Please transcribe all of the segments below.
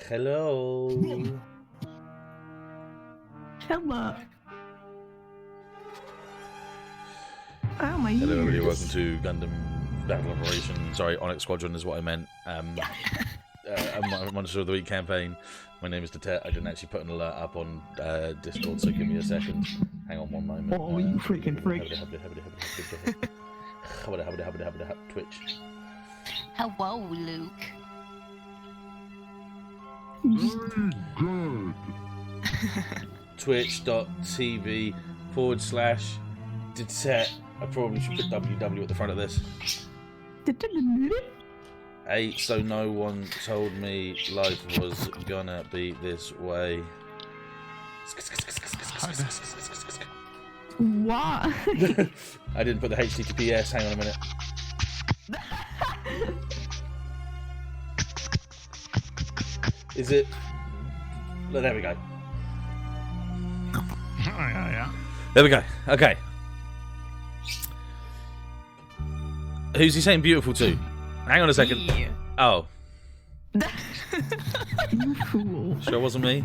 Hello. Hello. Oh, my Hello, everybody. ears. Welcome to Gundam Battle Operation. Sorry, Onyx Squadron is what I meant. I'm Monster of the Week campaign. My name is Detet. I didn't actually put an alert up on Discord, so give me a second. Hang on one moment. Oh, you freaking freak. Twitch. Hello, Luke. Good. Twitch.tv/Detet. I probably should put WW at the front of this. 8, so no one told me life was gonna be this way. Why? I didn't put the HTTPS. Hang on a minute. Is it? Well, there we go. Yeah. There we go. Okay. Who's he saying beautiful to? Hang on a second. Yeah. Oh, You fool. sure it wasn't me?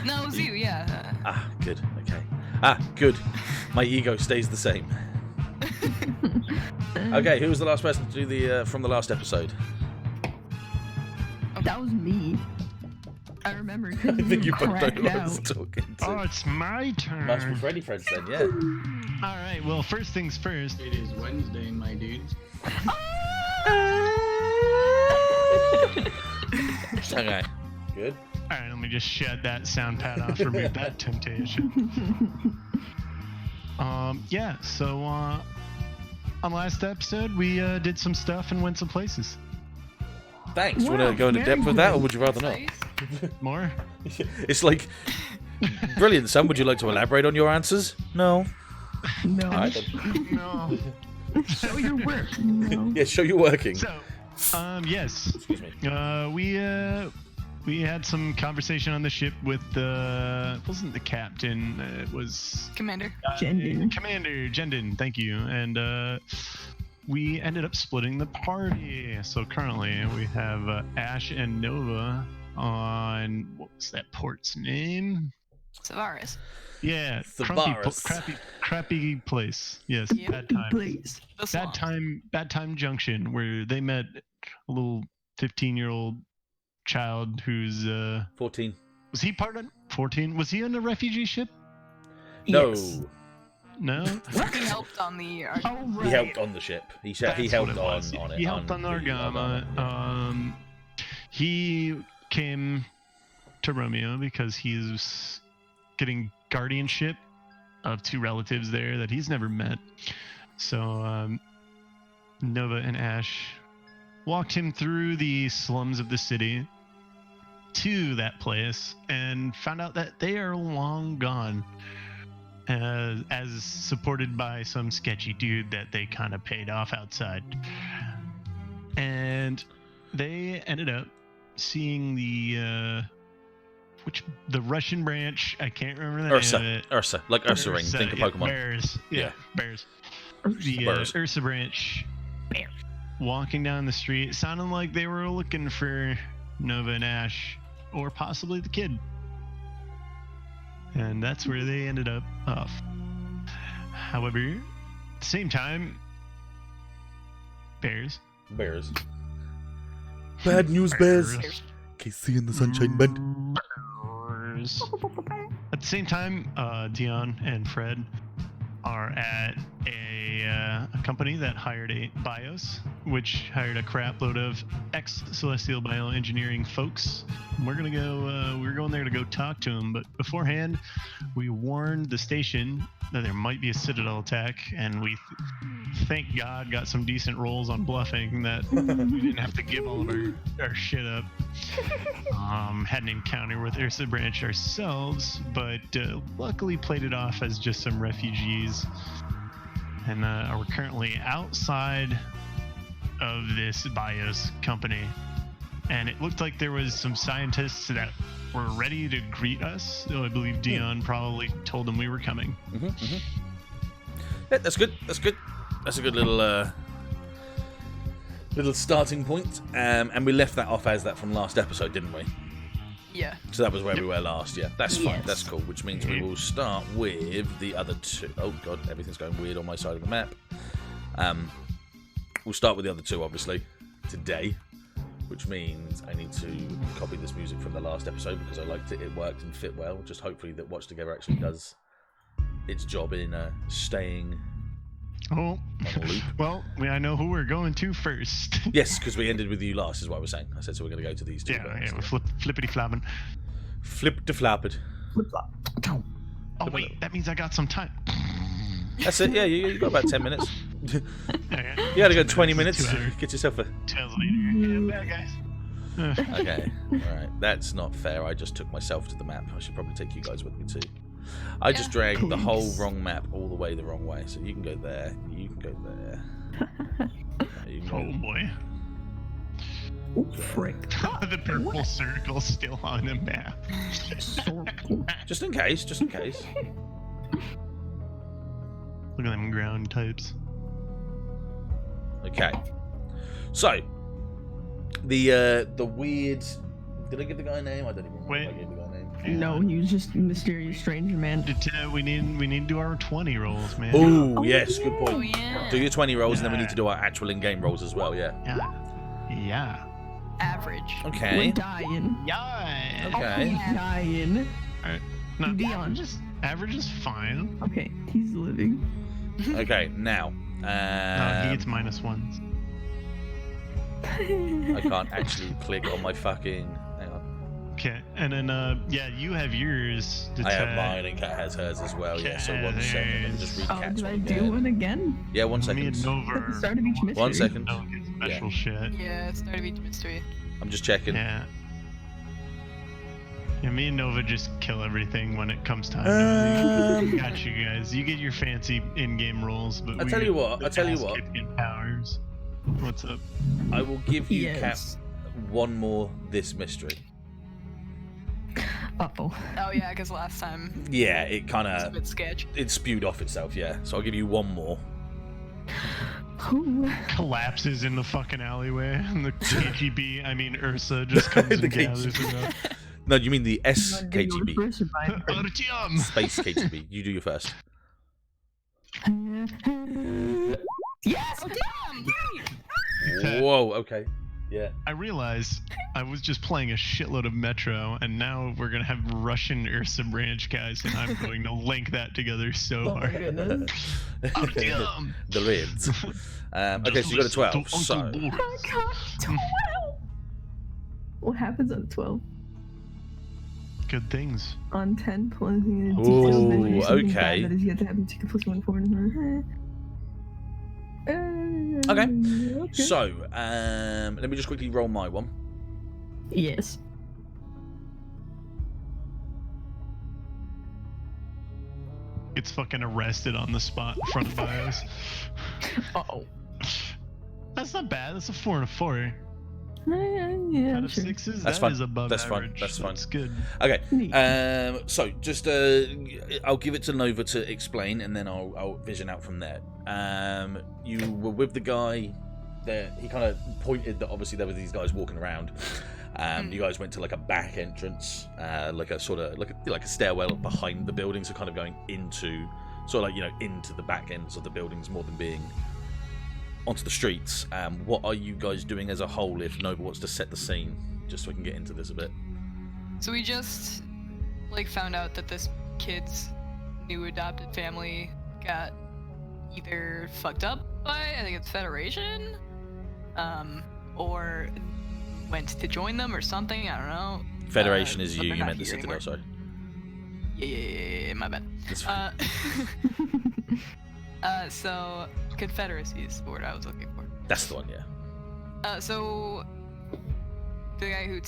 No, it was you, yeah. Ah, good. Okay. Ah, good. My ego stays the same. Okay, who was the last person to do the from the last episode? That was me. I remember I because think you both cracked know who I was out. talking to. Oh, it's my turn. Must be Freddy Friends then, yeah. All right. Well, first things first. It is Wednesday, my dudes. Okay. Good. All right. Let me just shed that sound pad off. Remove that temptation. Yeah. So on last episode, we did some stuff and went some places. Thanks. You Wow, want to go into very depth with that, or good. would you rather not? Nice. More. It's like brilliant. Sam, would you like to elaborate on your answers? No. No. Alright, then. No. Show your work. No. Yeah, show you're working. So, yes. Excuse me. We had some conversation on the ship with it wasn't the captain. It was Commander. Jendon. Commander Jendon. Thank you. And we ended up splitting the party. So currently we have Ash and Nova on what was that port's name? Savaris. Yeah, Savaris. crappy place. Yes, Yep. bad time. Please. The swamp. Bad time junction where they met a little 15-year-old child who's 14. was he part of 14? Was he on a refugee ship? No. Yes. No. He helped on the Oh, right. He helped on the ship. He That's helped what it was. on it. He helped on the Argama. yeah. He came to Romeo because he's getting guardianship of two relatives there that he's never met. So Nova and Ash walked him through the slums of the city to that place and found out that they are long gone. As supported by some sketchy dude that they kind of paid off outside. And they ended up seeing the Russian branch. I can't remember the name of it. Ursa. Like Ursa Ring. Think of yeah, Pokemon. Bears. Yeah, bears. The Bears. Ursa branch. Walking down the street, sounded like they were looking for Nova and Ash, or possibly the kid. And that's where they ended up off. However, at the same time, Bears. Bad news, Bears. KC in the Sunshine Band. Bears. At the same time, Dion and Fred are at a company that hired a BIOS, which hired a crap load of ex-Celestial Bioengineering folks. We're going there to go talk to them, but beforehand, we warned the station that there might be a Citadel attack, and we, thank God, got some decent rolls on bluffing that we didn't have to give all of our shit up. Had an encounter with Ursa Branch ourselves, but luckily played it off as just some refugees. And we're currently outside of this BIOS company. And it looked like there was some scientists that were ready to greet us. So I believe Dion probably told them we were coming. Yeah, that's good. That's a good little little starting point, and we left that off as that from last episode, didn't we? Yeah. So that was where we were last, yeah. That's fine, Yes. that's cool, which means we will start with the other two. Oh god, everything's going weird on my side of the map. We'll start with the other two, obviously, today, which means I need to copy this music from the last episode because I liked it, it worked and fit well. Just hopefully that Watch Together actually does its job in staying Oh, on a loop. well, I know who we're going to first. Yes, because we ended with you last, is what I was saying. I said, so we're going to go to these two. Yeah, we're flippity flopping. Flip to flapped. Flip flop. Oh wait, that means I got some time. That's it, yeah, you got about 10 minutes. Okay. You had to go 20 minutes. 2 hours. Get yourself a... 2 hours later. Yeah, bad guys. Okay, alright. That's not fair. I just took myself to the map. I should probably take you guys with me too. I just dragged the whole Please. wrong map all the way the wrong way. So you can go there, you can go there. You can Oh go... boy. Oh, frick. The purple circle still on the map. Just in case, just in case. Look at them ground types. Okay. So, the weird... Did I give the guy a name? I don't even remember Wait. if I gave the guy a name. No, he was just a mysterious stranger man. We need to do our 20 rolls, man. Oh, yes, good Oh point. yeah. Do your 20 rolls, and then we need to do our actual in-game rolls as well, yeah. Yeah. Average. Okay. We're dying. Yeah. Okay. We're dying. No, Dion. average is fine. Okay, he's living. Okay, now. He gets -1s. I can't actually click on my fucking... Hang on. Okay, and then yeah, you have yours. I have mine, and Kat has hers as well, yeah. So 1 second, let me just read Oh, Kat's did I one do again. one again? Yeah, 1 Me second. and Nova. At the start of each mystery. 1 second. Don't get special shit. Yeah, start of each mystery. I'm just checking. Yeah. Yeah, me and Nova just kill everything when it comes time. Got you guys. You get your fancy in-game rolls, but I tell you what, In powers. What's up? I will give you, Yes. Kat, one more this mystery. Uh-oh. Oh yeah, because last time Yeah, it kind it was a of... bit sketch. It spewed off itself, yeah. So I'll give you one more. Ooh. Collapses in the fucking alleyway, and the KGB, I mean Ursa, just comes The and gathers KGB. it up. No, you mean the You wanna do yours SKGB. first or mine first? Artyom! Space KGB. You do your first. Yes! Oh damn! Yay! Whoa, okay. Yeah. I realized I was just playing a shitload of Metro, and now we're gonna have Russian Ursa branch guys, and I'm going to link that together so Oh my hard. goodness. Artyom! The Reds. Okay, so you got a 12. To So, Uncle Boris. I got 12! What happens on 12? Good things. On 10, pulling in Ooh, okay. That is yet to happen. Take a plus 1 4. Okay. So, let me just quickly roll my one. Yes. Gets fucking arrested on the spot in front of BIOS. Uh-oh. That's not bad. That's a 4 and a 4. Yeah, Out of sure. 6s, That's that fine. is above That's fine. average. That's fine. That's good. Okay. Neat. So just I'll give it to Nova to explain, and then I'll vision out from there. You were with the guy there. He kind of pointed that obviously there were these guys walking around. You guys went to like a back entrance, like a sort of like a stairwell behind the building, so kind of going into sort of like into the back ends of the buildings more than being onto the streets. What are you guys doing as a whole? If Nova wants to set the scene, just so we can get into this a bit. So we just like found out that this kid's new adopted family got either fucked up by, I think it's Federation, or went to join them or something. I don't know. Federation is but you. they're You not meant the here Citadel. anymore. Sorry. Yeah, my bad. That's fine. So Confederacy is the word I was looking for. That's the one. Yeah. So the guy who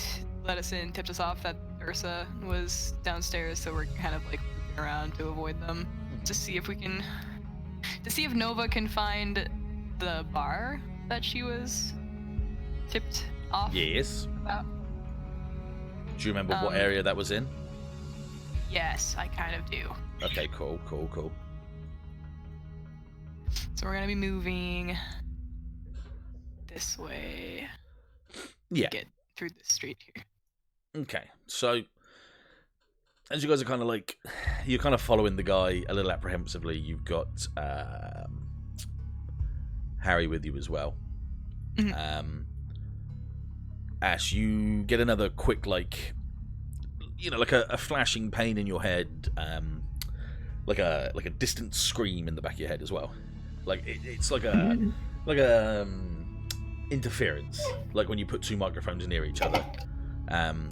let us in tipped us off that Ursa was downstairs, so we're kind of like looking around to avoid them to see if Nova can find the bar that she was tipped off Yes. about. Do you remember what area that was in? Yes, I kind of do. Okay. Cool. So we're gonna be moving this way. Yeah. Get through this street here. Okay, so as you guys are kind of like, you're kind of following the guy a little apprehensively. You've got Harry with you as well. Mhm. Ash, you get another quick, like, like a flashing pain in your head, like a distant scream in the back of your head as well. Like it's like a interference, like when you put two microphones near each other,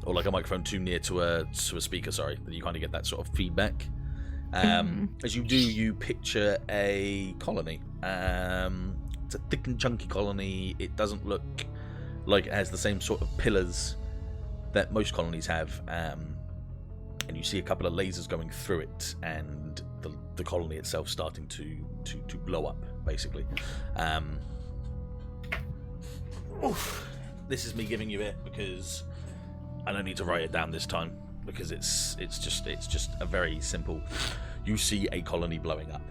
or like a microphone too near to a speaker. Sorry, that you kind of get that sort of feedback. As you do, you picture a colony. It's a thick and chunky colony. It doesn't look like it has the same sort of pillars that most colonies have. And you see a couple of lasers going through it, and the colony itself starting to blow up, basically. This is me giving you it because I don't need to write it down this time, because it's just a very simple. You see a colony blowing up.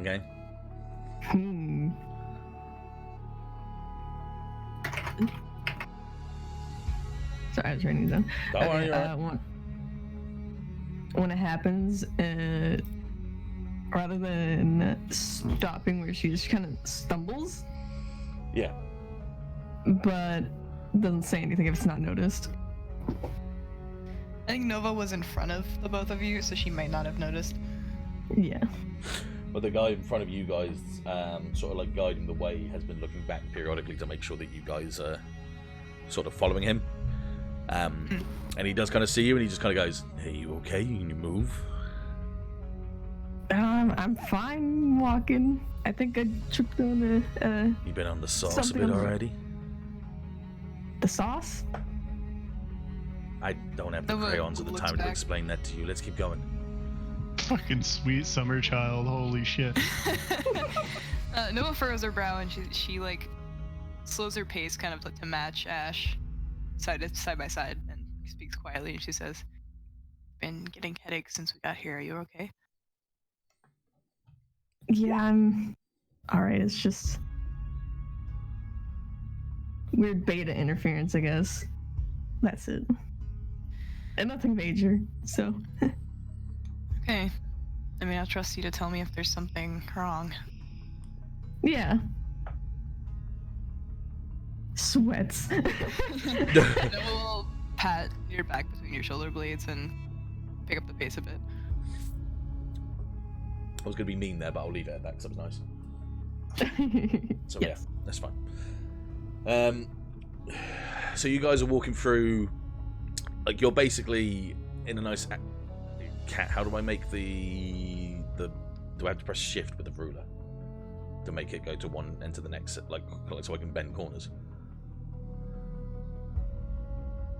Okay. Sorry, I was writing it down. Don't worry, you're right. When it happens, rather than stopping where she just kind of stumbles, Yeah. but doesn't say anything if it's not noticed. I think Nova was in front of the both of you, so she might not have noticed. Yeah. But the guy in front of you guys, sort of like guiding the way, has been looking back periodically to make sure that you guys are sort of following him. And he does kind of see you, and he just kind of goes, "Hey, you okay? Can you move?" I'm fine walking. I think I tripped on You been on the sauce something a bit on the- already? the sauce. I don't have the Nova crayons at the looks time to back. explain that to you. Let's keep going. Fucking sweet summer child. Holy shit. Nova furrows her brow, and she like slows her pace kind of to match Ash, side by side, and speaks quietly. And she says, "Been getting headaches since we got here. Are you okay?" Yeah, I'm all right. It's just weird beta interference, I guess. That's it. And nothing major. So Okay. I mean, I'll trust you to tell me if there's something wrong. yeah. Sweats. Nova will pat your back between your shoulder blades and pick up the pace a bit. I was going to be mean there, but I'll leave it at that because that was nice. So Yes. yeah, that's fine. So you guys are walking through, like, you're basically in a nice cat. How do I make the do I have to press shift with the ruler to make it go to one end to the next, like so I can bend corners?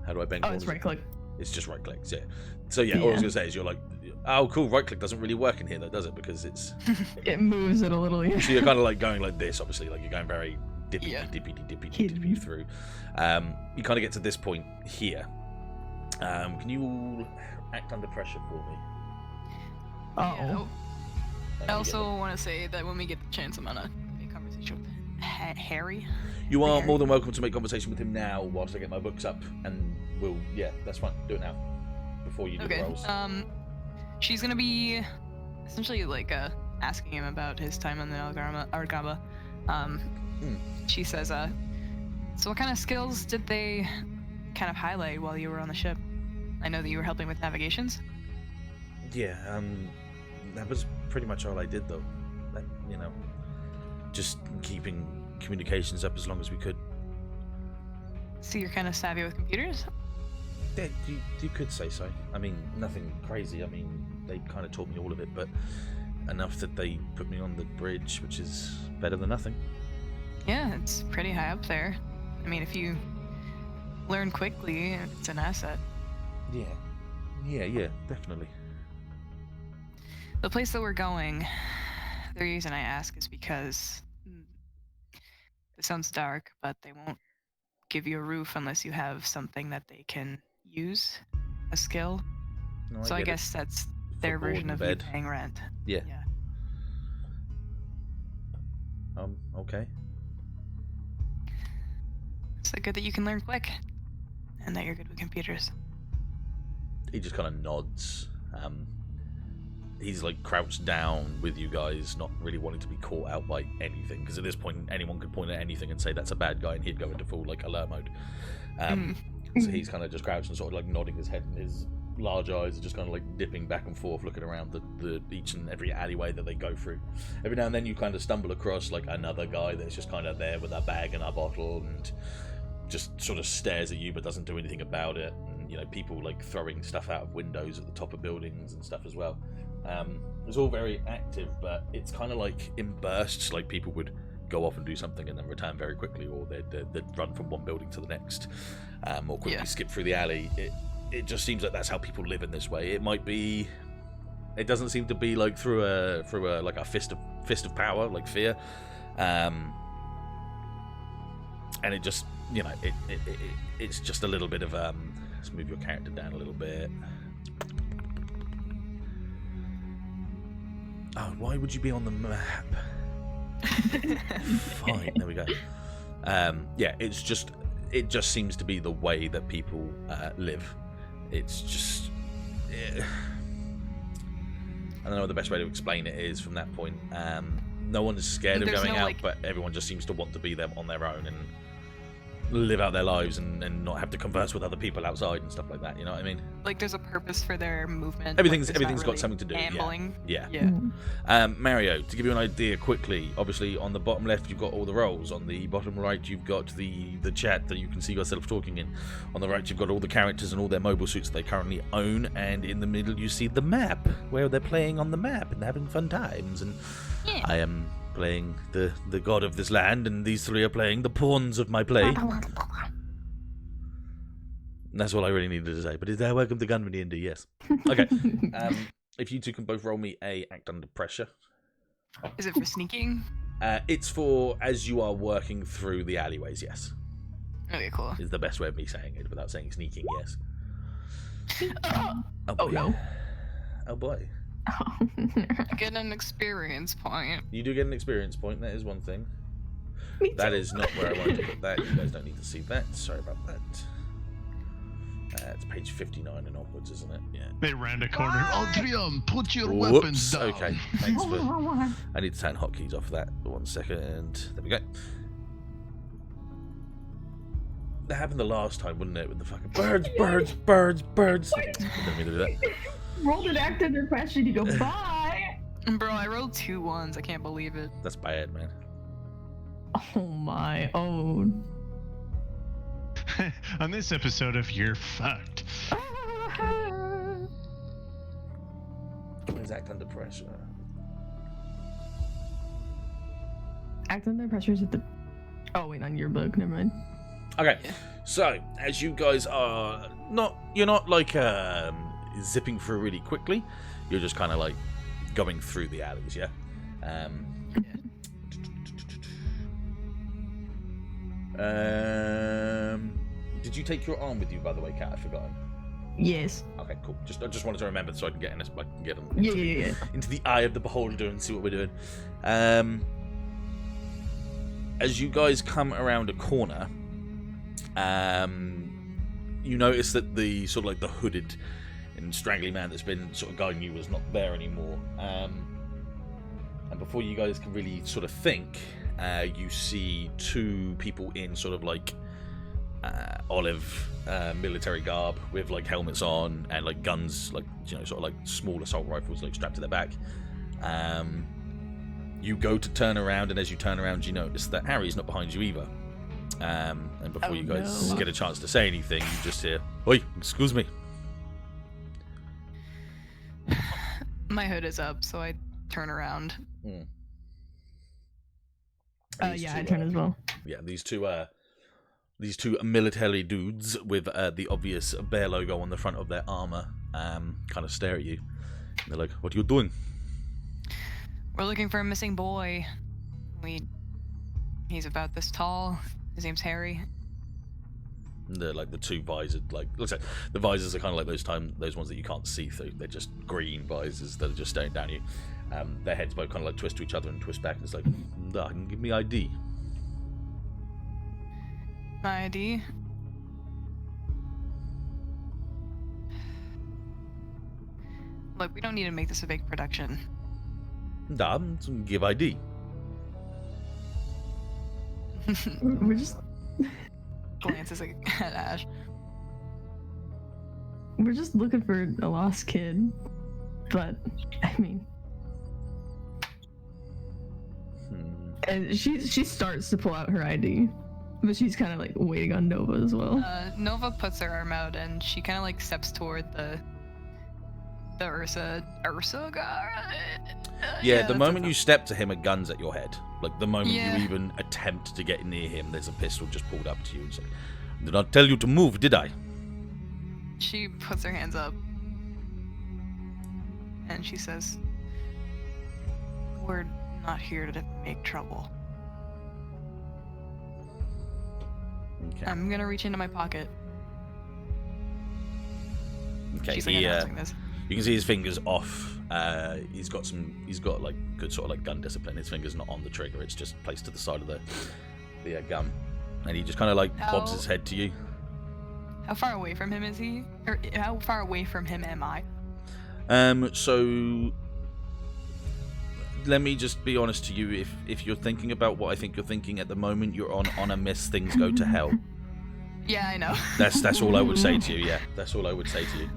How do I bend Oh, corners? it's right click. It's just right clicks, yeah. So yeah, all I was Yeah. gonna say is you're like, oh cool, right click doesn't really work in here though, does it? Because it's It moves it a little. Yeah. so you're kind of like going like this, obviously, like you're going very dippy, Yeah. dippy Hidden. through. You kind of get to this point here. Can you all act under pressure for me? Uh-oh. I also want to say that when we get the chance, I'm gonna make conversation with Harry. You are There. more than welcome to make conversation with him now whilst I get my books up, and that's fine. Do it now before you do the Okay. rolls. She's gonna be essentially like asking him about his time on the Argama. She says, so what kind of skills did they kind of highlight while you were on the ship? I know that you were helping with navigations. Yeah, that was pretty much all I did though. That, just keeping communications up as long as we could. So you're kind of savvy with computers? Yeah, you could say so. I mean, nothing crazy. I mean, they kind of taught me all of it, but enough that they put me on the bridge, which is better than nothing. Yeah, it's pretty high up there. I mean, if you learn quickly, it's an asset. Yeah, definitely. The place that we're going, the reason I ask is because it sounds dark, but they won't give you a roof unless you have something that they can use, a skill. No, So I get it. guess that's their board version and of you bed. paying rent. Yeah. Yeah. Okay. it's good that you can learn quick, and that you're good with computers. He just kind of nods. He's like crouched down with you guys, not really wanting to be caught out by anything, because at this point anyone could point at anything and say that's a bad guy, and he'd go into full like alert mode. So he's kind of just crouched and sort of like nodding his head, and his large eyes are just kind of like dipping back and forth, looking around the each and every alleyway that they go through. Every now and then you kind of stumble across like another guy that's just kind of there with a bag and a bottle and just sort of stares at you but doesn't do anything about it. And you know, people like throwing stuff out of windows at the top of buildings and stuff as well. It's all very active, but it's kind of like in bursts. Like people would go off and do something and then return very quickly, or they'd run from one building to the next, or quickly skip through the alley. It just seems like that's how people live in this way. It might be. It doesn't seem to be like through a like a fist of power, like fear, and it just, you know, it's just a little bit of let's move your character down a little bit. Oh, why would you be on the map? Fine, there we go. Yeah, it just seems to be the way that people live. It's just, I don't know what the best way to explain it is from that point. No one is scared of going out, but everyone just seems to want to be there on their own and live out their lives and not have to converse with other people outside and stuff like that. You know what I mean? Like there's a purpose for their movement. Everything's like, got really something to do. Gambling. Yeah. Mm. Mario, to give you an idea quickly, obviously on the bottom left you've got all the roles. On the bottom right you've got the chat that you can see yourself talking in. On the right you've got all the characters and all their mobile suits they currently own, and in the middle you see the map where they're playing on the map and having fun times. And I am playing the god of this land, and these three are playing the pawns of my play. And that's all I really needed to say. But is there welcome to Gundam D&D? Yes. Okay. If you two can both roll me a act under pressure. Is it for sneaking? It's for as you are working through the alleyways. Yes. Okay, cool. Is the best way of me saying it without saying sneaking. Yes. Oh no. Oh boy. Get an experience point. You do get an experience point. That is one thing. Me That too. is not where I wanted to put that. You guys don't need to see that. Sorry about that. It's page 59 and onwards, isn't it? Yeah. They round a corner. Altrium, put your Whoops. weapons down. Okay. Thanks for. I need to turn hotkeys off that. 1 second. There we go. That happened the last time, wouldn't it? With the fucking birds. I didn't mean to do that. Rolled an act under pressure. You go bye. Bro, I rolled 2 1s. I can't believe it. That's bad, man. Oh my own. On this episode of You're Fucked. Where's act under pressure? Act under pressure is at the. Oh wait, on your book. Never mind. Okay, so as you guys are you're not like zipping through really quickly. You're just kind of like going through the alleys, yeah. Did you take your arm with you, by the way, Kat? I've forgotten. Yes. Okay, cool. I just wanted to remember so I can get Yeah. into the eye of the beholder and see what we're doing. As you guys come around a corner, you notice that the sort of like the hooded and straggly man that's been sort of guiding you is not there anymore. And before you guys can really sort of think, you see 2 people in sort of like olive military garb with like helmets on and like guns, like, you know, sort of like small assault rifles like strapped to their back. You go to turn around, and as you turn around you notice that Harry's not behind you either. And before you guys get a chance to say anything, you just hear, "Oi, excuse me." My hood is up, so I turn around. Yeah, I turn as well. Yeah, these two military dudes with the obvious bear logo on the front of their armor kind of stare at you. And they're like, "What are you doing?" We're looking for a missing boy. He's about this tall. His name's Harry. And they're like the 2 visored, like, looks like the visors are kind of like those ones that you can't see through. They're just green visors that are just staring down at you. Their heads both kind of like twist to each other and twist back, and it's like, "Nah, give me ID." My ID. Look, we don't need to make this a big production. Da, give ID. We're just Glances at Ash. we're just looking for a lost kid. But I mean, and she starts to pull out her ID, but she's kind of like waiting on Nova as well. Nova puts her arm out and she kind of like steps toward the Ursa guy. Yeah, the moment you step to him, a gun's at your head. Like, the moment Yeah. you even attempt to get near him, there's a pistol just pulled up to you. It's like, did not tell you to move, did I? She puts her hands up and she says, "We're not here to make trouble." Okay. I'm gonna reach into my pocket. Okay, She's like announcing this. you can see his fingers off. He's got like good sort of like gun discipline. His finger's not on the trigger, it's just placed to the side of the gun. And he just kind of like bobs his head to you. How far away from him is he? Or how far away from him am I? So let me just be honest to you. If you're thinking about what I think you're thinking at the moment, you're on a miss. Things go to hell. Yeah, I know. That's all I would say to you. Yeah, that's all I would say to you.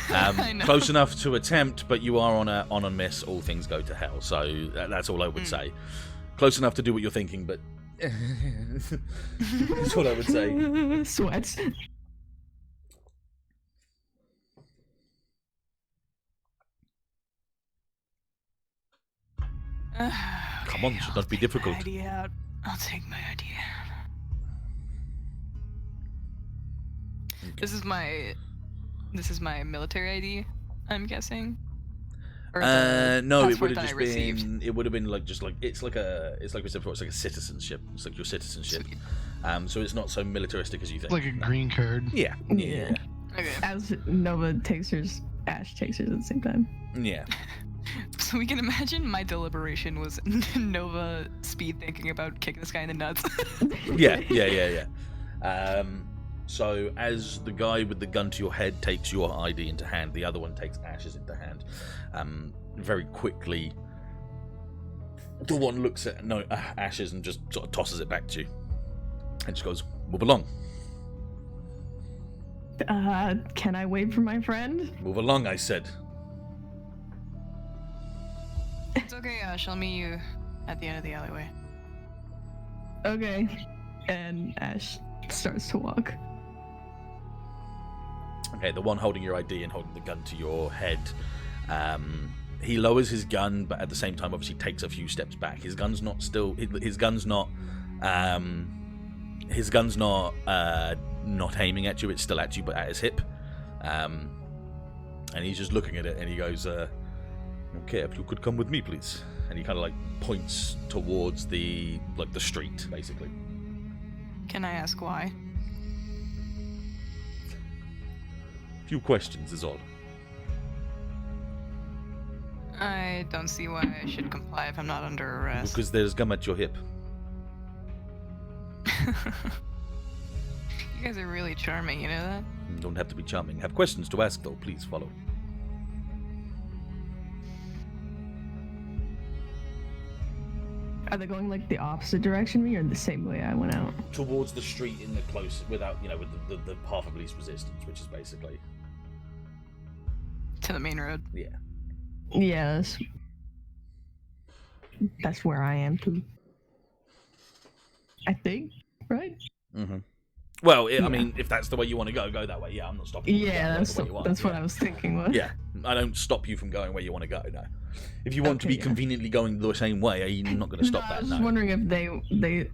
I know. Close enough to attempt, but you are on a miss. All things go to hell. So that's all I would say. Close enough to do what you're thinking, but that's what I would say. Sweats. Come on, should not be difficult. I'll take my ID out. Okay. This is my military ID, I'm guessing. Or No, it passport would have that I just received. been. It would have been like it's like we said before. It's like a citizenship. It's like your citizenship. Sweet. So it's not so militaristic as you think. Like a green card. Yeah. Yeah. Okay. As Nova takes hers, Ash takes hers at the same time. Yeah. So we can imagine my deliberation was Nova speed thinking about kicking this guy in the nuts. Yeah. So as the guy with the gun to your head takes your ID into hand, the other one takes Ash's into hand. Very quickly, the one looks at Ash's and just sort of tosses it back to you, and just goes, "Move along, Can I wait for my friend? move along," I said. It's okay, Ash. I'll meet you at the end of the alleyway. Okay. And Ash starts to walk. Okay, the one holding your ID and holding the gun to your head, he lowers his gun, but at the same time, obviously, takes a few steps back. His gun's not not aiming at you. It's still at you, but at his hip. And he's just looking at it, and he goes, "Okay, if you could come with me, please." And he kind of like points towards the street, basically. Can I ask why? Few questions is all. I don't see why I should comply if I'm not under arrest. Because there's gum at your hip. You guys are really charming, you know that? Don't have to be charming. Have questions to ask, though. Please follow. Are they going like the opposite direction of me or the same way I went out? Towards the street in the close, without, with the path of least resistance, which is basically, To the main road. yeah. Yeah, that's where I am too. I think, right? Mm-hmm. Well, I Yeah. mean, if that's the way you want to go that way. Yeah, I'm not stopping you. from Yeah, going that's the way you want. what I was thinking. Was. Yeah, I don't stop you from going where you want to go. No, if you want to Okay, be yeah. conveniently going the same way, you're not going to stop I that. was No, just wondering if they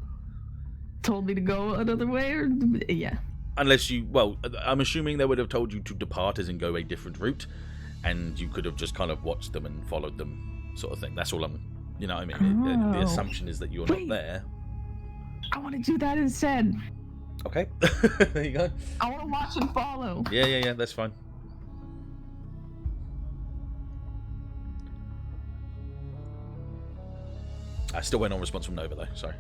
told me to go another way or yeah. unless you. Well, I'm assuming they would have told you to depart, as in go a different route, and you could have just kind of watched them and followed them, sort of thing. That's all I'm. You know, what I mean, the Oh. assumption is that you're Wait. not there. I want to do that instead. Okay, there you go. I want to watch and follow. Yeah, that's fine. I still went on response from Nova though. Sorry.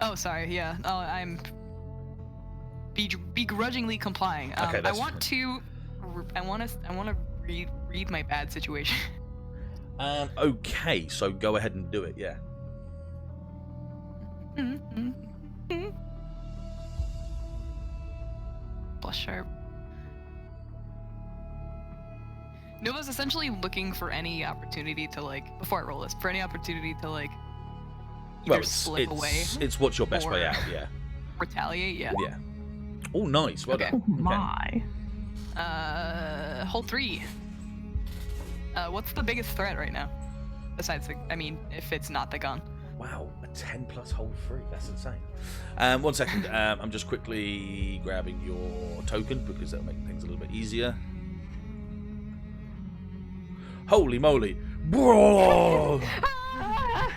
Oh, sorry. Yeah. Oh, I'm begrudgingly complying. Okay, I that's want to read my bad situation. Okay, so go ahead and do it. Yeah. Plus sharp. Nova's essentially looking for any opportunity to, like, before I roll this, for any opportunity to, like, either Well, slip away, it's what's your best way or- out. Yeah. retaliate. Yeah. Yeah. Oh, nice. Well Okay. done. Oh my. Hole 3. What's the biggest threat right now? Besides, I mean, if it's not the gun. Wow, a 10 plus hole 3. That's insane. 1 second. I'm just quickly grabbing your token because that'll make things a little bit easier. Holy moly. Bro!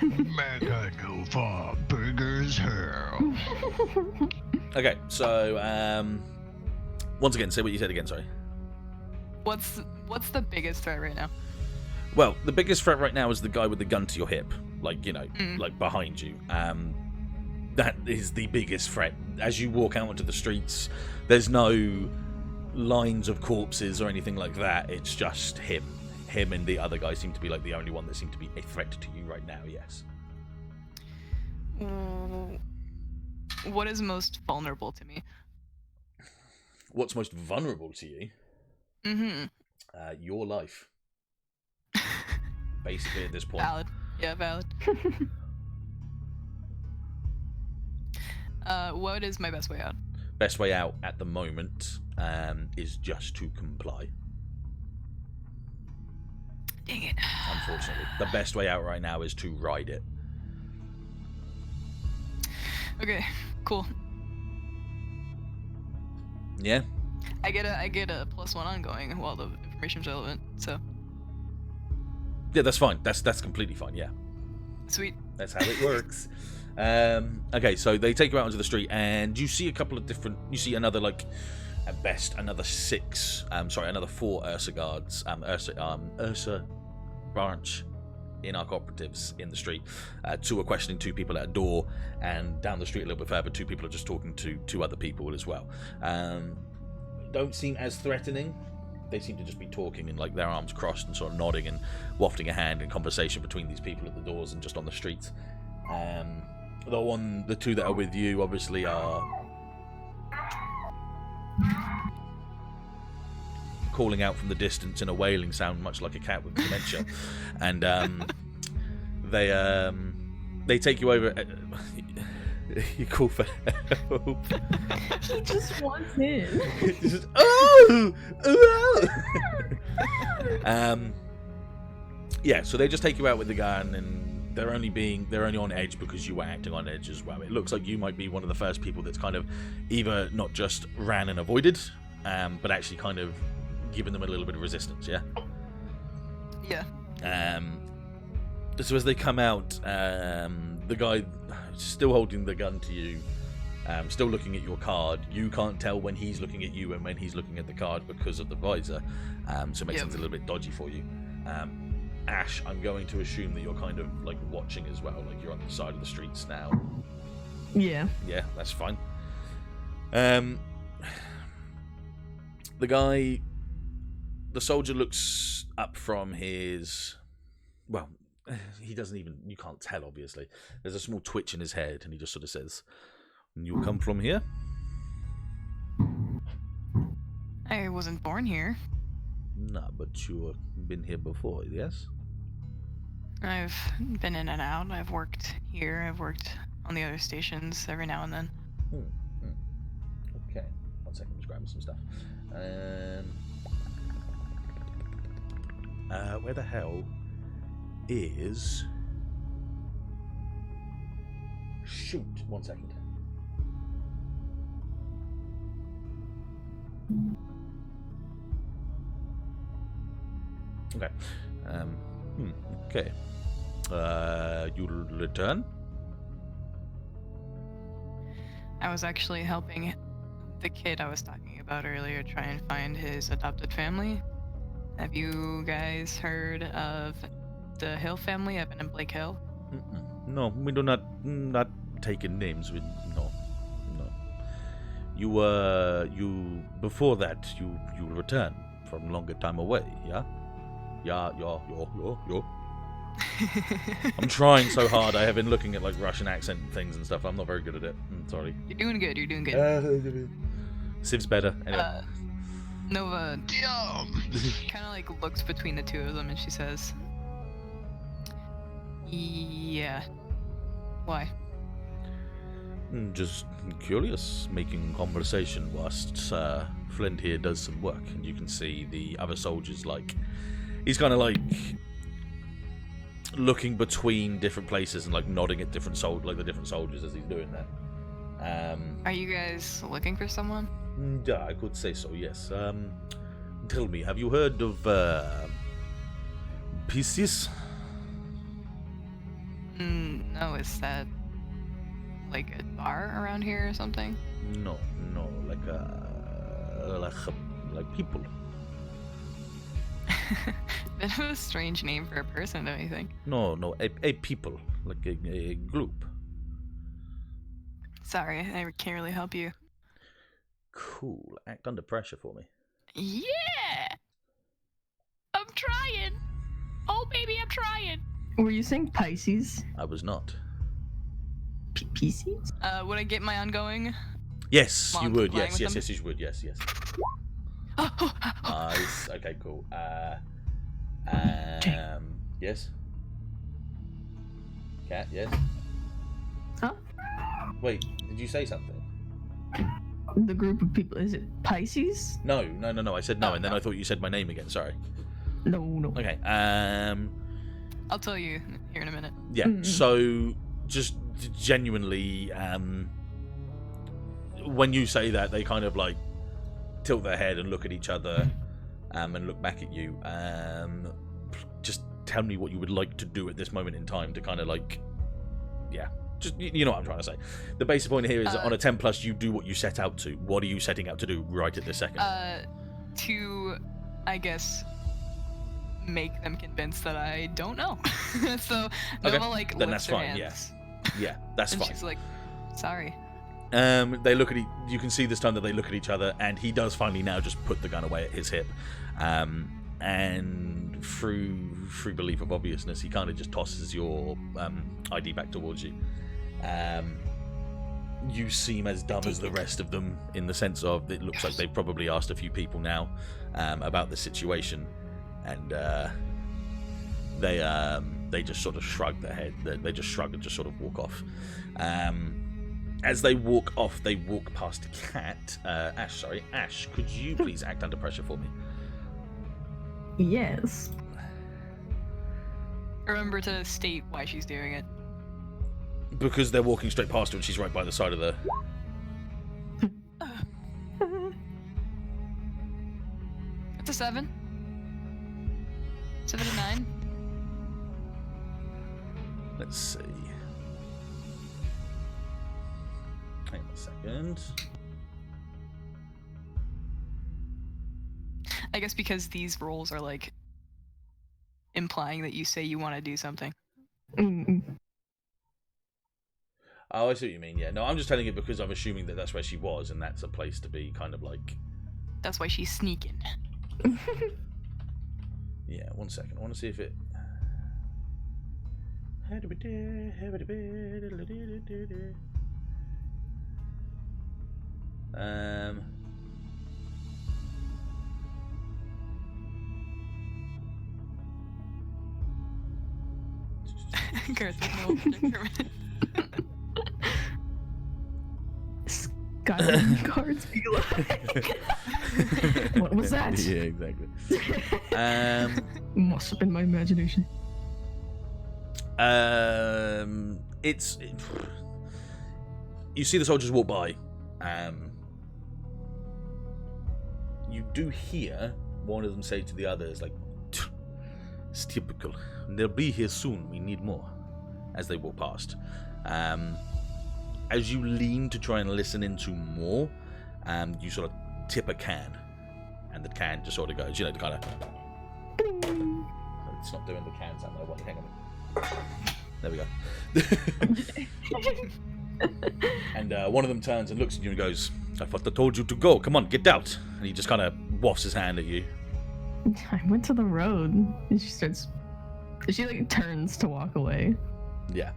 Mega Nova Burgers Hell. Okay, so once again, say what you said again, sorry. What's the biggest threat right now? Well, the biggest threat right now is the guy with the gun to your hip, like, you know, like behind you. That is the biggest threat. As you walk out onto the streets, there's no lines of corpses or anything like that. It's just him. Him and the other guy seem to be like the only one that seem to be a threat to you right now, yes. What is most vulnerable to me? What's most vulnerable to you? Your life. Basically at this point. Valid. Yeah, valid. What is my best way out? Best way out at the moment is just to comply. Dang it. Unfortunately. The best way out right now is to ride it. Okay, cool. Yeah? I get a +1 ongoing while the information's relevant, so Yeah, that's fine. That's completely fine, yeah. sweet. That's how it works. Okay, so they take you out onto the street, and you see a couple of different. You see another, like, at best, another 4 Ursa guards, Ursa branch in our cooperatives in the street. 2 are questioning 2 people at a door, and down the street a little bit further, 2 people are just talking to 2 other people as well. Don't seem as threatening. They seem to just be talking and, like, their arms crossed and sort of nodding and wafting a hand in conversation between these people at the doors and just on the streets. The 2 that are with you obviously are calling out from the distance in a wailing sound, much like a cat with dementia. And they take you over. You call for help. He just wants in. He's just, oh! Yeah, so they just take you out with the gun, and they're only on edge because you were acting on edge as well. It looks like you might be one of the first people that's kind of either not just ran and avoided, but actually kind of given them a little bit of resistance, yeah? Yeah. So as they come out, the guy still holding the gun to you, still looking at your card. You can't tell when he's looking at you and when he's looking at the card because of the visor, so it makes things a little bit dodgy for you. Ash, I'm going to assume that you're kind of, like, watching as well, like you're on the side of the streets now. Yeah. Yeah, that's fine. The soldier looks up from his, well, he doesn't even, you can't tell, obviously. There's a small twitch in his head, and he just sort of says, "You come from here?" I wasn't born here. No, but you've been here before, yes? I've been in and out. I've worked here. I've worked on the other stations every now and then. Okay. 1 second, just grabbing some stuff. Where the hell is... Shoot, 1 second. Okay. Okay. You'll return? I was actually helping the kid I was talking about earlier try and find his adopted family. Have you guys heard of the Hill family, Evan and Blake Hill? No, we do not take in names. No. You before that you returned from longer time away, yeah? Yeah. I'm trying so hard. I have been looking at like Russian accent things and stuff. I'm not very good at it. I'm sorry. You're doing good. You're doing good. Civ's better. Anyway. Nova kind of like looks between the two of them and she says, "Yeah. Why?" Just curious, making conversation whilst Flint here does some work, and you can see the other soldiers like he's kind of like looking between different places and like nodding at different the different soldiers as he's doing that. Are you guys looking for someone? Yeah, I could say so. Yes. Tell me, have you heard of PCs? No, is that like a bar around here or something? No, like people. Bit of a strange name for a person, don't you think? No, a people, like a group. Sorry, I can't really help you. Cool. Act under pressure for me. Yeah! I'm trying! Oh, baby, I'm trying! Were you saying Pisces? I was not. Pisces? Would I get my ongoing? Yes, While you I'm would. complying Yes, with you would. Yes. Oh, Nice. Okay, cool. Yes. Cat, yes. Huh? Wait, did you say something? The group of people, is it Pisces? No. I said no, Oh, and then no. I thought you said my name again. Sorry. No. Okay. I'll tell you here in a minute. Yeah. So, just genuinely, when you say that, they kind of like tilt their head and look at each other, and look back at you. Just tell me what you would like to do at this moment in time to kind of like, yeah. Just, you know what I'm trying to say. The basic point here is that on a 10+, you do what you set out to. What are you setting out to do right at this second? To, I guess, make them convinced that I don't know. So Okay, Nova like then lifts that's her fine, hands. Yeah, that's And fine. she's like, sorry. They look at you can see this time that they look at each other, and he does finally now just put the gun away at his hip. And through belief of obviousness, he kind of just tosses your ID back towards you. You seem as dumb as the rest of them in the sense of it looks like they've probably asked a few people now about the situation, and they just sort of shrug their head. They just shrug and just sort of walk off. As they walk off, they walk past Cat. Ash, could you please act under pressure for me? Yes. Remember to state why she's doing it. Because they're walking straight past her and she's right by the side of the... It's a 7. 7 to 9. Let's see. Hang on a second. I guess because these rolls are like implying that you say you want to do something. Mm-mm. Oh, I see what you mean, yeah. No, I'm just telling you because I'm assuming that that's where she was and that's a place to be kind of like... That's why she's sneaking. Yeah, 1 second. I want to see if it... Gareth, no projector. Skyrim cards be like. What was that? Yeah, exactly. Must have been my imagination. It's... You see the soldiers walk by. You do hear one of them say to the others, like, it's typical. They'll be here soon. We need more. As they walk past. As you lean to try and listen into more, you sort of tip a can. And the can just sort of goes, you know, kind of... It's not doing the can sound that I want. Hang on. There we go. And one of them turns and looks at you and goes, "I thought I told you to go. Come on, get out." And he just kind of wafts his hand at you. I went to the road. And she like turns to walk away Yeah.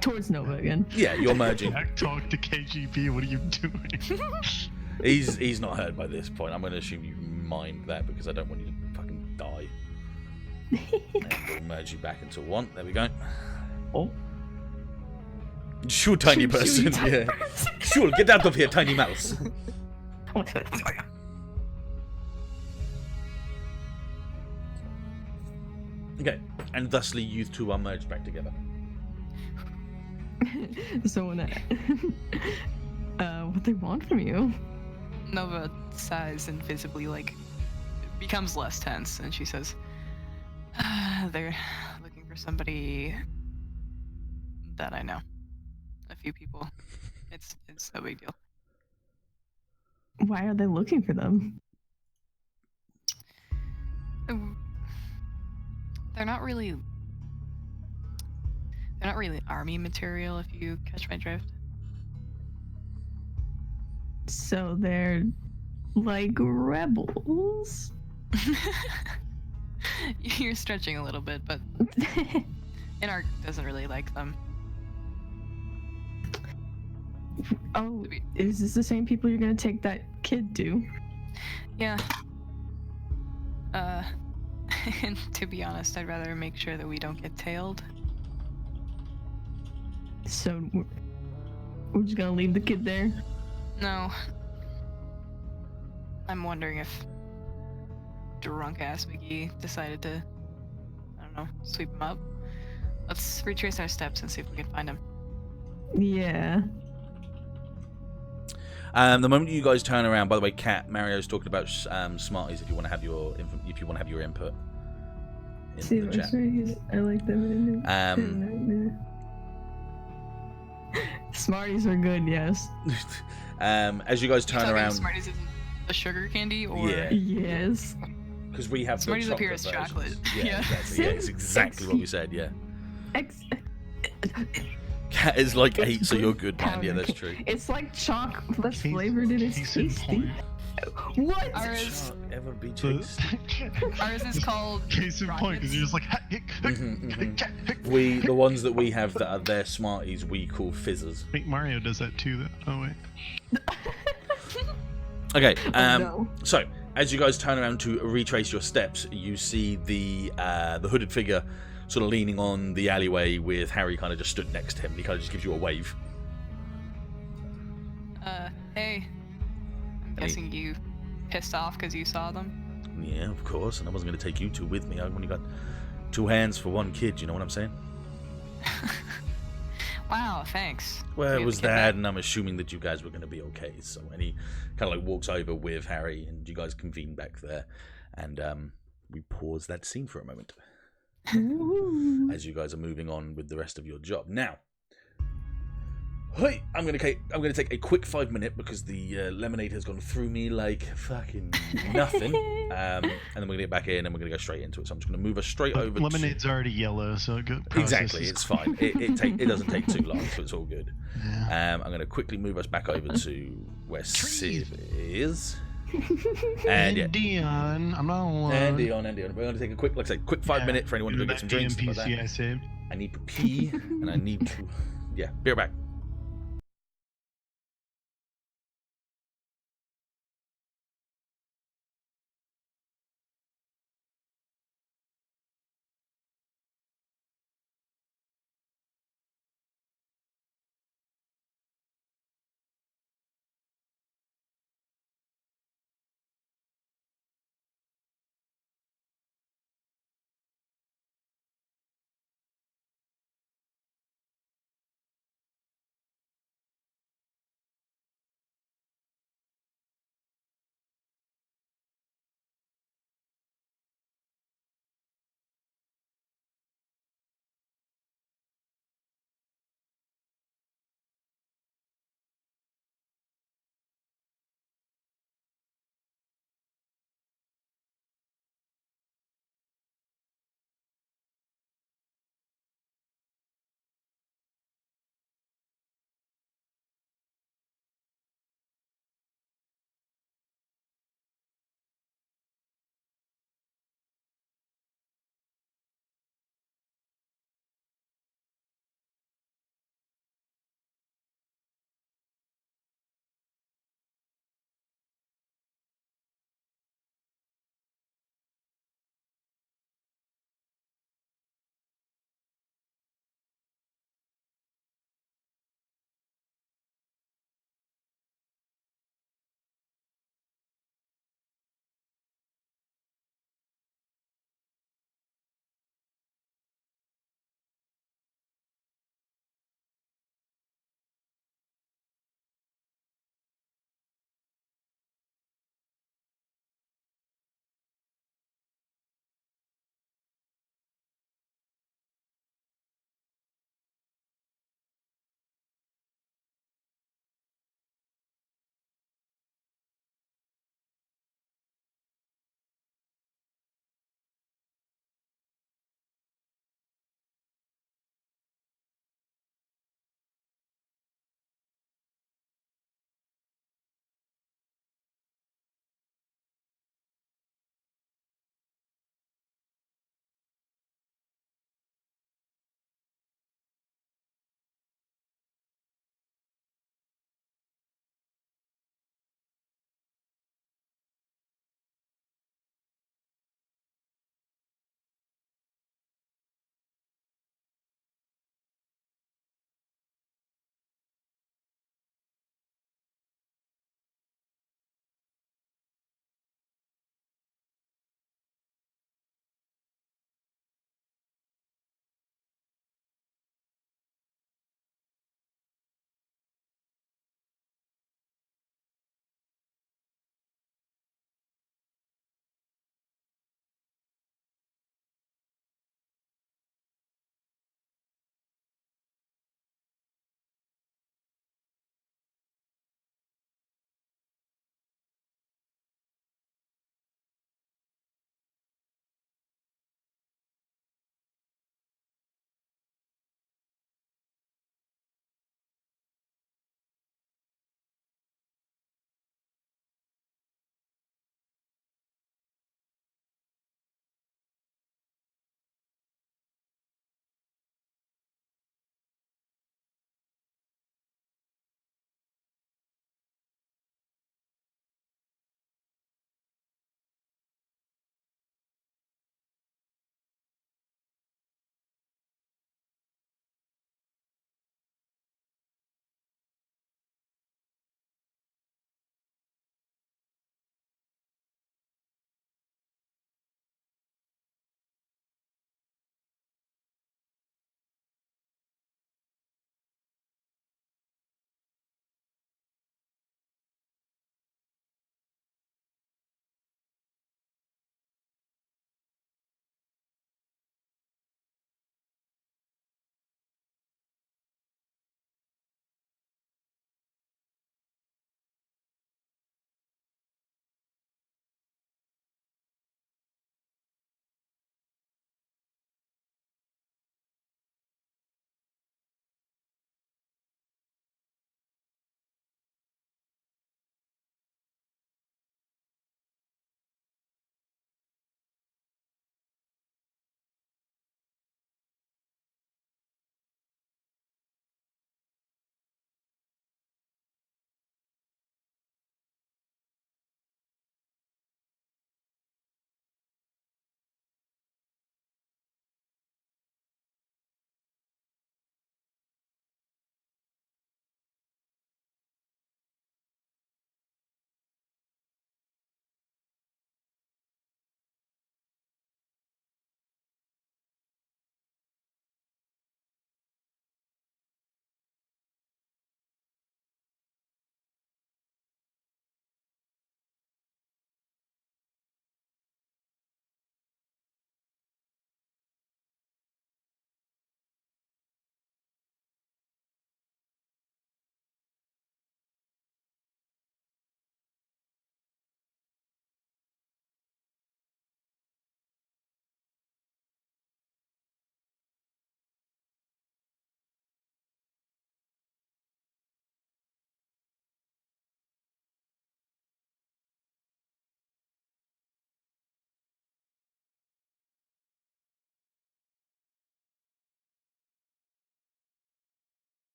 towards Nova again. Yeah, you're merging. Back talk to KGB. What are you doing? He's not hurt by this point. I'm going to assume you mind that because I don't want you to fucking die. And we'll merge you back into one. There we go. Oh. Shoot, tiny person. you tiny Yeah. Sure, get out of here, tiny mouse. Okay, and thusly you two are merged back together. So when what they want from you? Nova sighs and visibly becomes less tense, and she says, "They're looking for somebody that I know. A few people. It's no big deal." Why are they looking for them? They're not really army material, if you catch my drift. So they're like rebels. You're stretching a little bit, but Inark doesn't really like them. Oh, is this the same people you're gonna take that kid to? Yeah. And to be honest, I'd rather make sure that we don't get tailed. So we're just gonna leave the kid there? No. I'm wondering if drunk ass McGee decided to, I don't know, sweep him up. Let's retrace our steps and see if we can find him. Yeah. The moment you guys turn around, by the way, Kat, Mario's talking about Smarties. If you want to have your input in See, the chat. I like them. Smarties are good, yes. As you guys turn You're talking around, Smarties isn't a sugar candy, or Yeah. Yes. because we have Smarties the appear as versions. chocolate. Yeah, Yeah. exactly. Yeah, it's exactly what we said. Yeah, Ex- Cat is like It's 8, so you're good, man. powder Yeah, that's ca- true. It's like chalk that's Case- flavored and it's case in tasty. point. What? Ours, Ever be chased? ours is called Case in point, because you're just like, The ones that we have that are their Smarties, we call fizzers. I think Mario does that too, though. Oh, wait. Okay, No. so as you guys turn around to retrace your steps, you see the hooded figure sort of leaning on the alleyway with Harry kind of just stood next to him. He kind of just gives you a wave. Hey. I'm guessing you pissed off because you saw them? Yeah, of course, and I wasn't going to take you two with me. I've only got 2 hands for 1 kid, you know what I'm saying? Wow, thanks. Well, We it have was the kid that, back. and I'm assuming that you guys were going to be okay. So, and he kind of like walks over with Harry, and you guys convene back there, and we pause that scene for a moment Ooh. as you guys are moving on with the rest of your job. Now, hey, I'm gonna take a quick 5-minute because the lemonade has gone through me like fucking nothing, and then we're gonna get back in and we're gonna go straight into it. So I'm just gonna move us straight over. Lemonade's already yellow, so good. Exactly, it's fine. It doesn't take too long, so it's all good. Yeah. I'm going to quickly move us back over to where Sid is. And yeah, Dion, I'm not alone. and Dion. We're going to take a quick, like I say, quick 5 minute for anyone to go get some drinks. Stuff like NPC that. I saved. I need to pee, and I need to, yeah, be right back.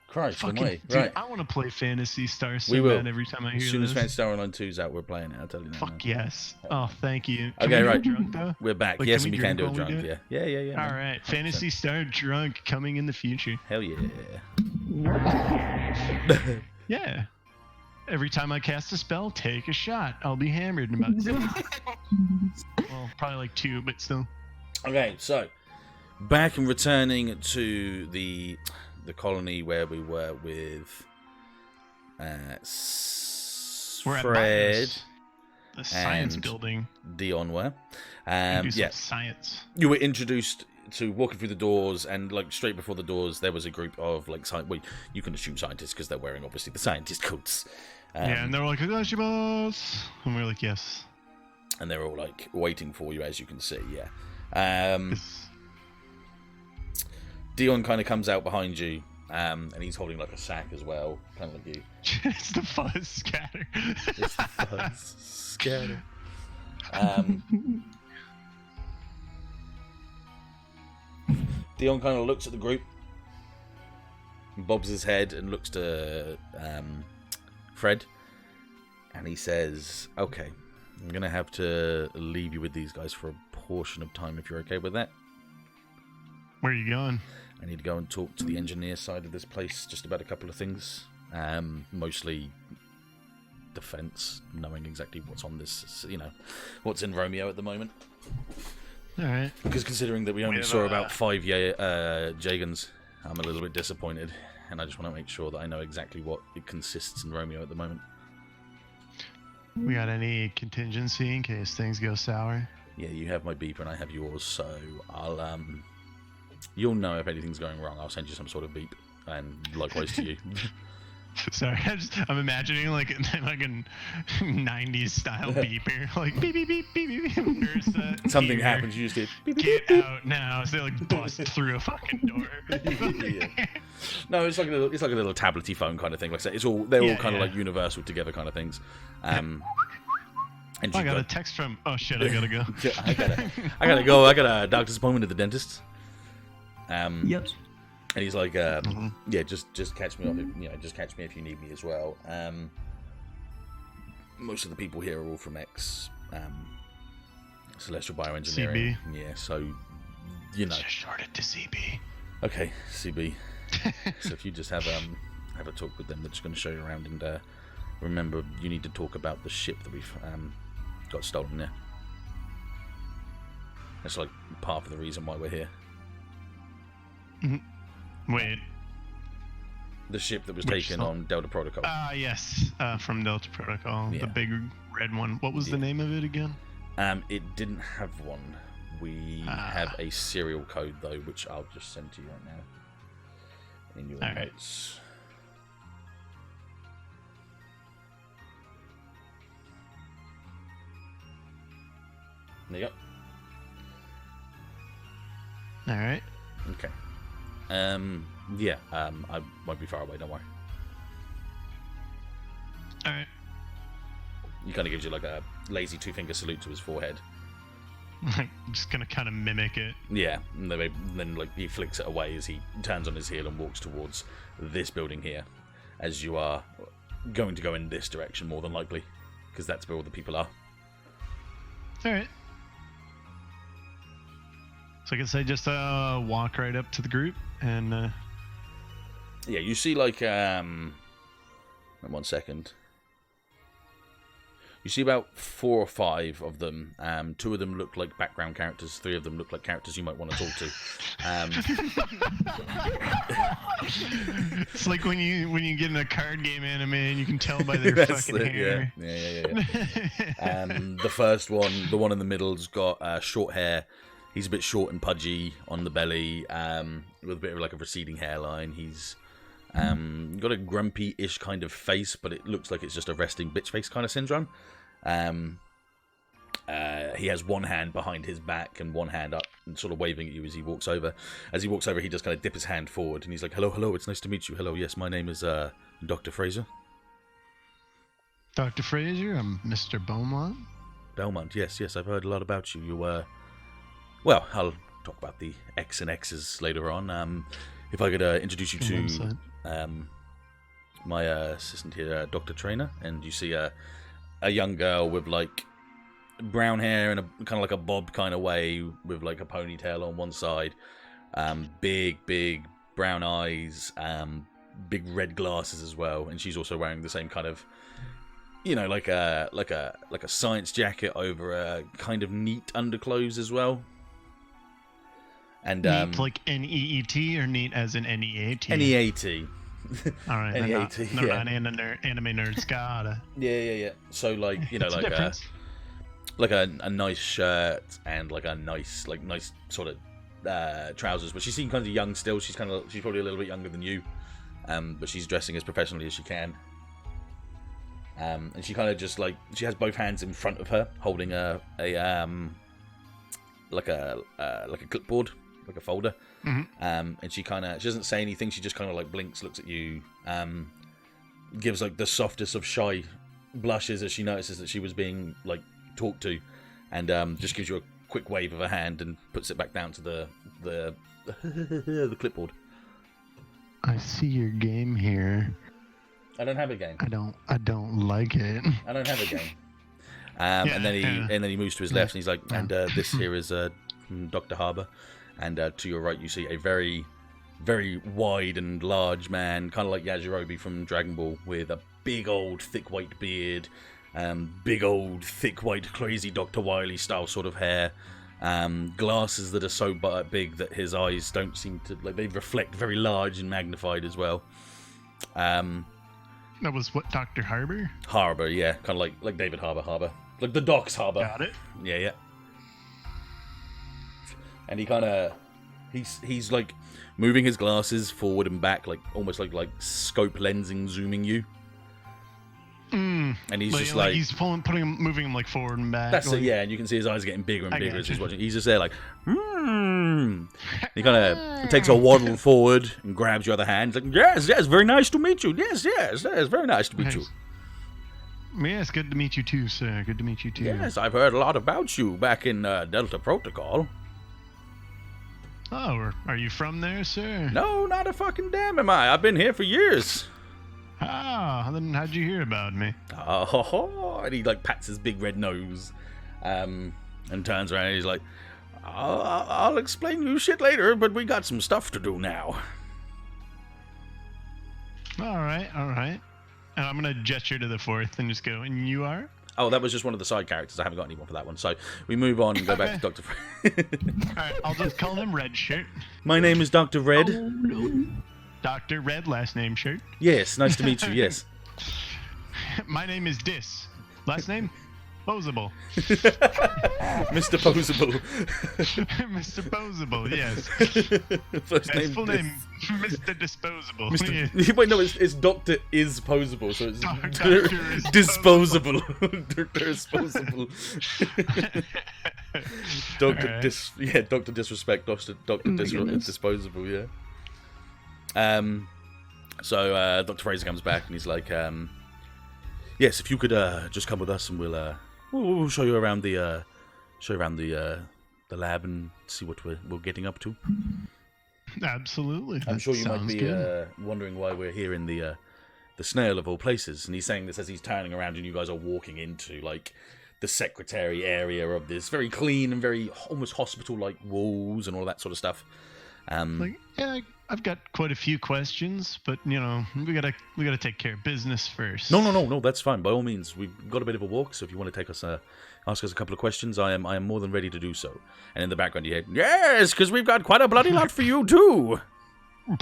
Christ, Fucking, away. dude, Right. I want to play Phantasy Star so We will. bad every time I hear As soon as this. Phantasy Star Online 2's out, we're playing it. I'll tell you that. Fuck man. yes. Oh, thank you. Can Okay, we right. do it drunk though? We're back. Like, Yes, can and we we can do it drink while we drunk. do it? Yeah. Yeah. All right, Phantasy Star drunk coming in the future. Hell yeah. Yeah. Every time I cast a spell, take a shot. I'll be hammered in about 2. Well, probably like 2, but still. Okay, so back and returning to the colony where we were with We're at Fred, BIOS, the science and building. Dion were. Do some Yeah, science. you were introduced to walking through the doors, and like straight before the doors, there was a group of like well, you can assume scientists because they're wearing obviously the scientist coats. Yeah, and they were like, "Higashimasu," and we were like, "Yes." And they're all like waiting for you, as you can see. Yeah. Yes. Dion kind of comes out behind you, and he's holding like a sack as well, kind of like you. It's the fuzz scatter. It's the fuzz scatter. Dion kind of looks at the group, bobs his head, and looks to Fred, and he says, "Okay, I'm gonna have to leave you with these guys for a portion of time, if you're okay with that. Where are you going? I need to go and talk to the engineer side of this place just about a couple of things. Mostly defense, knowing exactly what's on this, what's in Romeo at the moment. All right. Because considering that we only have, saw about 5 Jagans, I'm a little bit disappointed, and I just want to make sure that I know exactly what it consists in Romeo at the moment. We got any contingency in case things go sour? Yeah, you have my beeper and I have yours, so I'll you'll know if anything's going wrong. I'll send you some sort of beep, and likewise to you. Sorry, I'm imagining like a 90s style beeper, like beep beep beep beep beep. Ursa, Something here, happens, you just hear beep, beep, Get out now! So they like bust through a fucking door. Yeah. No, it's like a little tablety phone kind of thing. Like I said, they're all kind of yeah. like universal together kind of things. And I got a text from. Oh shit! I gotta go. I gotta go. I got a doctor's appointment at the dentist. Yep. And he's like, yeah, just catch me off. Just catch me if you need me as well. Most of the people here are all from Celestial Bioengineering. CB. Yeah, so Just short it to CB. Okay, CB. So if you just have a talk with them, they're just going to show you around. And remember, you need to talk about the ship that we've got stolen. Yeah, that's like part of the reason why we're here. Wait. The ship that was Which taken song? on Delta Protocol. Yes. From Delta Protocol, Yeah. the big red one. What was the name of it again? It didn't have one. We have a serial code though, which I'll just send to you right now in your All right. notes. There you go. All right. Okay. I won't be far away, don't worry. All right. He kind of gives you like a lazy two-finger salute to his forehead. I'm just gonna kind of mimic it. Yeah, and then like he flicks it away as he turns on his heel and walks towards this building here, as you are going to go in this direction more than likely, because that's where all the people are. All right. So I guess I just walk right up to the group and. Yeah, you see like 1 second. You see about 4 or 5 of them. 2 of them look like background characters. 3 of them look like characters you might want to talk to. It's like when you get in a card game anime and you can tell by their fucking hair. Yeah. The first one, the one in the middle's got short hair. He's a bit short and pudgy on the belly, with a bit of like a receding hairline. He's got a grumpy-ish kind of face, but it looks like it's just a resting bitch face kind of syndrome. He has one hand behind his back and one hand up and sort of waving at you as he walks over. As he walks over, he just kind of dip his hand forward and he's like, hello, it's nice to meet you. Hello, yes, my name is Dr. Fraser. Dr. Fraser, I'm Mr. Beaumont. Belmont, yes, I've heard a lot about you. Well, I'll talk about the X and X's later on. If I could introduce you to my assistant here, Dr. Trainer, and you see a young girl with like brown hair and a kind of like a bob kind of way with like a ponytail on one side, big brown eyes, big red glasses as well, and she's also wearing the same kind of, you know, like a science jacket over a kind of neat underclothes as well. And neat like N-E-E-T or neat as in N-E-A-T? N-E-A-T. All right, N-E-A-T, they're yeah. not anime nerds. Gotta. Yeah. So like, you know, It's like a difference. like a nice shirt and like a nice sort of trousers. But she seems kind of young still. She's probably a little bit younger than you, but she's dressing as professionally as she can. And she kind of just like, she has both hands in front of her, holding a clipboard, like a folder. Mm-hmm. And she doesn't say anything. She just kind of like blinks, looks at you, gives like the softest of shy blushes as she notices that she was being like talked to, and just gives you a quick wave of her hand and puts it back down to the clipboard. I see your game here. I don't have a game. I don't like it. I don't have a game. And then he moves to his left, and he's like, and this here is Dr. Harbour, and to your right you see a very, very wide and large man, kind of like Yajirobe from Dragon Ball, with a big old thick white beard, big old thick white crazy Dr. Wily style sort of hair, glasses that are so big that his eyes don't seem to, like, they reflect very large and magnified as well. That was what, Dr. Harbour? Harbour, yeah, kind of like David Harbour, like the Docks Harbour. Got it. Yeah. And he kind of, he's like moving his glasses forward and back, like almost like scope lensing, zooming you. And he's just like he's moving him like forward and back. That's like, it, yeah. And you can see his eyes getting bigger and I bigger gotcha. as he's watching. He's just there like, He kind of takes a waddle forward and grabs your other hand. He's like, yes, very nice to meet you. Yes, very nice to meet you. Yes, good to meet you too, sir. Good to meet you too. Yes, I've heard a lot about you back in Delta Protocol. Oh, are you from there, sir? No, not a fucking damn am I. I've been here for years. Ah, then how'd you hear about me? Oh, and he like pats his big red nose, and turns around and he's like, I'll explain you shit later, but we got some stuff to do now. All right. And I'm gonna gesture to the fourth and just go, and you are? Oh, that was just one of the side characters. I haven't got anyone for that one. So we move on and go back to Dr. All right, I'll just call him Red Shirt. My name is Dr. Red. Oh, no. Dr. Red, last name Shirt. Yes, nice to meet you, yes. My name is Dis. Last name? Posable. Mr. Posable. Mr. Posable, yes. First His full name, Mr. Disposable. Yes. Wait, no, it's Doctor is posable, so it's Doctor is disposable. Doctor disposable. Alright. Doctor Disrespect, Doctor goodness. Disposable, yeah. So Dr. Fraser comes back and he's like, yes, if you could just come with us and we'll show you around the lab and see what we're getting up to. Absolutely. I'm that sure you might sounds be good. wondering why we're here in the snail of all places. And he's saying this as he's turning around and you guys are walking into like the secretary area of this very clean and very almost hospital-like walls and all that sort of stuff. I've got quite a few questions, but we gotta take care of business first. No, that's fine. By all means, we've got a bit of a walk, so if you want to take us, ask us a couple of questions, I am more than ready to do so. And in the background, you hear, yes, because we've got quite a bloody lot for you too. I'm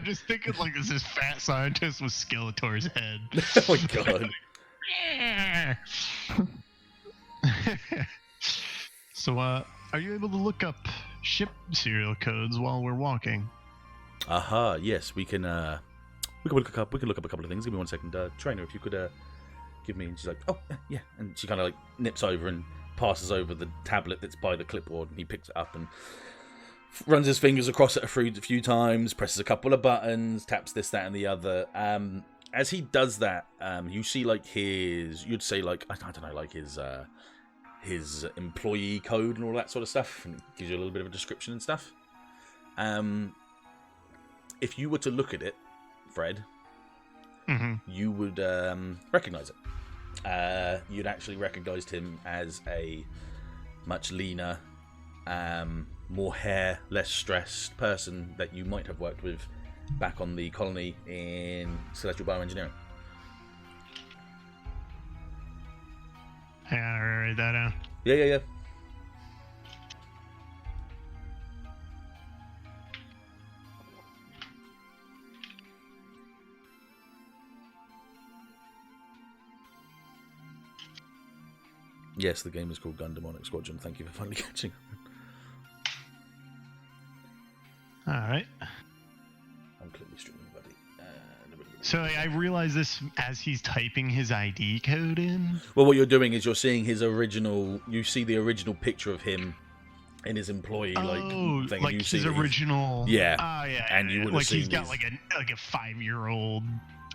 just thinking like this is fat scientist with Skeletor's head. Oh my god. So, are you able to look up ship serial codes while we're walking? Aha, yes, we can look up a couple of things. Give me 1 second. Trainer, if you could give me, and she's like, oh, yeah. And she kind of like nips over and passes over the tablet that's by the clipboard, and he picks it up and runs his fingers across it a few times, presses a couple of buttons, taps this, that, and the other. As he does that, you see like you'd say like, I don't know, like his employee code and all that sort of stuff, and gives you a little bit of a description and stuff. if you were to look at it, Fred, you would recognize it. You'd actually recognized him as a much leaner, more hair, less stressed person that you might have worked with back on the colony in Celestial Bioengineering. Hang on, I'll write that down. Yeah. Yes, the game is called Gundam Onyx Squadron. Thank you for finally catching. All right. I'm clearly streaming, buddy. So I realize this as he's typing his ID code in. Well, what you're doing is you're seeing his original. You see the original picture of him in his employee thing. Like You his see original. Yeah. Oh yeah. And you would have like seen he's got these- like a 5-year-old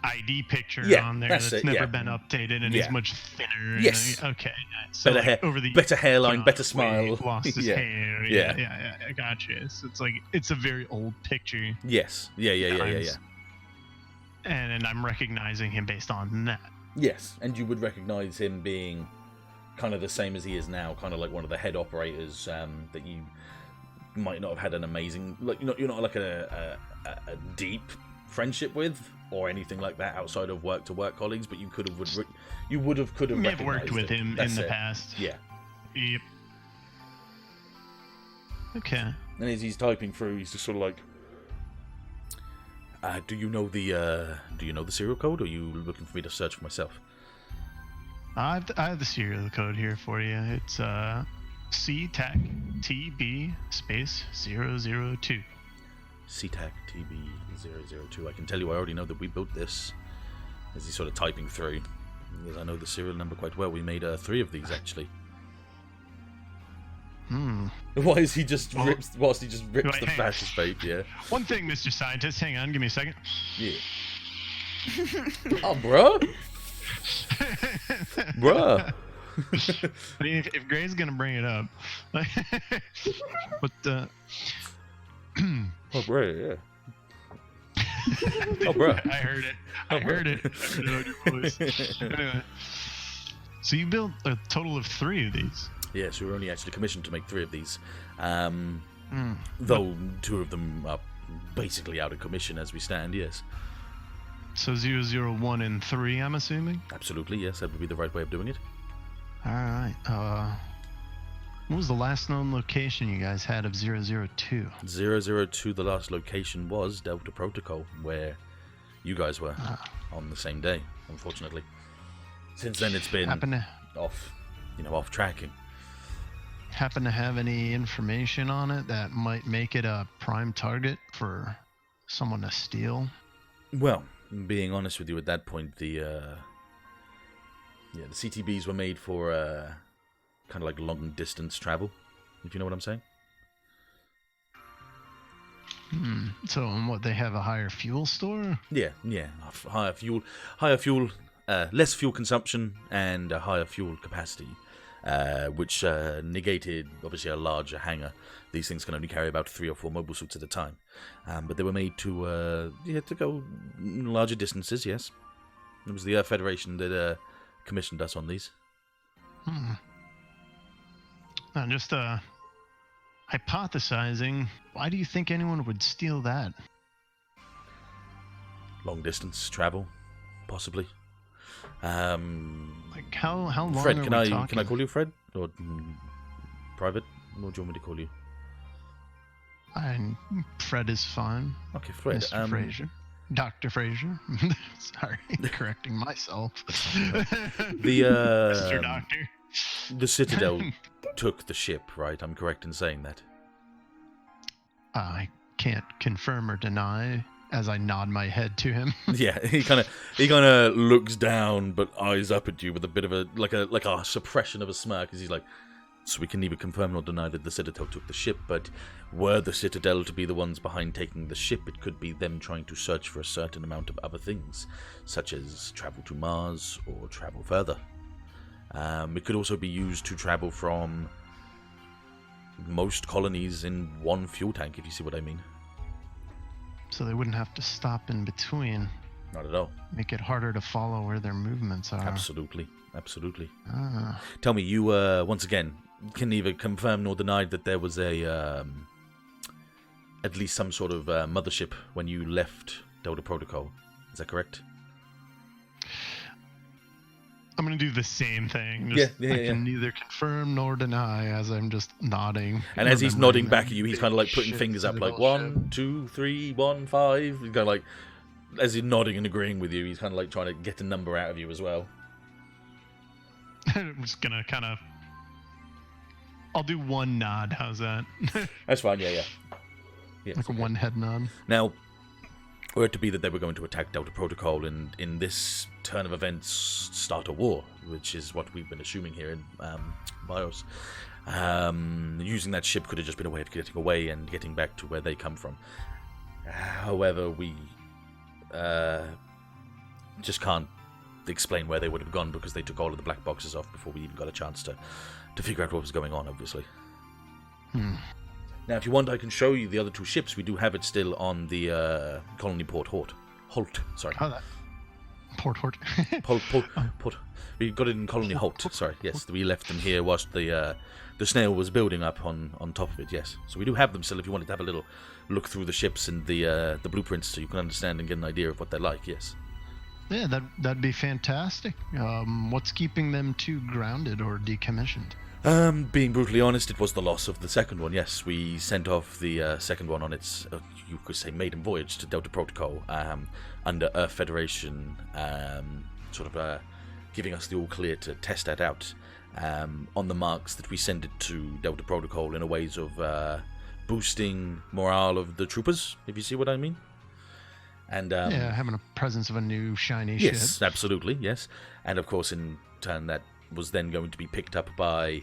ID picture Yeah, on there that's that's it, never yeah. been updated, and Yeah. he's much thinner. Yes. Okay. So Better like, hair, over the better hairline, gone better weight, smile. lost his Yeah. hair. Yeah. Yeah. I gotcha. So it's like it's a very old picture. Yes. Yeah. Times. And I'm recognizing him based on that. Yes, and you would recognize him being kind of the same as he is now, kind of like one of the head operators that you might not have had an amazing, like you're not like a deep friendship with or anything like that outside of work to work colleagues, but you could have could have May have worked recognized with him in That's the it. past. Yeah, Yep. Okay. and as he's typing through, he's just sort of like, do you know the serial code, or are you looking for me to search for myself? I have the serial code here for you. It's CTAC TB space 002. CTAC TB002. I can tell you, I already know that we built this. As he's sort of typing through, because I know the serial number quite well. We made 3 of these actually. Why is he just rips? Whilst he just rips Wait, the hang on. fascist paper, yeah. One thing, Mr. Scientist. Hang on, give me a second. Yeah. Oh, bro. Bruh. I mean, if Gray's gonna bring it up, but Oh, bro, yeah. Oh, bro. I heard it. Oh, I bro. heard it. I heard it on your voice. Anyway, so you built a total of 3 of these. Yeah, so we're only actually commissioned to make 3 of these. Though 2 of them are basically out of commission as we stand, yes. So 001 and 3, I'm assuming. Absolutely, yes, that would be the right way of doing it. All right. What was the last known location you guys had of 002? 002, the last location was Delta Protocol, where you guys were on the same day, unfortunately. Since then, it's been off tracking. Happen to have any information on it that might make it a prime target for someone to steal? Well, being honest with you, at that point, the CTBs were made for kind of like long distance travel, if you know what I'm saying. So, what, they have a higher fuel store? Yeah, higher fuel, less fuel consumption and a higher fuel capacity, which negated obviously a larger hangar. These things can only carry about 3 or 4 mobile suits at a time, but they were made to go larger distances. Yes, it was the Earth Federation that commissioned us on these. I'm just hypothesizing. Why do you think anyone would steal that? Long distance travel, possibly. Like how long Fred, are can we I talking? can I call you Fred or private? What do you want me to call you? Fred is fine. Okay, Fred. Mr. Fraser. Dr. Fraser. Sorry, correcting myself. The Mr. Doctor. The Citadel took the ship, right? I'm correct in saying that. I can't confirm or deny as I nod my head to him. Yeah, he kind of looks down, but eyes up at you with a bit of a like a suppression of a smirk, as he's like, "So we can neither confirm nor deny that the Citadel took the ship, but were the Citadel to be the ones behind taking the ship, it could be them trying to search for a certain amount of other things, such as travel to Mars or travel further. It could also be used to travel from most colonies in one fuel tank, if you see what I mean." so they wouldn't have to stop in between. Not at all. Make it harder to follow where their movements are. Absolutely. Absolutely. Ah. Tell me, you, once again, can neither confirm nor deny that there was a, at least some sort of mothership when you left Delta Protocol. Is that correct? I'm going to do the same thing. Yeah, I can neither confirm nor deny as I'm just nodding. And as he's remembering nodding that back at you, he's kind of like putting shit fingers up, to like the 1, 2, 3, 1, 5. He's kind of like, as he's nodding and agreeing with you, he's kind of like trying to get a number out of you as well. I'm just going to kind of... I'll do one nod. How's that? That's fine, yeah. Like a one head nod. Now, were it to be that they were going to attack Delta Protocol and in this turn of events start a war, which is what we've been assuming here in BIOS, using that ship could have just been a way of getting away and getting back to where they come from. However, we just can't explain where they would have gone because they took all of the black boxes off before we even got a chance to figure out what was going on, obviously. Now, if you want, I can show you the other two ships. We do have it still on the Colony Port Holt. Sorry. Oh, that. Port Hort. Port. We got it in Colony Holt. Sorry, yes. We left them here whilst the snail was building up on top of it, yes. So we do have them still if you wanted to have a little look through the ships and the blueprints so you can understand and get an idea of what they're like, yes. Yeah, that'd be fantastic. What's keeping them too grounded or decommissioned? Being brutally honest, it was the loss of the second one, yes. We sent off the second one on its, you could say, maiden voyage to Delta Protocol under Earth Federation, giving us the all clear to test that out on the marks that we send it to Delta Protocol in a ways of boosting morale of the troopers, if you see what I mean. And yeah, having a presence of a new shiny yes, ship. Absolutely, yes. And of course, in turn, that was then going to be picked up by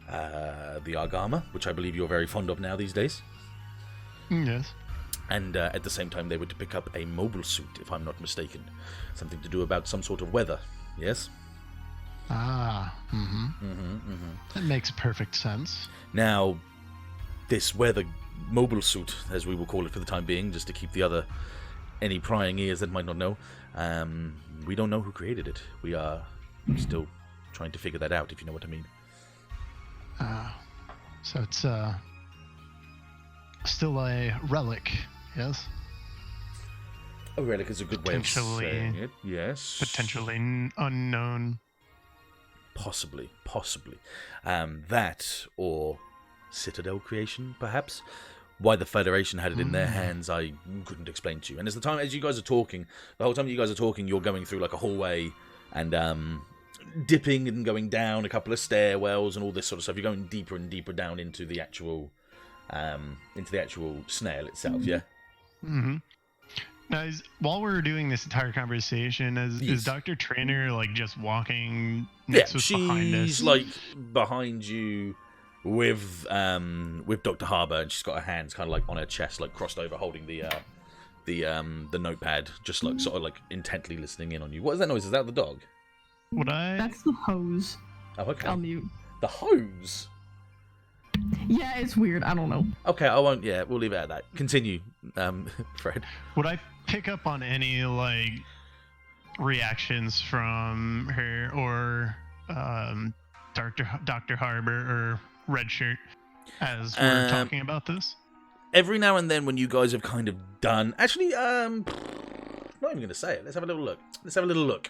the Argama, which I believe you're very fond of now these days. Yes. And at the same time, they were to pick up a mobile suit, if I'm not mistaken. Something to do about some sort of weather, yes? Ah, That makes perfect sense. Now, this weather mobile suit, as we will call it for the time being, just to keep any prying ears that might not know, we don't know who created it. We are still trying to figure that out, if you know what I mean. So it's still a relic, yes? A relic is a good way of saying it, yes. Potentially unknown. Possibly. That, or Citadel creation, perhaps. Why the Federation had it in their hands, I couldn't explain to you. And as you guys are talking, the whole time you guys are talking, you're going through like a hallway and dipping and going down a couple of stairwells and all this sort of stuff. You're going deeper and deeper down into the actual snail itself. Yeah. Mm-hmm. Now, while we're doing this entire conversation, is Dr. Trainer like just walking next to us behind us? She's like behind you with Dr. Harbour, and she's got her hands kind of like on her chest, like crossed over, holding the notepad, just like sort of like intently listening in on you. What is that noise? Is that the dog? That's the hose. Oh, okay. I'll mute. The hose? Yeah, it's weird. I don't know. Okay, I won't. Yeah, we'll leave it at that. Continue, Fred. Would I pick up on any like reactions from her or Dr. Harbour or Red Shirt as we're talking about this? Every now and then, when you guys have kind of done, actually, not even going to say it. Let's have a little look.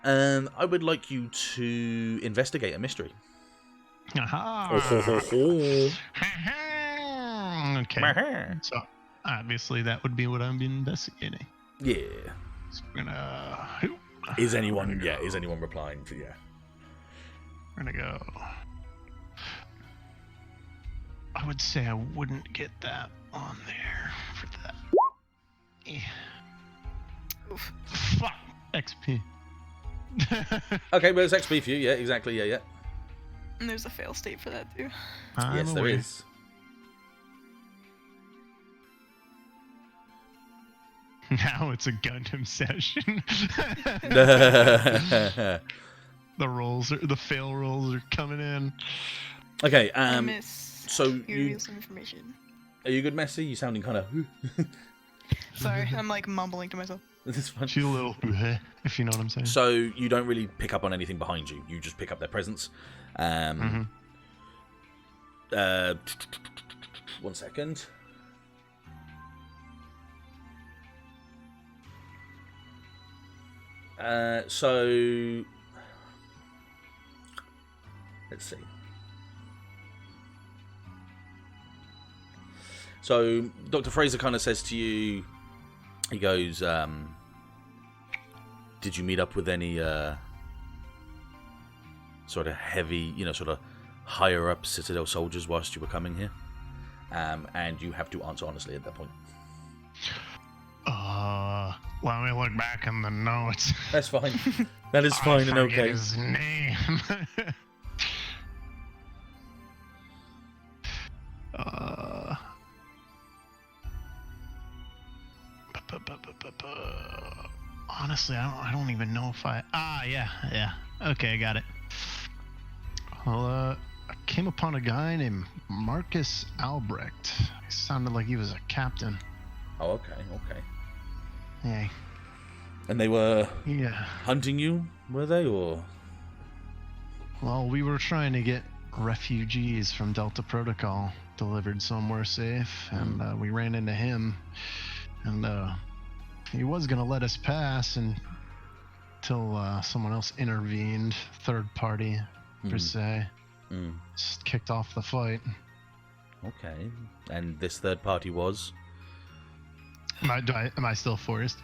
I would like you to investigate a mystery. Aha! Okay. So obviously that would be what I'm investigating. Yeah. So we're gonna. Is anyone replying for yeah? We're gonna go. I would say I wouldn't get that on there for that. Oof. Fuck. XP. Okay, well, it's XP for you. Yeah, exactly. Yeah. And there's a fail state for that too. Yes, there is. Now it's a Gundam session. The fail rolls are coming in. Okay, I miss so some information. Are you good, Messi? You sounding kind of Sorry, I'm like mumbling to myself. That's fine. She's a little, if you know what I'm saying. So you don't really pick up on anything behind you. You just pick up their presence. 1 second. So let's see. So Dr. Fraser kind of says to you, he goes, did you meet up with any sort of heavy, sort of higher up Citadel soldiers whilst you were coming here? And you have to answer honestly at that point. Let me look back in the notes. That's fine. That is fine and I okay. forget his name. Honestly, I don't even know if I. Yeah. Okay, I got it. Well, I came upon a guy named Marcus Albrecht. He sounded like he was a captain. Oh, okay. Yeah. And they were Yeah. hunting you, were they, or? Well, we were trying to get refugees from Delta Protocol delivered somewhere safe, and we ran into him, and he was gonna let us pass until someone else intervened, third party per se, just kicked off the fight. Okay. And this third party was? Am I still Forrest?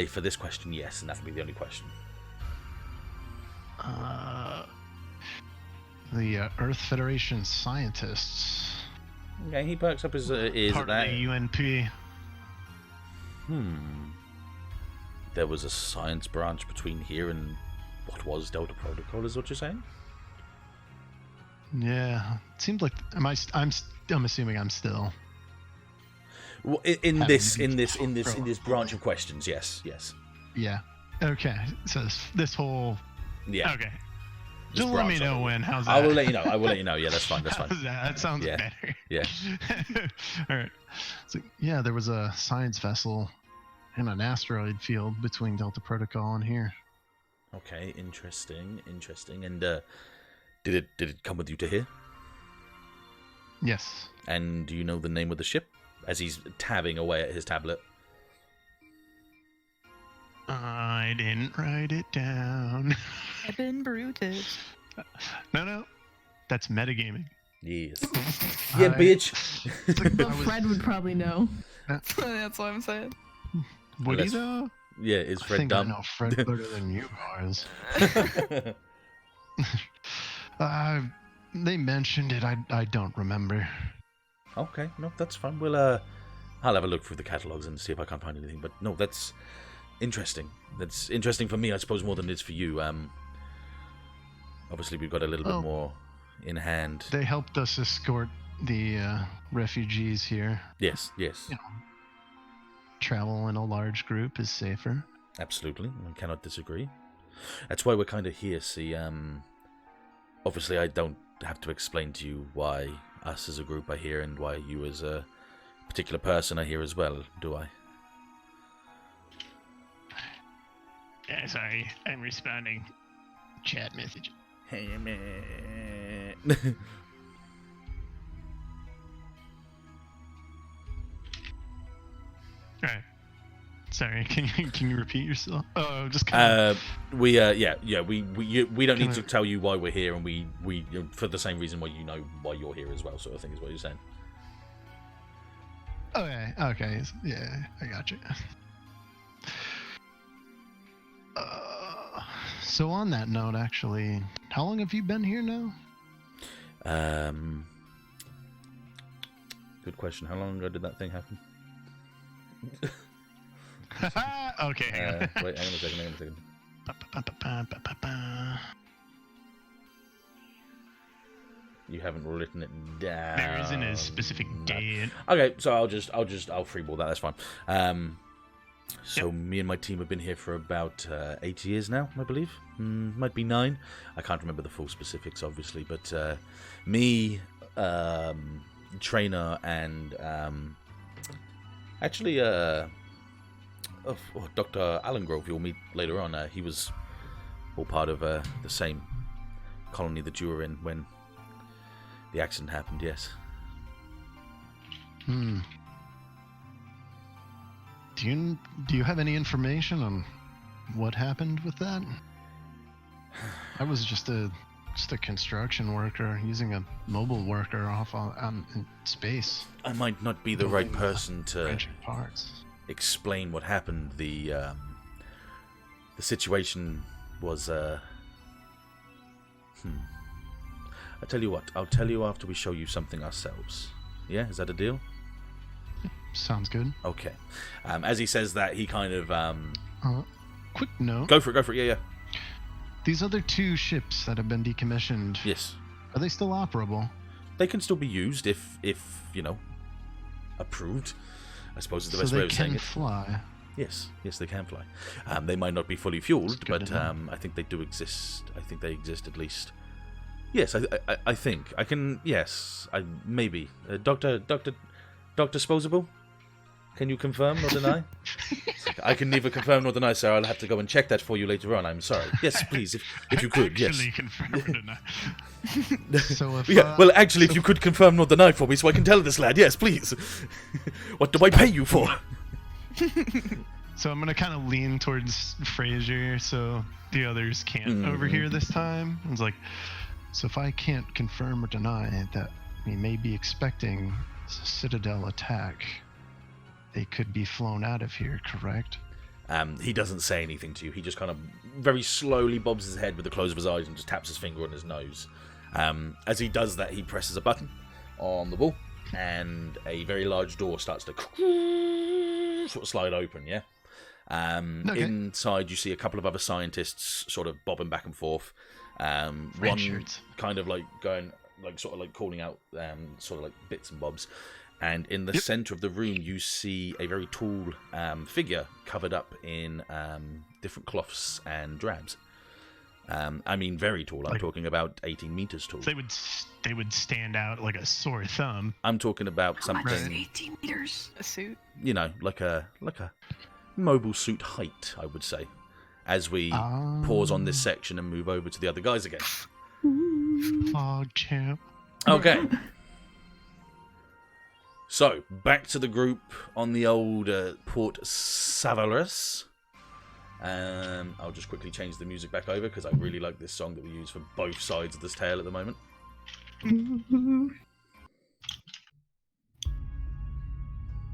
For this question, yes, and that would be the only question. The Earth Federation scientists. Okay, he perks up his ears Part at of that. the UNP. There was a science branch between here and what was Delta Protocol, is what you're saying? Yeah, it seems like I'm assuming I'm still. Well, in this branch of questions, yes. Yeah. Okay. So this whole. Yeah. Okay. This Just let me branch know of it. when. How's that? I will let you know. Yeah, that's fine. How's that? That sounds Yeah. better. Yeah. All right. So yeah, there was a science vessel in an asteroid field between Delta Protocol and here. Okay, interesting. And did it come with you to here? Yes. And do you know the name of the ship? As he's tabbing away at his tablet. I didn't write it down. I've been Brutus. No. That's metagaming. Yes. Yeah, bitch. Well, Fred would probably know. That's what I'm saying. Would he Unless- though? Yeah, is I Fred think dumb? I know Fred better than you guys. They mentioned it. I don't remember. Okay, no, that's fine. We'll I'll have a look through the catalogs and see if I can't find anything. But no, that's interesting. That's interesting for me, I suppose, more than it is for you. Obviously, we've got a little bit more in hand. They helped us escort the refugees here. Yes. Yeah. Travel in a large group is safer. Absolutely, I cannot disagree. That's why we're kind of here. See, obviously, I don't have to explain to you why us as a group are here and why you as a particular person are here as well, do I? Yeah, sorry, I'm responding. Chat message. Hey, man. All right. Sorry, can you repeat yourself? Oh, just kind of. We don't need to tell you why we're here, and we for the same reason why you know why you're here as well, sort of thing is what you're saying. Okay, yeah, I got you. So on that note, actually, how long have you been here now? Good question. How long ago did that thing happen? Okay. Hang on. Wait, hang on a second. You haven't written it down. There isn't a specific date. Okay, so I'll freeball that. That's fine. So me and my team have been here for about 8 years now, I believe. Might be 9. I can't remember the full specifics, obviously, but me, trainer, and Actually, Dr. Alan Grove, you'll meet later on. He was all part of the same colony that you were in when the accident happened, yes. Do you have any information on what happened with that? I was just a construction worker using a mobile worker off in space. I might not be the right person to Wrenching parts. explain what happened. The situation was I'll tell you what. I'll tell you after we show you something ourselves. Yeah, is that a deal? Sounds good. Okay. As he says that, he kind of Quick note. go for it. Yeah. These other 2 ships that have been decommissioned. Yes. Are they still operable? They can still be used if approved. I suppose is the best way of saying So it. they can fly. Yes, they can fly. They might not be fully fueled, That's good but to know. I think they do exist. I think they exist at least. Yes, I think I can. Yes, maybe. Doctor Disposable. Can you confirm or deny? I can neither confirm nor deny, sir. I'll have to go and check that for you later on. I'm sorry. Yes, please, if you could. Yes. Actually, confirm or deny. So if, Yeah. Well, actually, if you could confirm nor deny for me, so I can tell this lad. Yes, please. What do I pay you for? So I'm gonna kind of lean towards Frazier, so the others can't overhear this time. It's like, so if I can't confirm or deny that we may be expecting a Citadel attack, they could be flown out of here, correct? He doesn't say anything to you. He just kind of very slowly bobs his head with the close of his eyes and just taps his finger on his nose. As he does that, he presses a button on the wall, and a very large door starts to sort of slide open, yeah? Okay. Inside, you see a couple of other scientists sort of bobbing back and forth. Red One shirts. kind of like going, like sort of like calling out sort of like bits and bobs. And in the center of the room, you see a very tall figure covered up in different cloths and drabs. I mean, very tall. I'm talking about 18 meters tall. They would stand out like a sore thumb. I'm talking about How much is something, 18 meters? A suit. you know, like a mobile suit height, I would say. As we pause on this section and move over to the other guys again. Fog champ. Okay. So, back to the group on the old Port Savalus. I'll just quickly change the music back over because I really like this song that we use for both sides of this tale at the moment.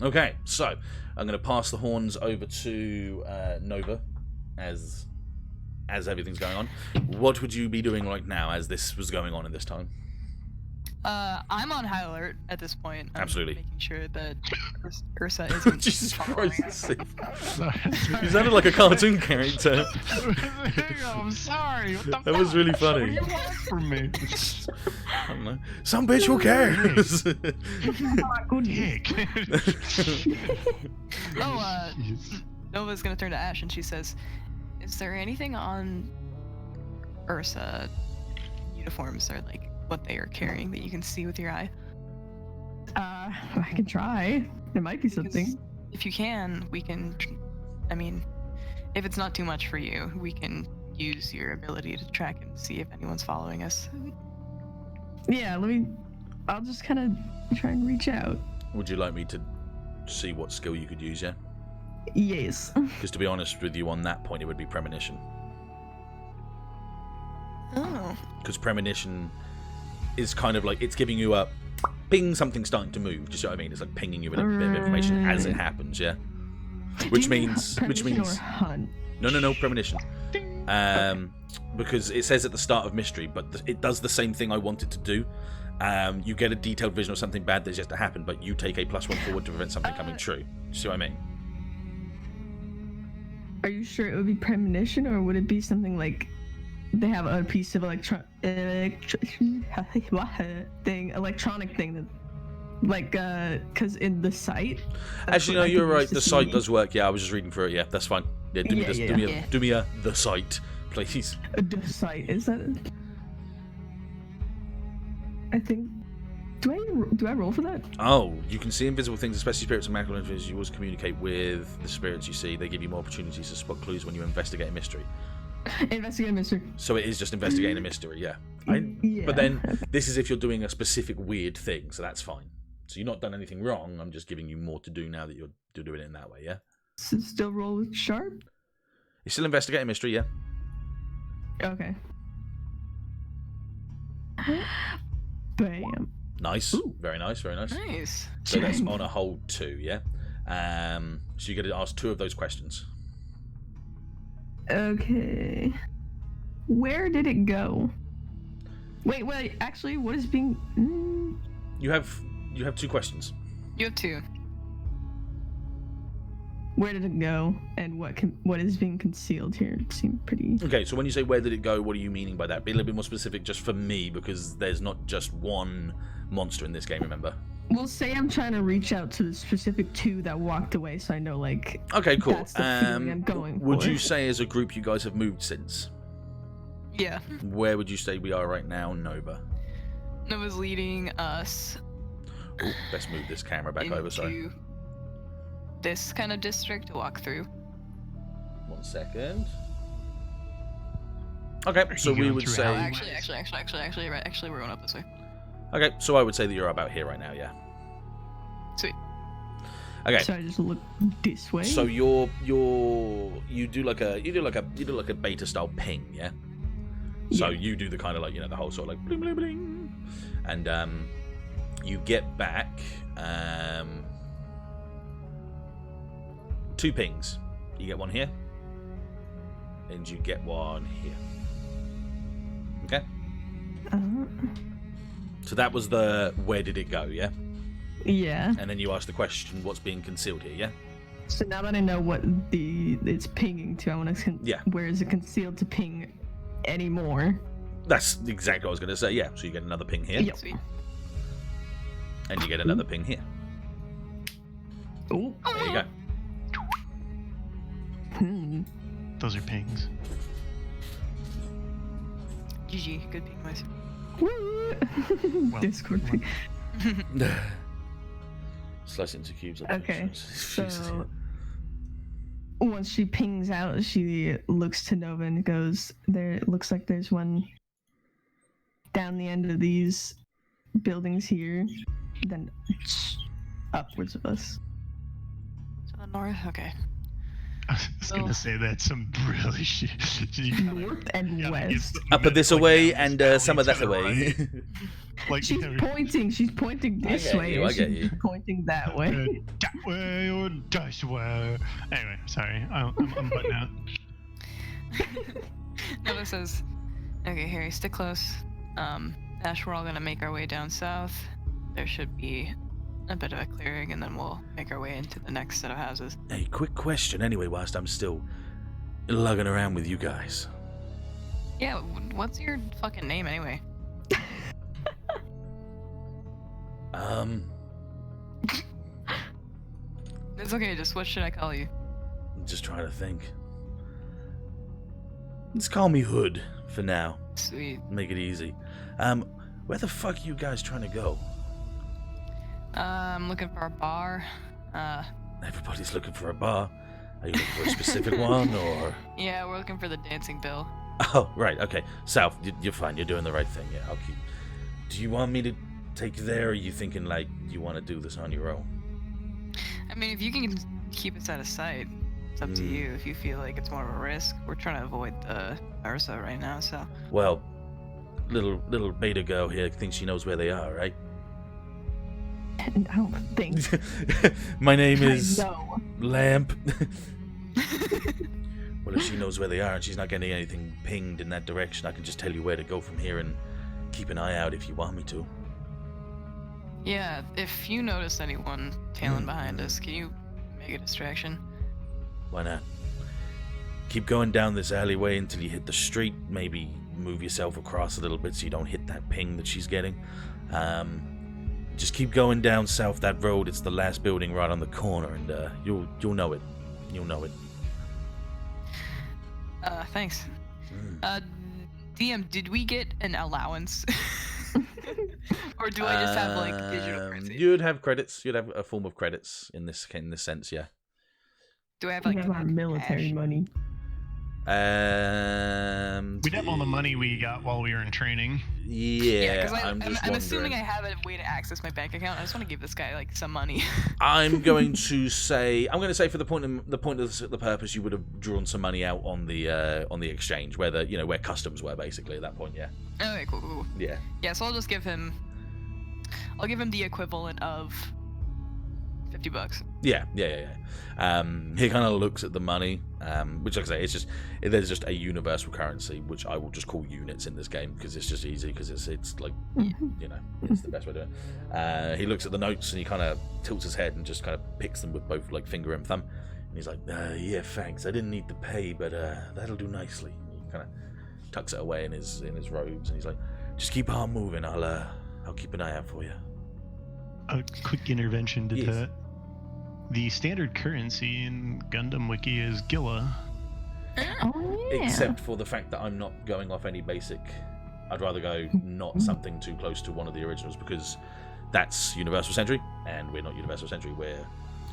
Okay, so I'm going to pass the horns over to Nova as everything's going on. What would you be doing right now as this was going on in this time? I'm on high alert at this point. I'm Absolutely. making sure that Ursa isn't. Jesus following Christ. us. You sounded like a cartoon character. I'm sorry. What the That was fuck? really funny. What do you want from me? I don't know. Some bitch who cares. Dick. Oh, Jeez. Nova's gonna turn to Ash and she says, "Is there anything on Ursa uniforms or like what they are carrying that you can see with your eye? I can try. There might be something. Because if you can, we can. I mean, if it's not too much for you, we can use your ability to track and see if anyone's following us." Yeah, I'll just kind of try and reach out. Would you like me to see what skill you could use, yeah? Yes. Because to be honest with you, on that point, it would be premonition. Oh. Because premonition is kind of like, it's giving you a ping, something's starting to move. Do you see what I mean? It's like pinging you with a bit of information as it happens, yeah? Which means... Premonition or hunt? No, premonition. Because it says at the start of mystery, but it does the same thing I wanted to do. You get a detailed vision of something bad that's just to happen, but you take a +1 forward to prevent something coming true. Do you see what I mean? Are you sure it would be premonition, or would it be something like they have a piece of electronic thing that, like, because in the site. Actually, no, you're right. The site does work. Yeah, I was just reading through it. Yeah, that's fine. Yeah, do me Yeah, this. yeah. Do me a the site, please. The site is that? I think Do I roll for that? Oh, you can see invisible things, especially spirits and magical influences. You always communicate with the spirits you see. They give you more opportunities to spot clues when you investigate a mystery. Investigate a mystery. So it is just investigating a mystery, yeah. Yeah. But then this is if you're doing a specific weird thing, so that's fine. So you've not done anything wrong. I'm just giving you more to do now that you're doing it in that way, yeah? So still roll with sharp? You're still investigating a mystery, yeah? Okay. Bam. Nice. Ooh. Very nice, very nice. Nice. So that's on a hold 2, yeah? So you get to ask 2 of those questions. Okay. Where did it go? Wait. Actually, what is being? You have 2 questions. You have 2. Where did it go, and what is being concealed here? It seemed pretty. Okay, so when you say where did it go, what are you meaning by that? Be a little bit more specific just for me, because there's not just one monster in this game, remember? We'll say I'm trying to reach out to the specific 2 that walked away, so I know, like. Okay, cool. That's the feeling I'm going would for. you say as a group you guys have moved since? Yeah. Where would you say we are right now, Nova? Nova's leading us Oh, let's move this camera back over, sorry. into this kind of district to walk through. 1 second. Okay, so you we going would through say... Actually, we're going up this way. Okay, so I would say that you're about here right now, yeah. Sweet. Okay. So I just look this way. So you do like a beta style ping, yeah. So Yeah. you do the kind of like the whole sort of like bling bling bling, and you get back 2 pings. You get one here, and you get one here. Okay. So that was the where did it go, yeah. Yeah. And then you ask the question, what's being concealed here, yeah. So now that I know what it's pinging to, I want to. Yeah. Where is it concealed to ping anymore? That's exactly what I was going to say, yeah. So you get another ping here, Yep. Sweet. and you get another ping here. Oh. There you go. Those are pings. GG. Good ping noise. Woo! Well, Discord ping. Slice into cubes. Okay, so once she pings out, she looks to Nova and goes, "There. It looks like there's one down the end of these buildings here, then upwards of us." To the north. Okay. I was gonna say that's some really shit. North and west. Up a this away and some of that away. Like She's pointing. She's pointing this get way. you, or I get she's you. pointing that way. That way or this way. Anyway, sorry. I'm butting out. Nova says, "Okay, Harry, stick close. Ash, we're all gonna make our way down south. There should be a bit of a clearing, and then we'll make our way into the next set of houses." Hey, quick question anyway, whilst I'm still lugging around with you guys. Yeah. What's your fucking name anyway? It's okay. Just what should I call you? I'm just trying to think. Let's call me Hood for now. Sweet. Make it easy. Where the fuck are you guys trying to go? I'm looking for a bar. Everybody's looking for a bar. Are you looking for a specific one, or...? Yeah, we're looking for the Dancing Bill. Oh, right, okay. South, you're fine. You're doing the right thing. Yeah, I'll keep... Do you want me to take you there, or are you thinking, like, you want to do this on your own? I mean, if you can keep us out of sight, it's up to you. If you feel like it's more of a risk, we're trying to avoid the Ursa right now, so... Well, little beta girl here thinks she knows where they are, right? And I don't think. My name is No. Lamp. Well, if she knows where they are and she's not getting anything pinged in that direction, I can just tell you where to go from here and keep an eye out if you want me to. Yeah, if you notice anyone tailing behind us, can you make a distraction? Why not? Keep going down this alleyway until you hit the street. Maybe move yourself across a little bit so you don't hit that ping that she's getting. Just keep going down south that road. It's the last building right on the corner, and you'll know it. You'll know it. Thanks. DM, did we get an allowance? Or do I just have like digital currency? You'd have credits. You'd have a form of credits in this sense, yeah. Do I have We like have our military cash? money. We'd have all the money we got while we were in training. Yeah, because I'm just I'm assuming I wondering. have a way to access my bank account. I just want to give this guy like some money. I'm going to say for the point of the purpose, you would have drawn some money out on the exchange, where where customs were basically at that point. Yeah. Okay, cool. Yeah. Yeah, so I'll just give him. I'll give him the equivalent of $50. Yeah. He kind of looks at the money, which, like I say, there's just a universal currency, which I will just call units in this game because it's just easy, because it's like, it's the best way to do it. He looks at the notes and he kind of tilts his head and just kind of picks them with both like finger and thumb, and he's like, "Yeah, thanks. I didn't need to pay, but that'll do nicely." And he kind of tucks it away in his robes, and he's like, "Just keep on moving. I'll keep an eye out for you." A quick intervention to Yes. that. The standard currency in Gundam Wiki is Gilla. Oh yeah. Except for the fact that I'm not going off any basic. I'd rather go not something too close to one of the originals, because that's Universal Century, and we're not Universal Century, we're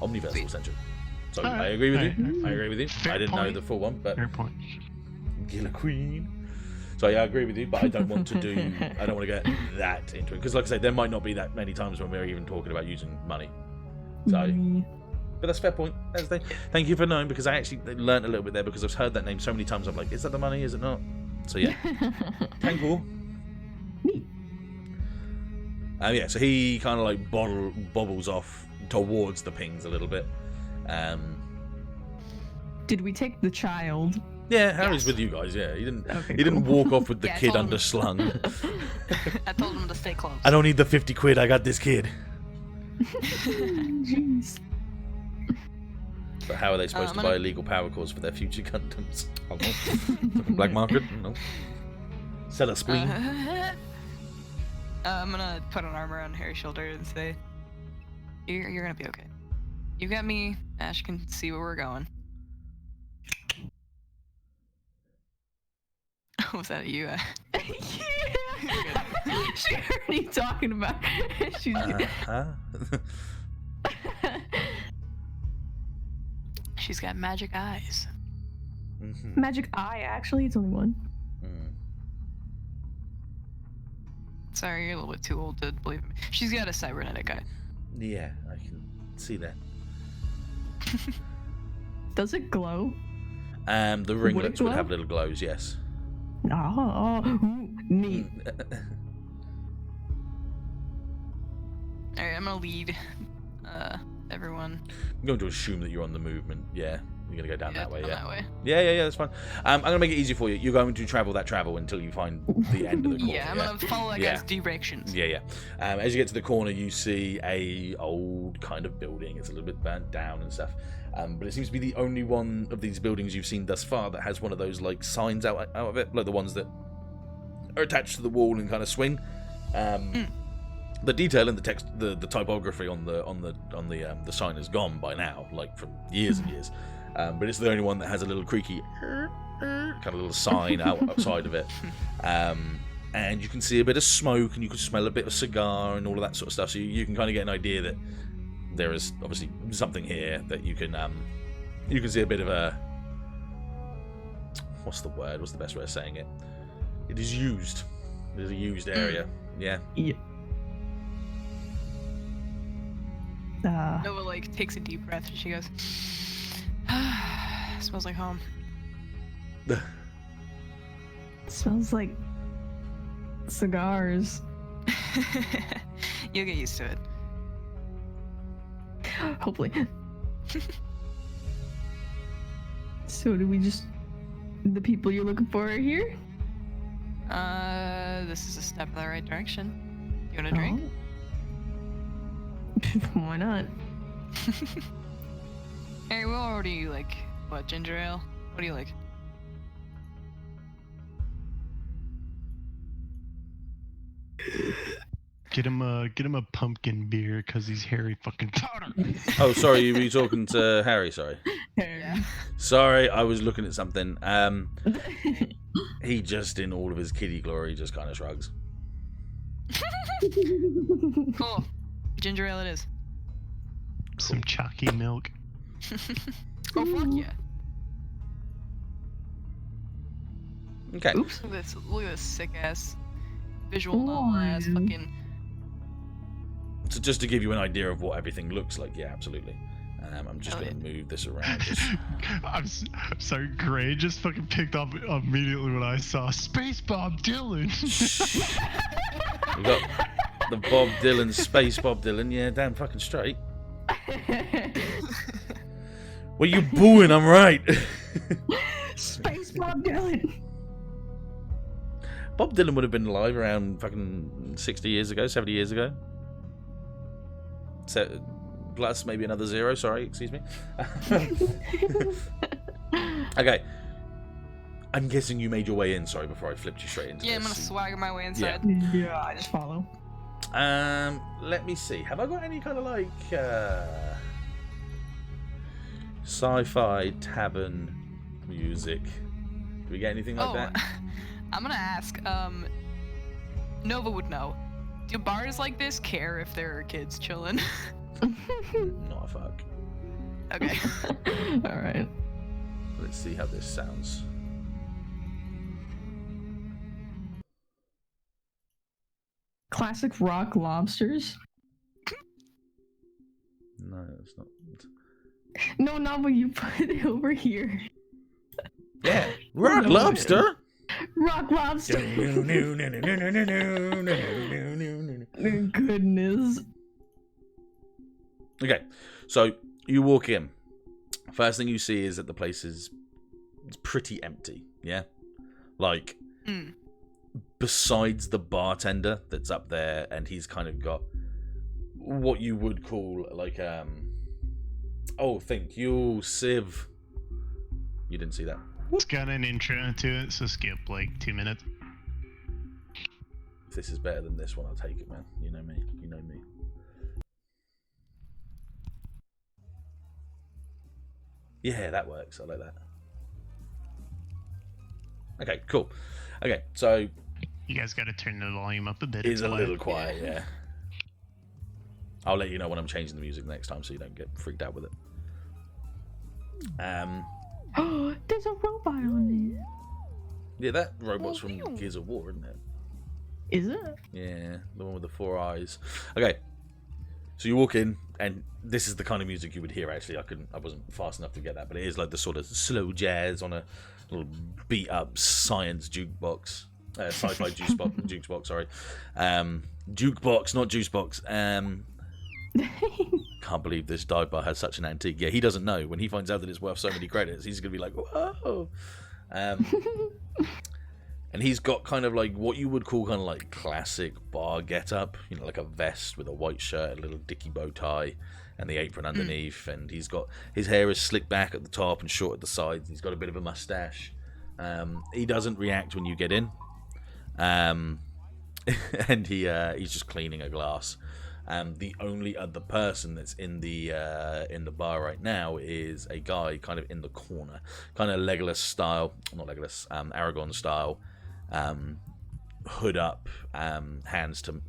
Omniversal Century. So Alright, I agree with you. alright. I agree with you. Fair I didn't know point. the full one, but Fair point. Gila Queen. So yeah, I agree with you, but I don't want to get that into it, because like I say, there might not be that many times when we're even talking about using money. So, but that's a fair point. That's the thing. Thank you for knowing, because I actually learnt a little bit there, because I've heard that name so many times. I'm like, is that the money? Is it not? So yeah, thank you. Yeah, so he kind of like bobbles off towards the pings a little bit. Did we take the child? Yeah, Harry's Yes. with you guys. Yeah, he didn't. Okay, He didn't cool. walk off with the Yeah, I kid told him. underslung. I told him to stay close. I don't need the 50 quid. I got this kid. Jeez. But how are they supposed I'm to gonna- buy illegal power cores for their future Gundams? I don't know. Black market? No. Sell a spleen? I'm gonna put an arm around Harry's shoulder and say, "You're gonna be okay. You got me. Ash can see where we're going." Was that you? She already talking about. She's. Uh-huh. She's got magic eyes. Mhm. Magic eye, actually, it's only one. Mm. Sorry, you're a little bit too old to believe me. She's got a cybernetic eye. Yeah, I can see that. Does it glow? The ringlets would glow? have little glows, yes. Ooh, neat. Alright, I'm gonna lead everyone. I'm going to assume that you're on the movement. Yeah, you're going to go down that way, down yeah. that way. Yeah, that's fine. I'm going to make it easy for you. You're going to travel that travel until you find the end of the corner. Yeah, I'm gonna follow that Yeah. guy's directions. Yeah. As you get to the corner, you see a old kind of building. It's a little bit burnt down and stuff. But it seems to be the only one of these buildings you've seen thus far that has one of those like signs out of it, like the ones that are attached to the wall and kind of swing. The detail in the text, the typography on the sign is gone by now, like from years and years. But it's the only one that has a little creaky kind of little sign outside of it. And you can see a bit of smoke, and you can smell a bit of cigar and all of that sort of stuff. So you can kind of get an idea that there is obviously something here that you can see a bit of a, what's the word? What's the best way of saying it? It is used. It is a used area. Yeah. Yep. Nova like takes a deep breath and she goes, "Smells like home." Smells like cigars. You'll get used to it. Hopefully. So do we just... The people you're looking for are here? This is a step in the right direction. You want a drink? Oh. Why not? Hey, we'll order you like what, ginger ale? What do you like? Get him a pumpkin beer because he's Harry fucking Potter. Oh, sorry, were you talking to Harry? Sorry. Yeah. Sorry, I was looking at something. He just, in all of his kiddie glory, just kind of shrugs. Cool. Ginger ale it is. Some chalky milk. Oh fuck yeah. Okay. Oops. Look at this sick ass visual novel ass Why? fucking. So just to give you an idea of what everything looks like, yeah, absolutely. I'm just Hell going to move this around. Just... I'm sorry, Gray just fucking picked up immediately when I saw Space Bob Dylan. We got the Bob Dylan, Space Bob Dylan. Yeah, damn fucking straight. Well, you booing, I'm right. Space Bob Dylan. Bob Dylan would have been alive around fucking 60 years ago, 70 years ago. So, plus maybe another 0, sorry, excuse me. Okay. I'm guessing you made your way in, sorry, before I flipped you straight into Yeah, I'm this. gonna swagger my way inside. Yeah, I just follow. Let me see. Have I got any kind of like sci-fi tavern music? Do we get anything like that? I'm gonna ask. Nova would know. Do bars like this care if there are kids chilling? Not a fuck. Okay. All right. Let's see how this sounds. Classic rock lobsters. No, it's not. No, but you put it over here. Yeah, rock No, lobster. Rock lobster. Goodness. Okay, so you walk in. First thing you see is that the place is pretty empty. Yeah, like besides the bartender that's up there, and he's kind of got what you would call like thank you, Civ. You didn't see that. It's got an intro to it, so skip like 2 minutes. If this is better than this one, I'll take it, man. You know me. You know me. Yeah, that works. I like that. Okay, cool. Okay, so You guys got to turn the volume up a bit. it's a loud. little quiet, yeah. I'll let you know when I'm changing the music next time, so you don't get freaked out with it. Oh, there's a robot on there. Yeah, that robot's from Gears of War, isn't it? Is it? Yeah, the one with the 4 eyes. Okay, so you walk in, and this is the kind of music you would hear. Actually, I wasn't fast enough to get that, but it is like the sort of slow jazz on a little beat up science jukebox, sci-fi jukebox. Sorry, jukebox, not juice box. Can't believe this dive bar has such an antique. Yeah, he doesn't know. When he finds out that it's worth so many credits, he's gonna be like, whoa. And he's got kind of like what you would call kind of like classic bar get-up, you know, like a vest with a white shirt, a little dicky bow tie, and the apron underneath. And he's got his hair is slicked back at the top and short at the sides. He's got a bit of a mustache. He doesn't react when you get in, and he's just cleaning a glass. The only other person that's in the bar right now is a guy kind of in the corner, kind of Legolas style, not Legolas, Aragorn style, hood up, hands to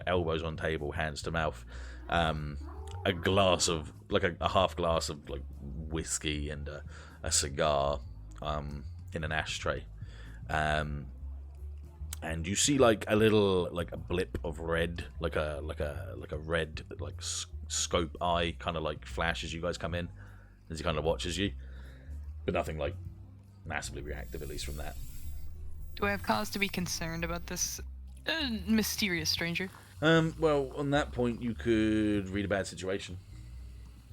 elbows on table, hands to mouth, a glass of like a half glass of like whiskey and a cigar in an ashtray. And you see like a little like a blip of red, like a red like scope eye kind of like flash as you guys come in, as he kind of watches you, but nothing like massively reactive, at least from that. Do I have cause to be concerned about this mysterious stranger? Well, on that point, you could read a bad situation.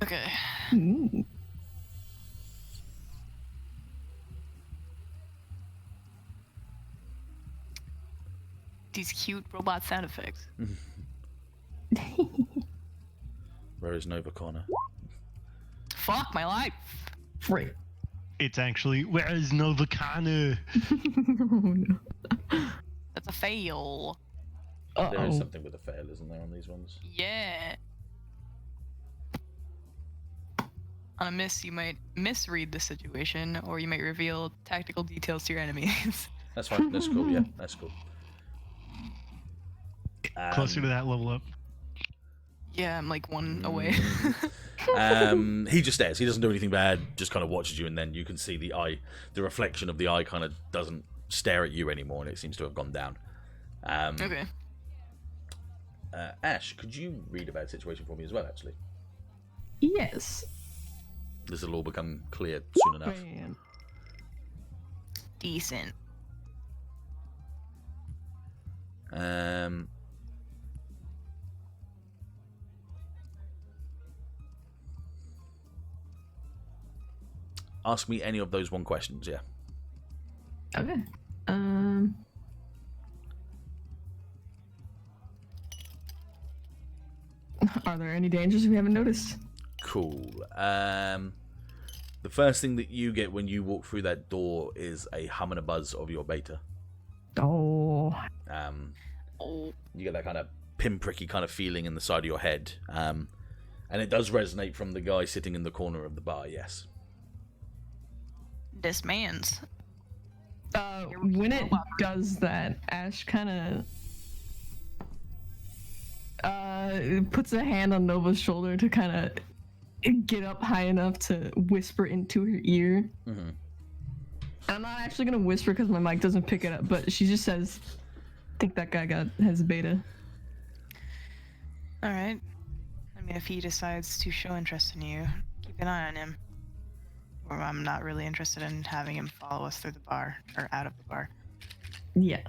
Okay. Ooh. These cute robot sound effects. Where is Nova Connor? Fuck my life. Right. It's actually, where is Novacana? Oh, no. That's a fail. There is Uh-oh. something with a fail, isn't there, on these ones? Yeah. On a miss, you might misread the situation, or you might reveal tactical details to your enemies. That's fine. That's cool. Yeah, that's cool. Closer to that level up. Yeah, I'm like one away. He just stares. He doesn't do anything bad. Just kind of watches you, and then you can see the eye, the reflection of the eye, kind of doesn't stare at you anymore, and it seems to have gone down. Okay. Ash, could you read about the situation for me as well? Actually, Yes. this will all become clear soon enough. Man. Decent. Ask me any of those one questions. Yeah. Okay. Are there any dangers we haven't noticed? Cool. The first thing that you get when you walk through that door is a hum and a buzz of your beta. Oh. You get that kind of pinpricky kind of feeling in the side of your head. And it does resonate from the guy sitting in the corner of the bar, yes. This man's. When it does that, Ash kind of puts a hand on Nova's shoulder to kind of get up high enough to whisper into her ear. Mm-hmm. I'm not actually gonna whisper because my mic doesn't pick it up, but she just says, "I think that guy has beta." All right. I mean, if he decides to show interest in you, keep an eye on him. Or I'm not really interested in having him follow us through the bar or out of the bar. Yeah.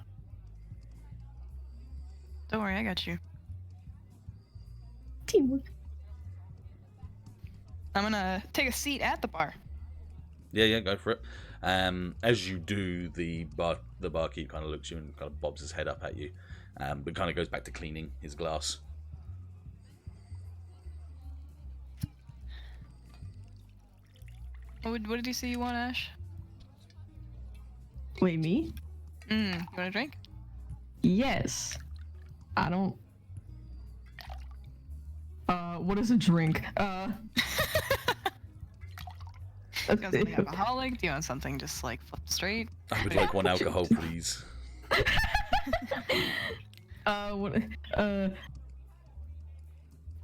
Don't worry, I got you. Teamwork. I'm gonna take a seat at the bar. Yeah, go for it. As you do, the barkeep kind of looks at you and kind of bobs his head up at you, but kind of goes back to cleaning his glass. What did you say you want, Ash? Wait, me? You want a drink? Yes. I don't. What is a drink? Do you want something alcoholic? Do you want something just like flip straight? I would like one alcohol, please. What?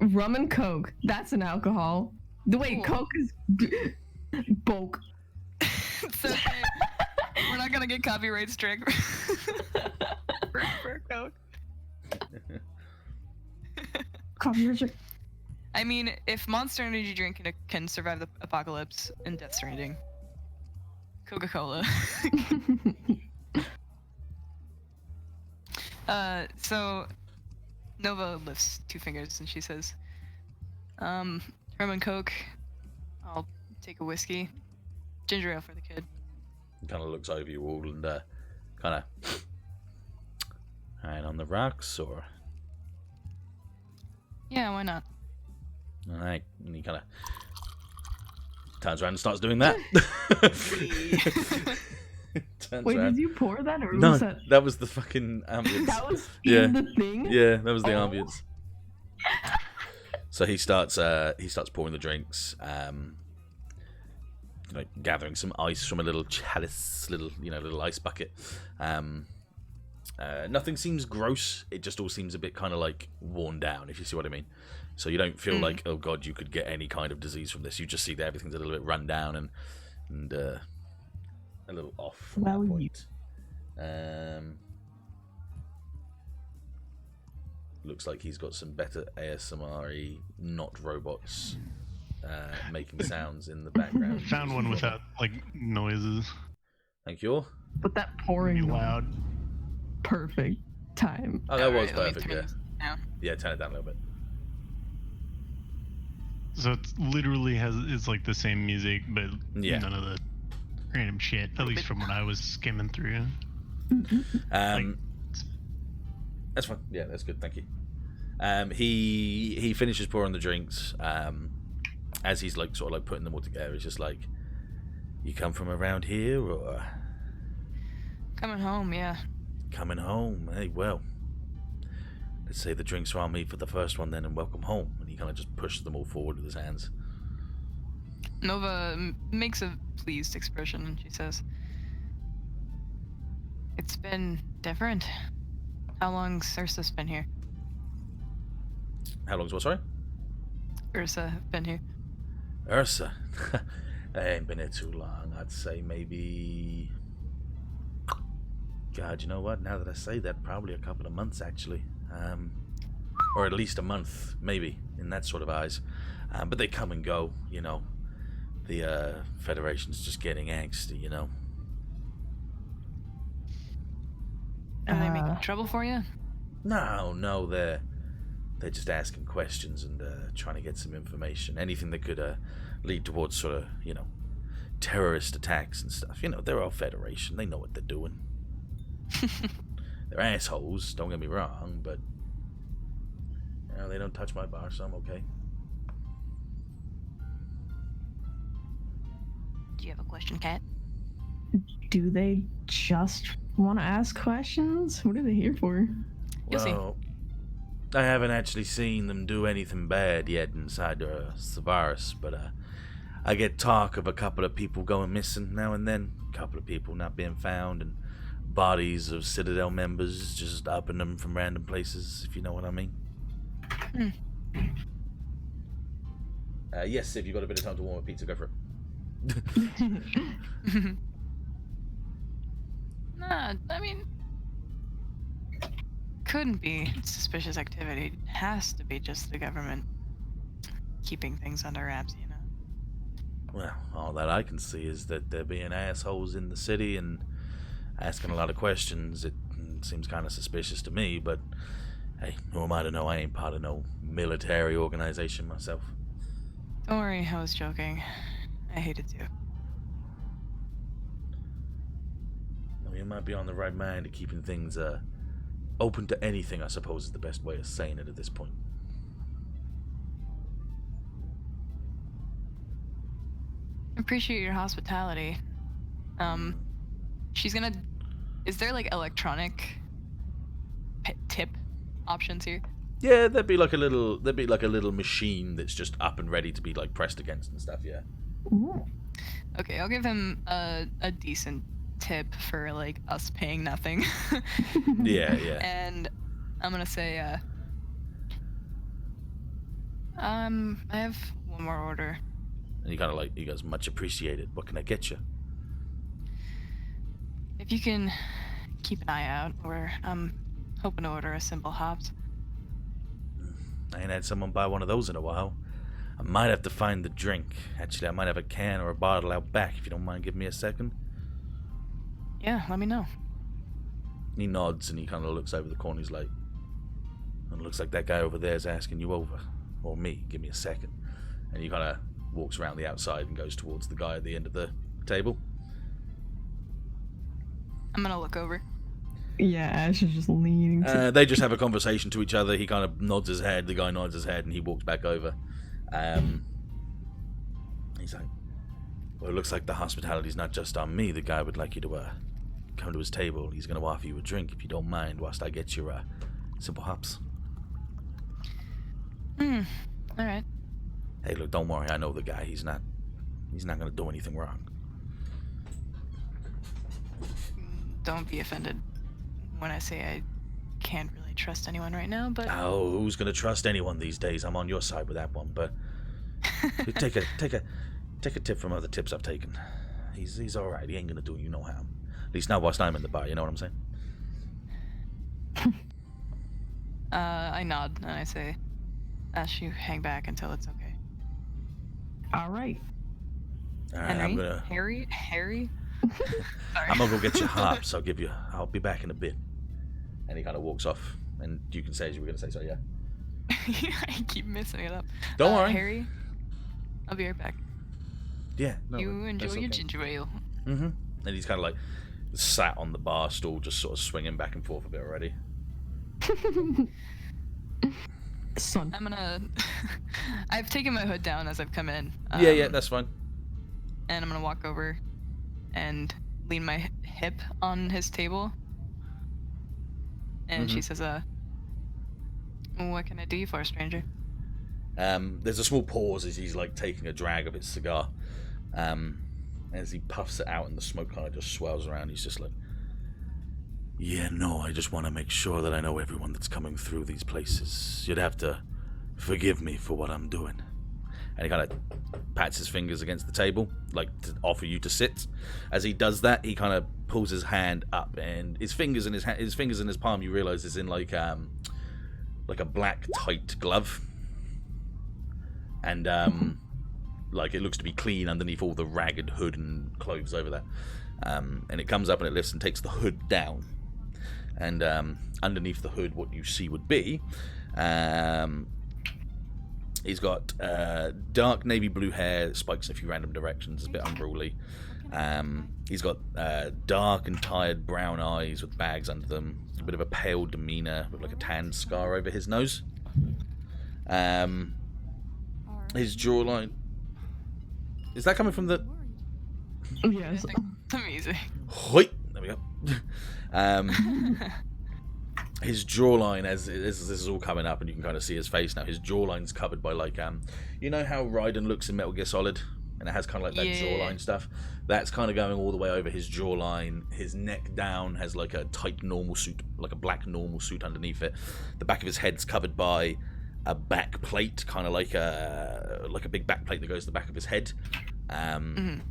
Rum and Coke. That's an alcohol. Wait, Cool. Coke is bulk. It's okay. We're not gonna get copyright strike for Coke. Coffee or drink? I mean, if Monster Energy drink can survive the apocalypse in Death Stranding, Coca-Cola. So Nova lifts two fingers and she says, rum and Coke, I'll take a whiskey, ginger ale for the kid. He kind of looks over you all and kind of right on the rocks, or Yeah, why not? all right, and he kind of turns around and starts doing that. Turns Wait, around. did you pour that or No, was that? that was the fucking ambience. That was Yeah. in the thing? Yeah, that was the Oh. ambience. So he starts pouring the drinks, gathering some ice from a little chalice, little ice bucket. Nothing seems gross. It just all seems a bit kind of like worn down, if you see what I mean. So you don't feel like, oh god, you could get any kind of disease from this. You just see that everything's a little bit run down and a little off from Well, that you- point. Looks like he's got some better ASMR-y, not robots, making sounds in the background. Found one without like noises. Thank you. But that Pretty pouring loud. perfect time. Oh, that was Alright, let me perfect, turn yeah. this down. Yeah, turn it down a little bit. So it's literally is like the same music, but Yeah. none of the random shit. At least from what I was skimming through. That's fine. Yeah, that's good. Thank you. He finishes pouring the drinks. As he's like sort of like putting them all together, he's just like, "You come from around here, or Coming home, yeah. coming home? Hey, well, let's say the drinks are on me for the first one, then, and welcome home." And he kind of just pushes them all forward with his hands. Nova makes a pleased expression and she says, "It's been different. How long's Ursus been here?" How long's what? Sorry. Ursa have been here? Ursa. I ain't been here too long. I'd say maybe. God, you know what? Now that I say that, probably a couple of months actually. Or at least a month, maybe, in that sort of eyes. But they come and go, you know. The Federation's just getting angsty, you know. Are they making trouble for you? No, they're just asking questions and trying to get some information. Anything that could lead towards sort of, you know, terrorist attacks and stuff. You know, they're all Federation. They know what they're doing. They're assholes, don't get me wrong, but you know, they don't touch my bar, so I'm okay. Do you have a question, Kat? Do they just want to ask questions? What are they here for? You'll see. Well, I haven't actually seen them do anything bad yet inside Savaris, but I get talk of a couple of people going missing now and then, a couple of people not being found, and bodies of Citadel members just upping them from random places, if you know what I mean. Yes, if you've got a bit of time to warm up pizza, go for it. Nah, I mean, couldn't be suspicious activity. It has to be just the government keeping things under wraps, you know? Well, all that I can see is that they're being assholes in the city and asking a lot of questions. It seems kind of suspicious to me, but hey, who am I to know? I ain't part of no military organization myself. Don't worry, I was joking. I hate it too. Well, you might be on the right mind of keeping things open to anything, I suppose is the best way of saying it at this point. Appreciate your hospitality. She's gonna. Is there like electronic tip options here? Yeah, there'd be like a little machine that's just up and ready to be like pressed against and stuff. Yeah. Ooh. Okay, I'll give him a decent tip for like us paying nothing. Yeah. And I'm gonna say, I have one more order. And you kind of like, you guys, much appreciated. What can I get you? If you can keep an eye out, or I'm hoping to order a simple hops. I ain't had someone buy one of those in a while. I might have to find the drink. Actually, I might have a can or a bottle out back if you don't mind giving me a second. Yeah, let me know. He nods and he kind of looks over the corner. He's like, it looks like that guy over there is asking you over. Or me. Give me a second. And he kind of walks around the outside and goes towards the guy at the end of the table. I'm gonna look over. Yeah, Ash is just leaning to... They just have a conversation to each other. He kind of nods his head. The guy nods his head and he walks back over. He's like, well, it looks like the hospitality's not just on me. The guy would like you to come to his table. He's going to offer you a drink if you don't mind whilst I get your simple hops. Alright. Hey, look, don't worry. I know the guy. He's not going to do anything wrong. Don't be offended when I say I can't really trust anyone right now, but... Oh, who's going to trust anyone these days? I'm on your side with that one, but take a tip from other tips I've taken. He's all right. He ain't going to do you no harm. At least not whilst I'm in the bar, you know what I'm saying? I nod and I say, Ash, you hang back until it's okay. All right. All right, Henry? I'm going to... Harry? Sorry. I'm gonna go get your hops. I'll be back in a bit. And he kind of walks off. And you can say as you were gonna say, so yeah. I keep messing it up. Don't worry. Harry, I'll be right back. Yeah. No, You enjoy that's your okay. ginger ale. Mm-hmm. And he's kind of like sat on the bar stool, just sort of swinging back and forth a bit already. Son. I'm gonna. I've taken my hood down as I've come in. Yeah, that's fine. And I'm gonna walk over and lean my hip on his table. And she says, what can I do you for, stranger? There's a small pause as he's like taking a drag of his cigar. As he puffs it out and the smoke kind of just swirls around, he's just like, yeah, no, I just want to make sure that I know everyone that's coming through these places. You'd have to Forgive me for what I'm doing. And he kind of pats his fingers against the table, like to offer you to sit. As he does that, he kind of pulls his hand up, and his fingers in his fingers in his palm, you realise is in like a black tight glove, and like it looks to be clean underneath all the ragged hood and clothes over there. And it comes up and it lifts and takes the hood down, and underneath the hood, what you see would be. He's got dark navy blue hair that spikes in a few random directions. It's a bit unruly. He's got dark and tired brown eyes with bags under them. A bit of a pale demeanour with like a tan scar over his nose. His jawline... Is that coming from the... Yes. Amazing. Hoi! There we go. His jawline, as this is all coming up, and you can kind of see his face now. His jawline's covered by like, you know how Raiden looks in Metal Gear Solid, and it has kind of like that jawline stuff. That's kind of going all the way over his jawline. His neck down has like a tight normal suit, like a black normal suit underneath it. The back of his head's covered by a back plate, kind of like a big back plate that goes to the back of his head. And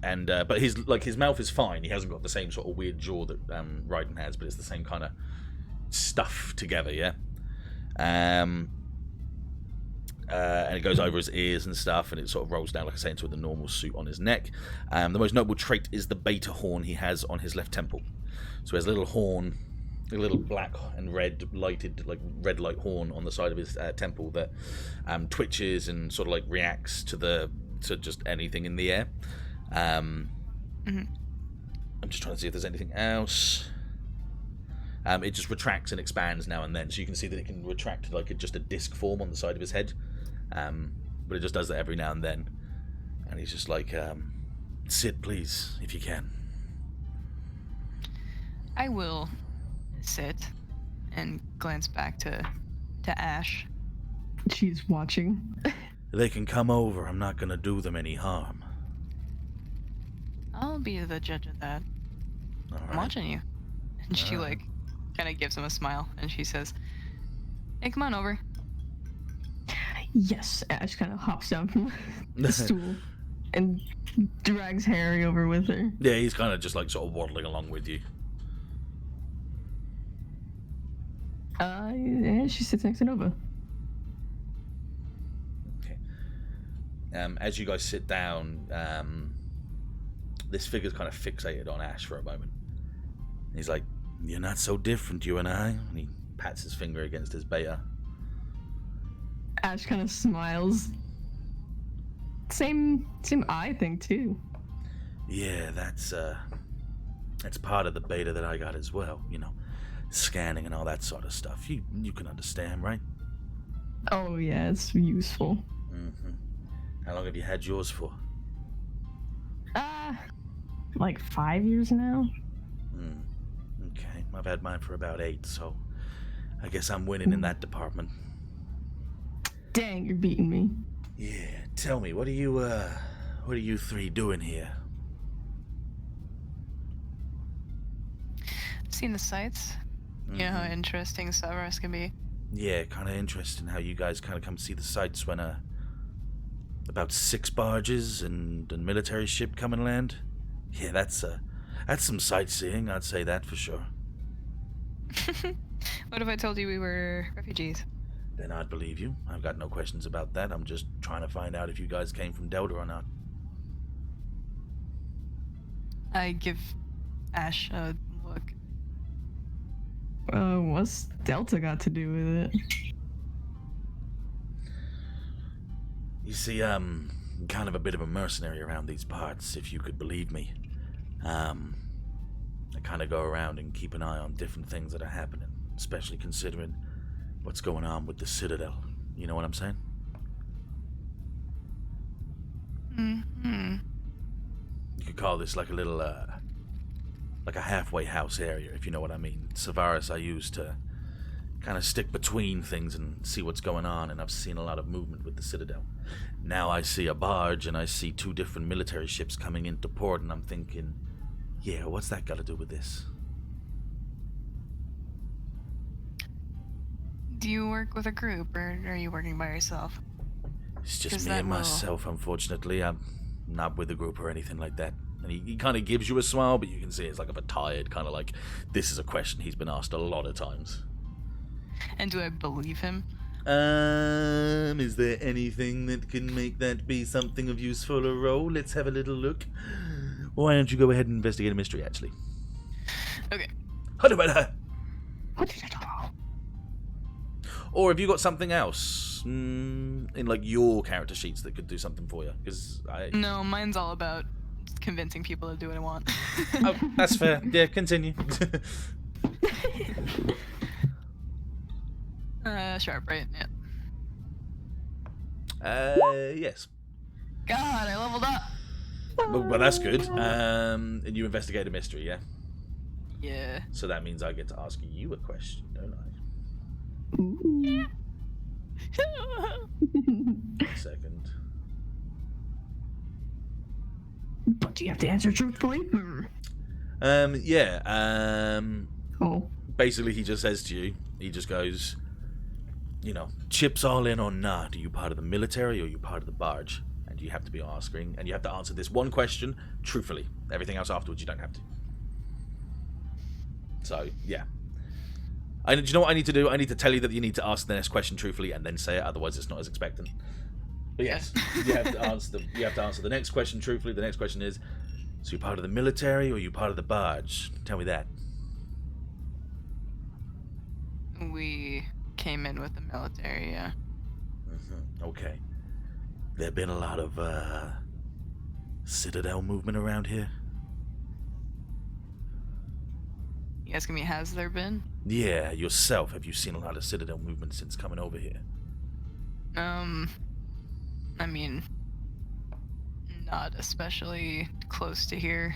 but his mouth is fine. He hasn't got the same sort of weird jaw that Raiden has, but it's the same kind of stuff together, yeah. And it goes over his ears and stuff, and it sort of rolls down, like I say, into the normal suit on his neck. The most notable trait is the beta horn he has on his left temple. So he has a little horn, a little black and red lighted, like red light horn on the side of his temple that twitches and sort of like reacts to just anything in the air. I'm just trying to see if there's anything else. It just retracts and expands now and then, so you can see that it can retract like just a disc form on the side of his head, but it just does that every now and then. And he's just like, sit please, if you can. I will sit and glance back to Ash. She's watching. They can come over. I'm not gonna do them any harm. I'll be the judge of that. All I'm right. watching you. And she like kind of gives him a smile, and she says, "Hey, come on over." Yes, Ash kind of hops down from the stool and drags Harry over with her. Yeah, he's kind of just like sort of waddling along with you. And she sits next to Nova. Okay. As you guys sit down, this figure's kind of fixated on Ash for a moment. He's like, "You're not so different, you and I." And he pats his finger against his beta. Ash kind of smiles. Same eye thing too. Yeah, that's part of the beta that I got as well. You know, scanning and all that sort of stuff. You can understand, right? Oh yeah, it's useful. Mm-hmm. How long have you had yours for? Like 5 years now. Okay, I've had mine for about 8, so I guess I'm winning in that department. Dang, you're beating me. Yeah, tell me, what are you three doing here? Seen the sights? You know how interesting Severus can be. Yeah, kind of interesting how you guys kind of come see the sights when about 6 barges and a military ship come and land. Yeah, that's some sightseeing, I'd say that for sure. What if I told you we were refugees? Then I'd believe you. I've got no questions about that. I'm just trying to find out if you guys came from Delta or not. I give Ash a look. What's Delta got to do with it? You see, I'm kind of a bit of a mercenary around these parts, if you could believe me. I kind of go around and keep an eye on different things that are happening, especially considering what's going on with the Citadel. You know what I'm saying? Mm-hmm. You could call this like a little, like a halfway house area, if you know what I mean. Severus I use to kind of stick between things and see what's going on, and I've seen a lot of movement with the Citadel. Now I see a barge and I see 2 different military ships coming into port, and I'm thinking, yeah, what's that got to do with this? Do you work with a group, or are you working by yourself? It's just 'Cause me that and will- myself, unfortunately. I'm not with a group or anything like that. And he kind of gives you a smile, but you can see it's like a tired kind of like, this is a question he's been asked a lot of times. And do I believe him? Is there anything that can make that be something of useful or role? Let's have a little look. Why don't you go ahead and investigate a mystery, actually? Okay. Or have you got something else in like your character sheets that could do something for you? Because No, mine's all about convincing people to do what I want. Oh, that's fair. Yeah, continue. Sharp, right? Yeah. Yes. God, I leveled up. Well, that's good. And you investigate a mystery, yeah? Yeah. So that means I get to ask you a question, don't I? Ooh. 1 second. But do you have to answer truthfully? Yeah. Oh. Basically, he just says to you, he just goes, you know, chips all in or not. Are you part of the military or are you part of the barge? And you have to be asking, and you have to answer this one question truthfully. Everything else afterwards, you don't have to. So, yeah. Do you know what I need to do? I need to tell you that you need to ask the next question truthfully and then say it, otherwise it's not as expectant. But yes, you have to answer the next question truthfully. The next question is, so you're part of the military or are you part of the barge? Tell me that. We came in with the military, yeah. Okay. There been a lot of Citadel movement around here? You asking me, has there been? Yeah, yourself. Have you seen a lot of Citadel movement since coming over here? I mean, not especially close to here.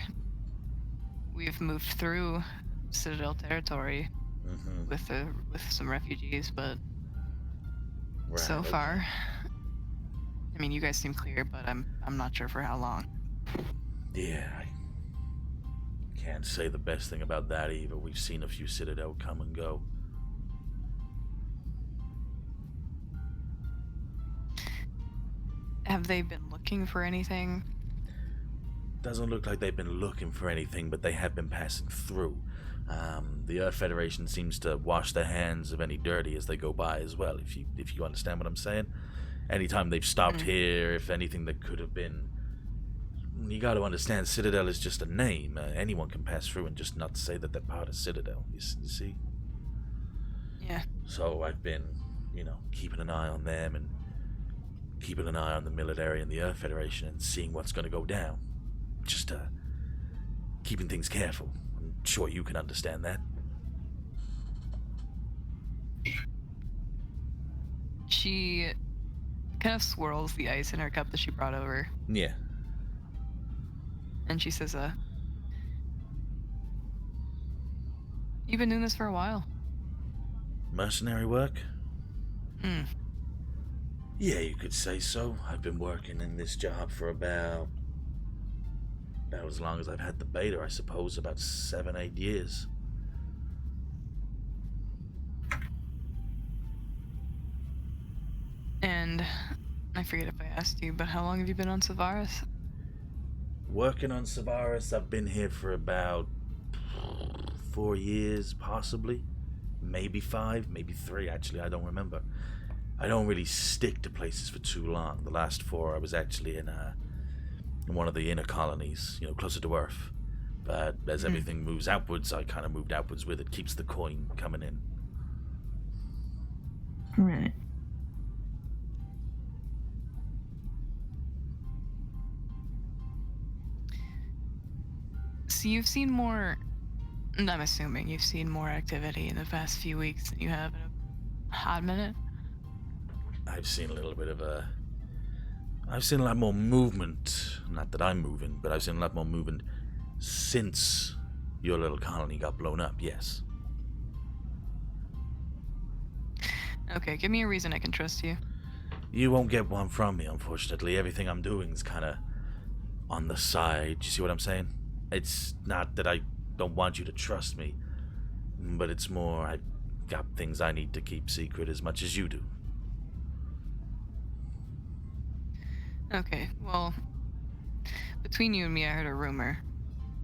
We've moved through Citadel territory with some refugees, but Right, so okay. far, I mean, you guys seem clear, but I'm not sure for how long. Yeah, I can't say the best thing about that either. We've seen a few Citadel come and go. Have they been looking for anything? Doesn't look like they've been looking for anything, but they have been passing through. The Earth Federation seems to wash their hands of any dirty as they go by as well, if you understand what I'm saying. Anytime they've stopped here, if anything that could have been... You got to understand, Citadel is just a name. Anyone can pass through and just not say that they're part of Citadel, you see? Yeah. So I've been, keeping an eye on them and keeping an eye on the military and the Earth Federation and seeing what's going to go down. Just keeping things careful. I'm sure you can understand that. She kind of swirls the ice in her cup that she brought over, Yeah. and she says, you've been doing this for a while. Mercenary work? Hmm. Yeah, you could say so. I've been working in this job for about as long as I've had the beta, I suppose, about 7-8 years. And I forget if I asked you, but how long have you been on Savaris? Working on Savaris, I've been here for about 4 years, possibly. Maybe 5, maybe 3, actually, I don't remember. I don't really stick to places for too long. The last 4, I was actually in one of the inner colonies, closer to Earth. But as everything moves outwards, I kind of moved outwards with it. Keeps the coin coming in. Right. So you've seen more, and I'm assuming you've seen more activity in the past few weeks than you have in a hot minute? I've seen a little bit of I've seen a lot more movement. Not that I'm moving, but I've seen a lot more movement since your little colony got blown up, yes. Okay, give me a reason I can trust you. You won't get one from me, unfortunately. Everything I'm doing is kind of on the side. You see what I'm saying? It's not that I don't want you to trust me, but it's more got things I need to keep secret as much as you do. Okay, well, between you and me, I heard a rumor.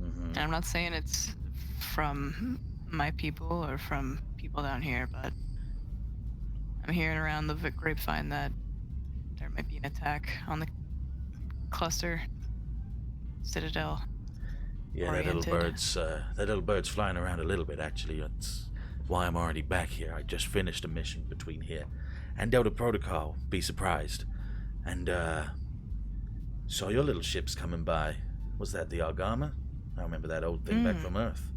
Mm-hmm. And I'm not saying it's from my people or from people down here, but I'm hearing around the grapevine that there might be an attack on the cluster citadel. Yeah, that little bird's flying around a little bit, actually. That's why I'm already back here. I just finished a mission between here and Delta Protocol. Be surprised. And, saw your little ships coming by. Was that the Argama? I remember that old thing back from Earth.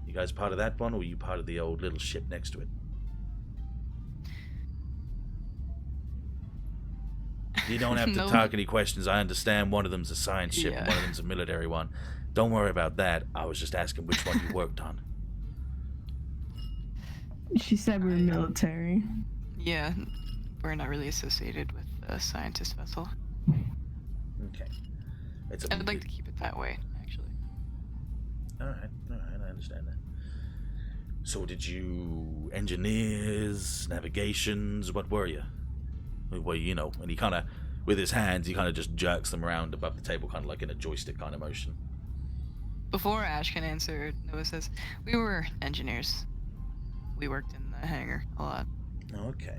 You guys part of that one, or were you part of the old little ship next to it? You don't have to No. talk any questions. I understand one of them's a science ship and Yeah. one of them's a military one. Don't worry about that. I was just asking which one you worked on. She said we were military. Yeah, we're not really associated with a scientist vessel. Okay. I'd like to keep it that way, actually. Alright, I understand that. So did you engineers, navigations, what were you? Well, you know, and he kind of, with his hands, he kind of just jerks them around above the table, kind of like in a joystick kind of motion. Before Ash can answer, Noah says, we were engineers. We worked in the hangar a lot. Okay.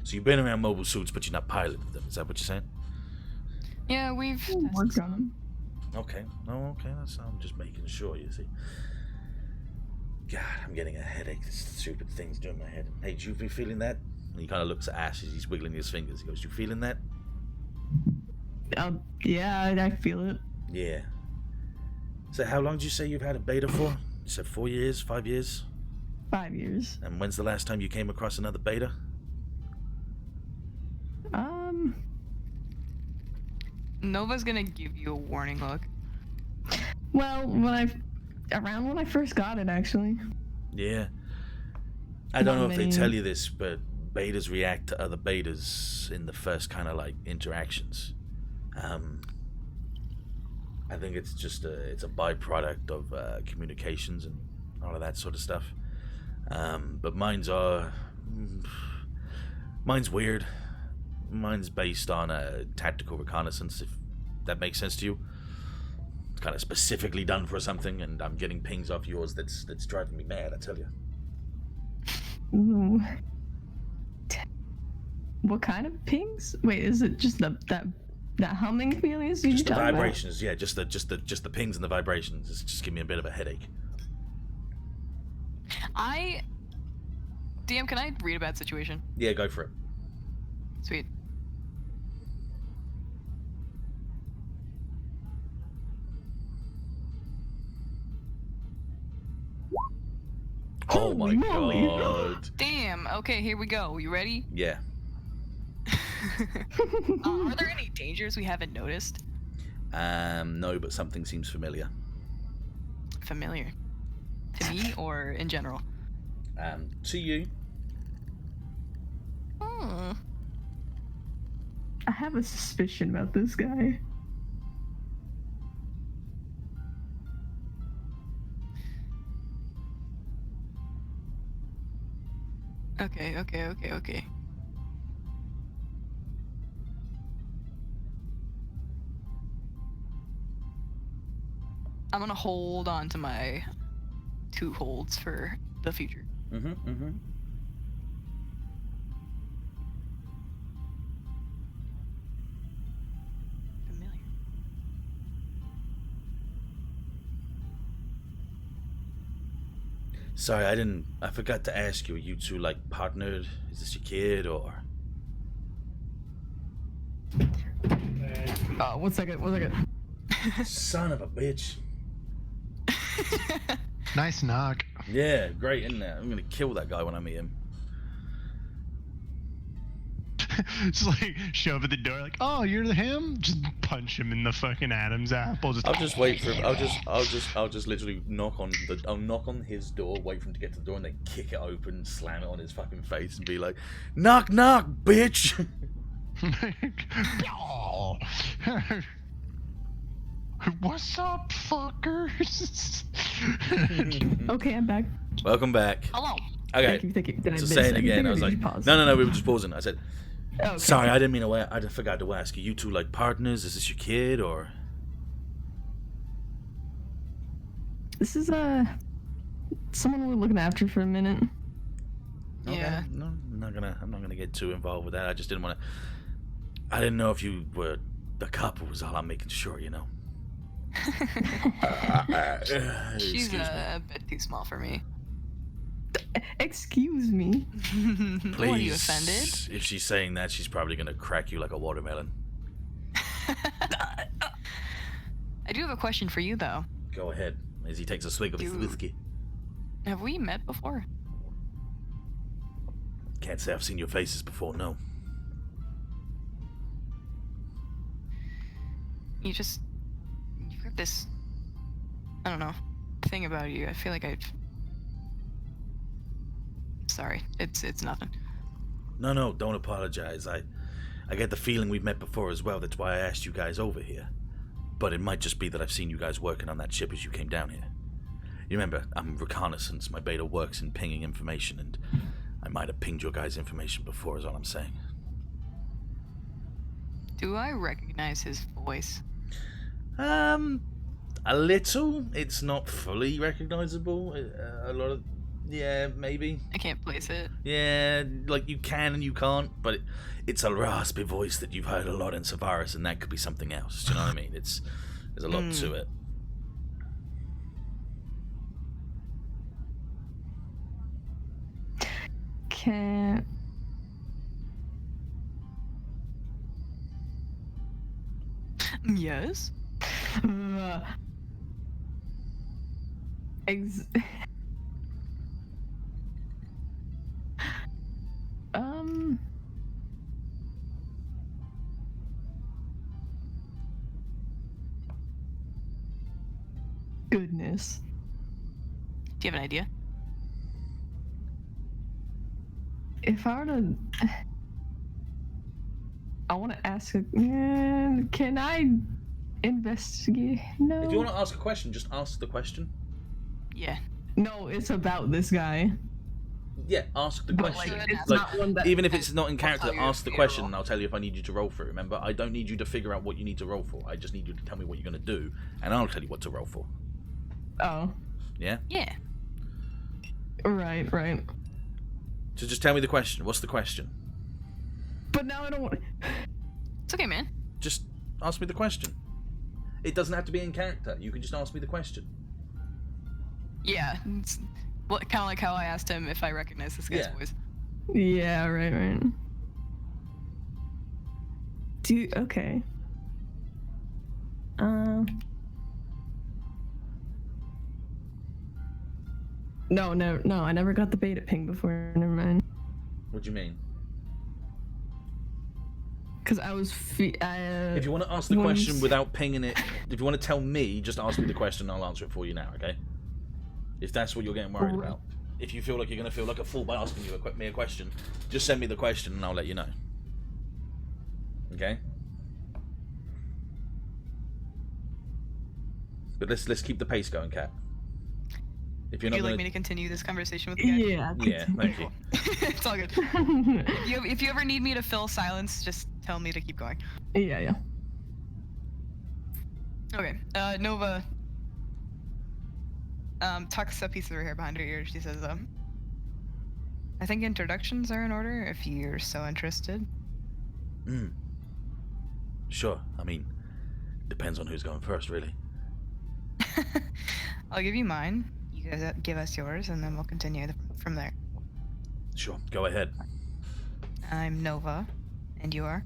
So you've been around mobile suits, but you're not piloted them. Is that what you're saying? Yeah, we've tested Worked on them. Okay. I'm just making sure, you see. God, I'm getting a headache. This stupid thing's doing my head. Hey, do you be feeling that? And he kind of looks at Ash as he's wiggling his fingers. He goes, you feeling that? Yeah, I feel it. Yeah. So how long did you say you've had a beta for? You said 4 years, 5 years? 5 years. And when's the last time you came across another beta? Nova's gonna give you a warning look. Well, around when I first got it, actually. Yeah. I don't know Not if they many. tell you this, but betas react to other betas in the first kind of like interactions. I think it's just it's a byproduct of communications and all of that sort of stuff. But mine's weird. Mine's based on a tactical reconnaissance, if that makes sense to you. It's kind of specifically done for something, and I'm getting pings off yours that's driving me mad, I tell you. Ooh. What kind of pings? Wait, is it just that humming feeling? Just the vibrations, yeah, just the pings and the vibrations. It's just give me a bit of a headache. DM, can I read a bad situation? Yeah, go for it. Sweet. Oh my Holy moly. god. Damn. Okay, here we go. You ready? Yeah. Are there any dangers we haven't noticed? No, but something seems familiar. Familiar. To me or in general? To you. Hmm. I have a suspicion about this guy. Okay. I'm gonna hold on to my 2 holds for the future. Mm-hmm. Familiar. Sorry, I forgot to ask you, are you two like partnered? Is this your kid or? One second. Son of a bitch. Nice knock. Yeah, great, isn't it? I'm gonna kill that guy when I meet him. Just like show up at the door, like, oh, you're him. Just punch him in the fucking Adam's apple. Just I'll just wait for him. I'll just literally I'll knock on his door, wait for him to get to the door, and then kick it open, slam it on his fucking face, and be like, knock, knock, bitch. What's up, fuckers? Okay, I'm back. Welcome back. Hello. Okay. Thank you. Did I So miss say it anything, again. or I was did like, you pause? no, we were just pausing. I said, Okay. sorry, I didn't mean to. I forgot to ask you. You two like partners? Is this your kid or? This is someone we're looking after for a minute. Okay. Yeah. No, I'm not gonna get too involved with that. I just didn't want to. I didn't know if you were a couple. Was all I'm making sure. You know. She's Excuse me. a bit too small for me. Excuse me. What, are you offended? Please, if she's saying that, she's probably gonna crack you like a watermelon. I do have a question for you, though. Go ahead. As he takes a swig of his You- whiskey. Have we met before? Can't say I've seen your faces before. No. You've got this, I don't know, thing about you. I feel like sorry, it's nothing. No, don't apologize. I get the feeling we've met before as well. That's why I asked you guys over here. But it might just be that I've seen you guys working on that ship as you came down here. You remember, I'm reconnaissance. My beta works in pinging information, and I might have pinged your guys' information before, is all I'm saying. Do I recognize his voice? A little. It's not fully recognizable. A lot of... Yeah, maybe. I can't place it. Yeah, like you can and you can't, but it's a raspy voice that you've heard a lot in Savaris, and that could be something else. Do you know what I mean? There's a lot to it. Can Yes. ex- goodness. Do you have an idea? If I were to, I want to ask. Can I investigate? No. If you want to ask a question, just ask the question. Yeah. No, it's about this guy. Yeah, ask the But question. like, it's Like, not one that. even if it's not in character, tell you ask if the you question roll. and I'll tell you if I need you to roll for it. Remember, I don't need you to figure out what you need to roll for. I just need you to tell me what you're going to do, and I'll tell you what to roll for. Oh, Yeah? Yeah. right. So just tell me the question. What's the question? But now I don't want. It's okay, man. Just ask me the question. It doesn't have to be in character. You can just ask me the question. Yeah. It's kind of like how I asked him if I recognize this guy's Yeah. voice. Yeah, right. Okay. No, I never got the beta ping before. Never mind. What do you mean? Because I was. If you want to ask the once- question without pinging it, if you want to tell me, just ask me the question and I'll answer it for you now, okay? If that's what you're getting worried Alright. about. If you feel like you're going to feel like a fool by asking me a question, just send me the question and I'll let you know. Okay? But let's keep the pace going, Kat. If you're Would not you like gonna... me to continue this conversation with the guy? Yeah. Yeah, thank you. It's all good. If you ever need me to fill silence, just tell me to keep going. Yeah. Okay. Nova tucks a piece of her hair behind her ear. She says, I think introductions are in order if you're so interested. Sure. I mean, depends on who's going first, really. I'll give you mine. You guys give us yours, and then we'll continue from there. Sure. Go ahead. I'm Nova, and you are?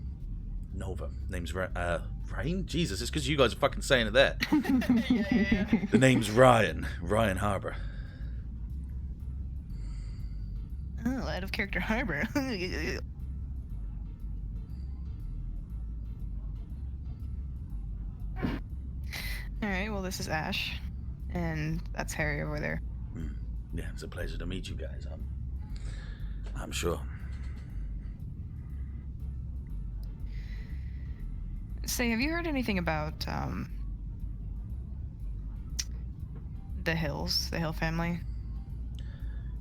Nova. Name's Rain? Jesus, it's because you guys are fucking saying it there. Yeah. The name's Ryan. Ryan Harbour. Oh, out of character Harbor. Alright, well, this is Ash. And that's Harry over there. Yeah, it's a pleasure to meet you guys. I'm sure. Say, have you heard anything about, the Hill family?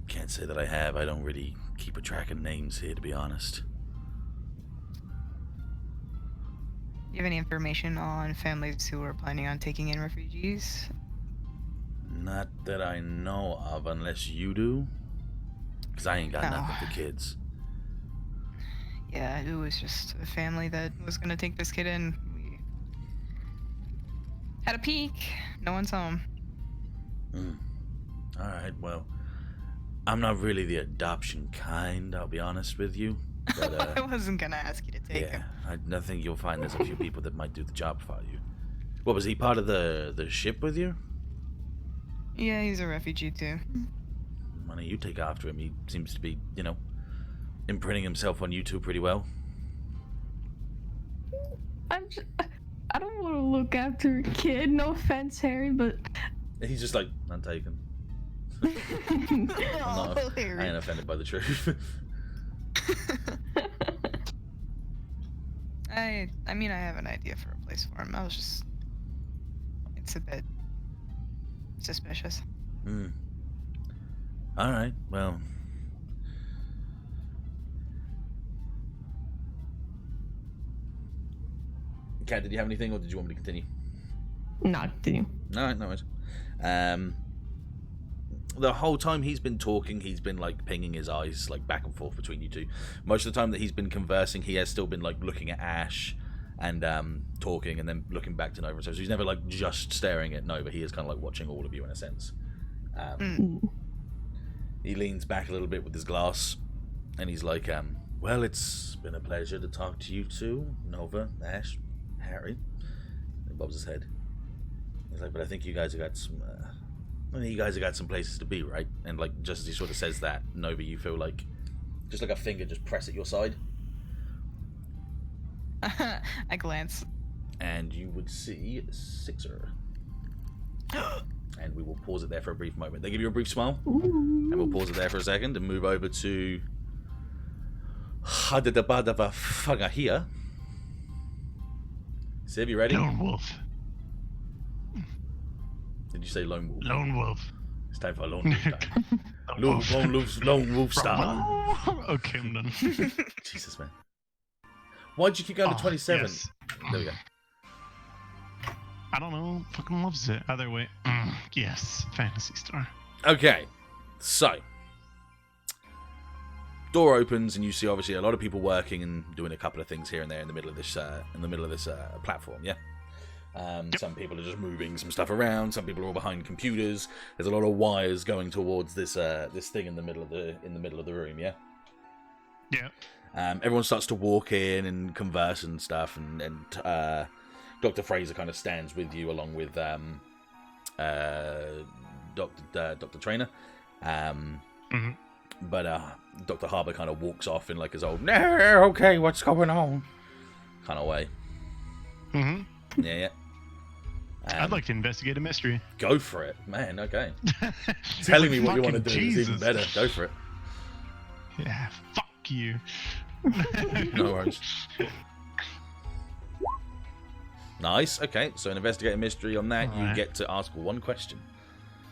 Can't say that I have. I don't really keep a track of names here, to be honest. Do you have any information on families who are planning on taking in refugees? Not that I know of, unless you do. Because I ain't got No. nothing for kids. Yeah, it was just a family that was gonna take this kid in. We had a peek. No one's home. Alright, well, I'm not really the adoption kind, I'll be honest with you. But, I wasn't gonna ask you to take him. I think you'll find there's a few people that might do the job for you. What, was he part of the ship with you? Yeah, he's a refugee too. Why don't you take after him? He seems to be, imprinting himself on you two pretty well. I don't want to look after a kid. No offense, Harry, but He's just like, I'm taken. Oh, I ain't offended by the truth. I mean, I have an idea for a place for him. It's a bit suspicious. Alright, well. Kat, did you have anything, or did you want me to continue? not did you? No worries. The whole time he's been talking, he's been like pinging his eyes like back and forth between you two. Most of the time that he's been conversing, he has still been like looking at Ash and talking, and then looking back to Nova. So he's never like just staring at Nova. He is kind of like watching all of you in a sense. He leans back a little bit with his glass, and he's like, well, it's been a pleasure to talk to you two, Nova, Ash, Harry. He bobs his head. He's like, but I think you guys have got some, some places to be, right? And like, just as he sort of says that, Nova, you feel like, just like a finger just press at your side. I glance. And you would see Sixer. And we will pause it there for a brief moment. They give you a brief smile. And we'll pause it there for a second and move over to Hadadabadava here. Siv, you ready? Lone wolf. Did you say lone wolf? Lone wolf. It's time for a lone wolf time. Lone wolf style. Okay, I'm done. Jesus, man. Why'd you keep going to 27? Yes. There we go. I don't know. Fucking loves it. Either way. Yes. Fantasy Star. Okay, so door opens and you see obviously a lot of people working and doing a couple of things here and there in the middle of this platform. Yeah. Some people are just moving some stuff around. Some people are all behind computers. There's a lot of wires going towards this thing in the middle of the room. Yeah. Yeah. Everyone starts to walk in and converse and stuff, and Dr. Fraser kind of stands with you along with Dr. Trainer. But Dr. Harbour kind of walks off in like his old, "No, okay, what's going on?" kind of way. Yeah. I'd like to investigate a mystery. Go for it, man. Okay. Telling me what you want to do is even better. Go for it. Yeah, fuck you. No worries. Nice. Okay, so an investigate a mystery on that. All you right. get to ask one question.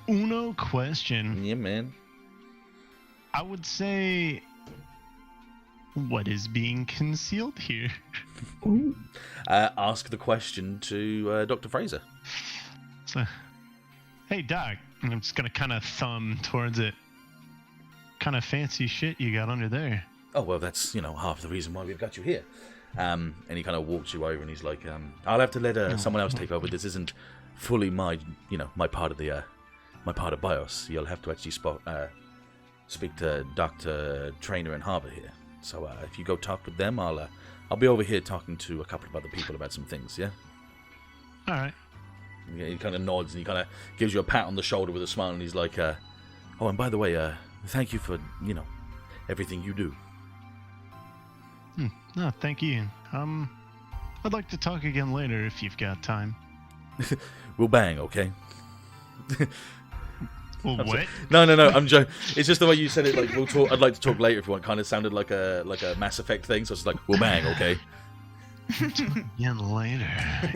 Uno question. Yeah, man. I would say, what is being concealed here? Ask the question to Dr. Fraser. So, hey, Doc. And I'm just gonna kind of thumb towards it. Kind of fancy shit you got under there. Oh, well, that's, half the reason why we've got you here. And he kind of walks you over and he's like, I'll have to let someone else take over. This isn't fully my part of my part of BIOS. You'll have to actually speak to Dr. Trainer and Harbour here. So if you go talk with them, I'll be over here talking to a couple of other people about some things, yeah? All right. He kind of nods and he kind of gives you a pat on the shoulder with a smile, and he's like, oh, and by the way, thank you for, everything you do. No, thank you. I'd like to talk again later if you've got time. We'll bang, okay? Well, what? No, I'm joking. It's just the way you said it. Like, we'll talk. I'd like to talk later if you want. Kind of sounded like a Mass Effect thing. So it's like, we'll bang, okay? Again later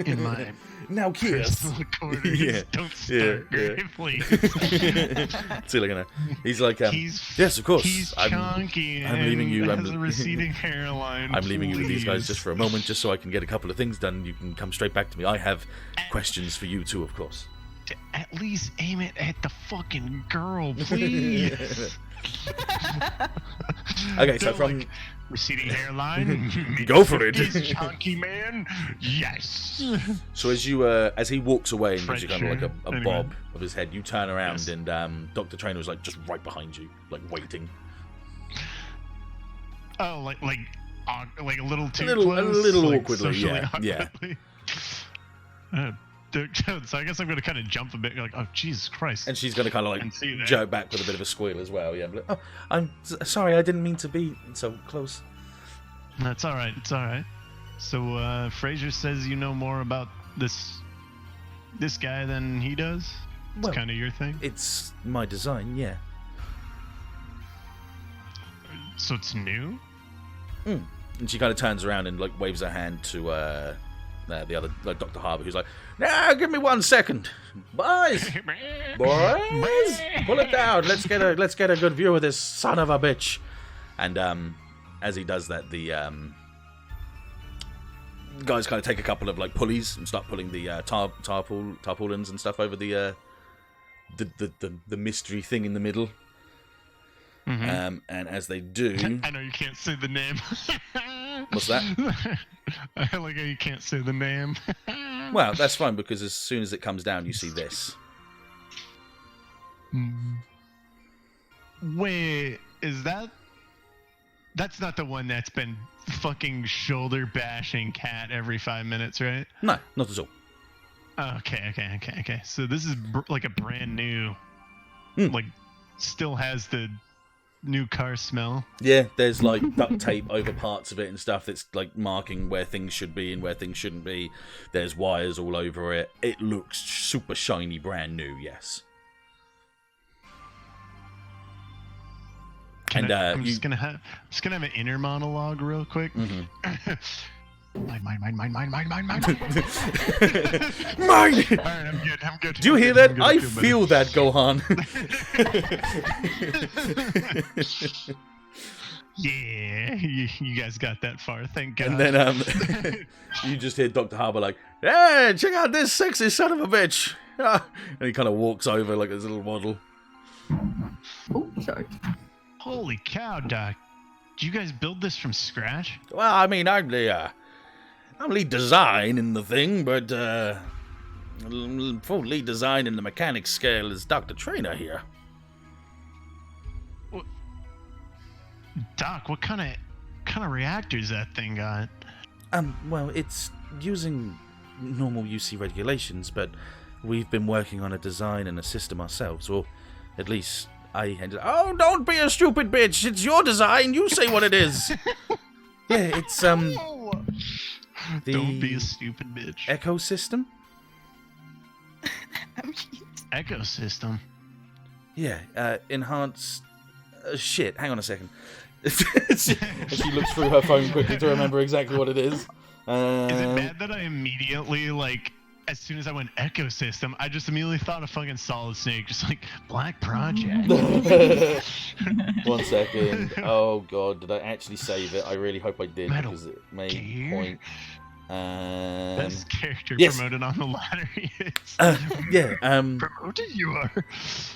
in my Now kiss. personal quarters. Yeah. Don't start, Yeah. please. See, like, he's like, He's yes, of course. He's chunky. I'm leaving you. Has a receding hairline. I'm leaving you with these guys please. just for a moment, just so I can get a couple of things done. You can come straight back to me. I have questions for you too, of course. At least aim it at the fucking girl, please. Okay, so They're from like, receding hairline. Go for it. He's chunky man. Yes. so as he walks away and gives you kind of like a Anyway. bob of his head, you turn around Yes. and Dr. Trainer was like just right behind you, like waiting. Oh, like a little too little- a close. little like awkwardly, socially yeah. awkwardly. So I guess I'm gonna kind of jump a bit, like, oh Jesus Christ. And she's going to kind of And like see that. jerk back with a bit of a squeal as well. Yeah, but, oh, I'm sorry, I didn't mean to be so close. That's all right. It's all right. So Fraser says you know more about this guy than he does. It's Well, kind of your thing. it's my design, yeah. So it's new. And she kind of turns around and like waves her hand to the other, like Dr. Harbour, who's like, "Nah, give me 1 second, boys, boys, pull it down. Let's get a good view of this son of a bitch." And as he does that, the guys kind of take a couple of like pulleys and start pulling the tarpaulins and stuff over the mystery thing in the middle. Mhm. And as they do, I know you can't say the name. What's that? I like how you can't say the name. well, that's fine because as soon as it comes down, you see this. Wait, is that's not the one that's been fucking shoulder bashing Cat every 5 minutes, right? No, not at all. Okay. So this is like a brand new, Hmm. like, still has the new car smell. Yeah, there's like duct tape over parts of it and stuff that's like marking where things should be and where things shouldn't be. There's wires all over it. It looks super shiny, brand new, yes. I'm you- just gonna have an inner monologue real quick. Mhm. Mine. Mine! All right, I'm good. Do you hear that? I feel that, Gohan. Yeah, you guys got that far, thank God. And then you just hear Dr. Harbour like, "Hey, check out this sexy son of a bitch!" And he kind of walks over like his little waddle. Oh, sorry. Holy cow, Doc! Did you guys build this from scratch? Well, I mean, I'm the lead design in the thing, but full lead design in the mechanics scale is Dr. Trainer here. Doc, what kind of reactors that thing got? Well, it's using normal UC regulations, but we've been working on a design and a system ourselves, or at least I ended. Oh, don't be a stupid bitch! It's your design. You say what it is. Yeah, it's the Don't be a stupid bitch. ecosystem. Ecosystem. Yeah, enhanced. Shit, hang on a second. She looks through her phone quickly to remember exactly what it is. Is it bad that I immediately, like, as soon as I went ecosystem, I just immediately thought of fucking Solid Snake, just like Black Project. 1 second. Oh god, did I actually save it? I really hope I did Metal because it made Gear? point. Best character yes. promoted on the ladder is. Yeah. Promoted you are.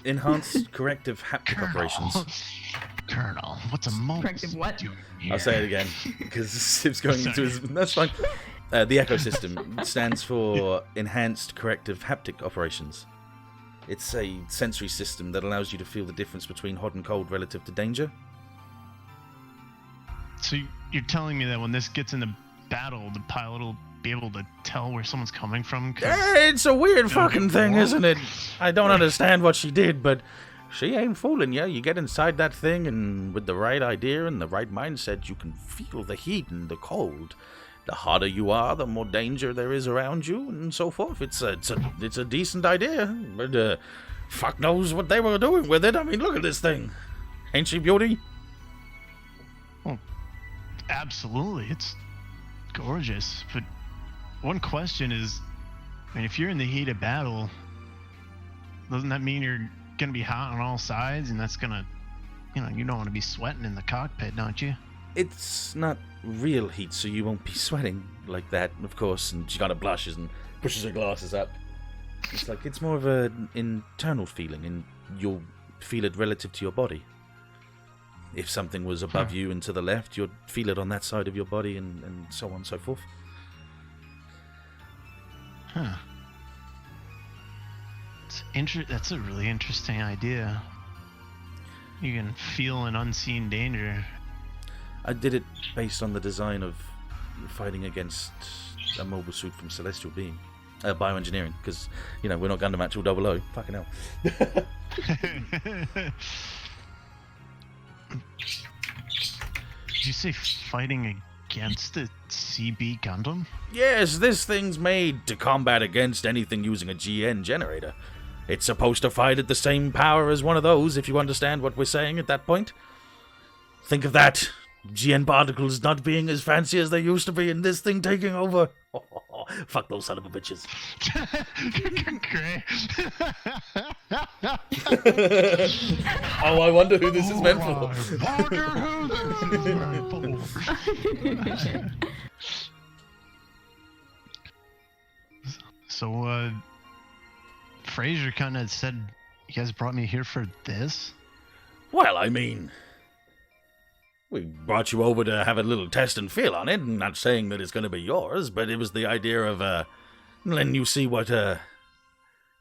Enhanced corrective haptic operations. Colonel, what's a mobile Corrective what? I'll say it again because Sib's going into his. That's fine. The ecosystem stands for Enhanced Corrective Haptic Operations. It's a sensory system that allows you to feel the difference between hot and cold relative to danger. So you're telling me that when this gets into battle, the pilot will be able to tell where someone's coming from? 'Cause It's a weird Don't fucking get thing, warm. isn't it? I don't understand what she did, but she ain't fooling you. You get inside that thing, and with the right idea and the right mindset, you can feel the heat and the cold. The hotter you are, the more danger there is around you, and so forth. It's a decent idea, but fuck knows what they were doing with it. I mean, look at this thing. Ain't she beauty? Absolutely, it's gorgeous, but one question is, I mean, if you're in the heat of battle, doesn't that mean you're gonna be hot on all sides, and that's gonna, you don't want to be sweating in the cockpit, don't you? It's not real heat, so you won't be sweating like that, of course. And she kind of blushes and pushes her glasses up. It's like, it's more of an internal feeling, and you'll feel it relative to your body. If something was above you and to the left, you'd feel it on that side of your body, and so on and so forth. Huh. That's a really interesting idea. You can feel an unseen danger. I did it based on the design of fighting against a mobile suit from Celestial Being. Bioengineering, because, we're not Gundam Actual 00. Fucking hell. Did you say fighting against a CB Gundam? Yes, this thing's made to combat against anything using a GN generator. It's supposed to fight at the same power as one of those, if you understand what we're saying at that point. Think of that. GN particles not being as fancy as they used to be, and this thing taking over. Fuck those son of a bitches. Great. Oh, I wonder who this is meant for. I wonder who this is meant for. So, Fraser kind of said, you guys brought me here for this? Well, I mean, we brought you over to have a little test and feel on it. I'm not saying that it's going to be yours, but it was the idea of letting you see what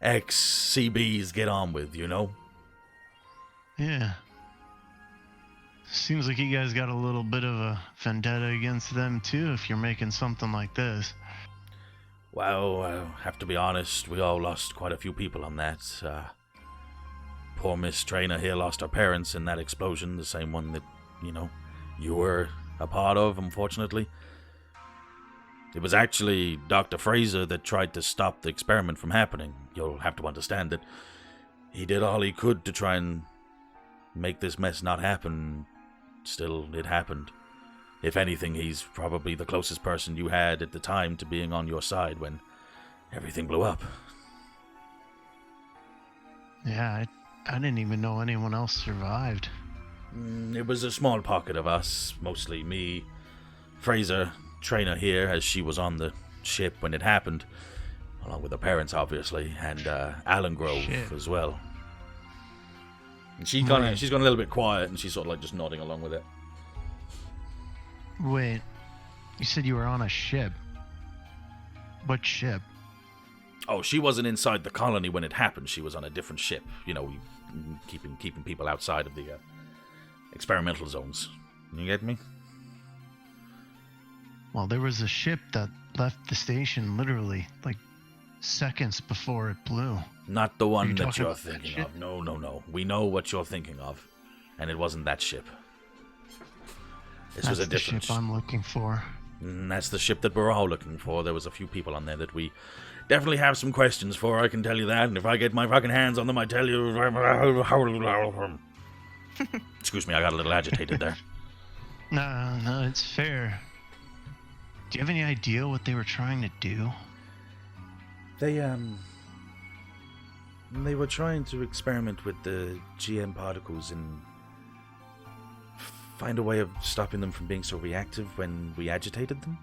ex-CBs get on with, Yeah. Seems like you guys got a little bit of a vendetta against them, too, if you're making something like this. Well, I have to be honest, we all lost quite a few people on that. Poor Miss Trainer here lost her parents in that explosion, the same one that, you were a part of, unfortunately. It was actually Dr. Fraser that tried to stop the experiment from happening. You'll have to understand that he did all he could to try and make this mess not happen. Still, it happened. If anything, he's probably the closest person you had at the time to being on your side when everything blew up. Yeah, I didn't even know anyone else survived. It was a small pocket of us, mostly me, Fraser, Trainer here, as she was on the ship when it happened, along with her parents, obviously, and Alan Grove as well. And she's gone a little bit quiet, and she's sort of like just nodding along with it. Wait, you said you were on a ship. What ship? Oh, she wasn't inside the colony when it happened. She was on a different ship. Keeping people outside of the experimental zones. You get me? Well, there was a ship that left the station literally, like, seconds before it blew. Not the one that talking you're about that thinking ship? of. No. We know what you're thinking of. And it wasn't that ship. This was a different ship I'm looking for. That's the ship that we're all looking for. There was a few people on there that we definitely have some questions for, I can tell you that. And if I get my fucking hands on them, I tell you... Excuse me, I got a little agitated there. No, it's fair. Do you have any idea what they were trying to do? They were trying to experiment with the GM particles and find a way of stopping them from being so reactive when we agitated them.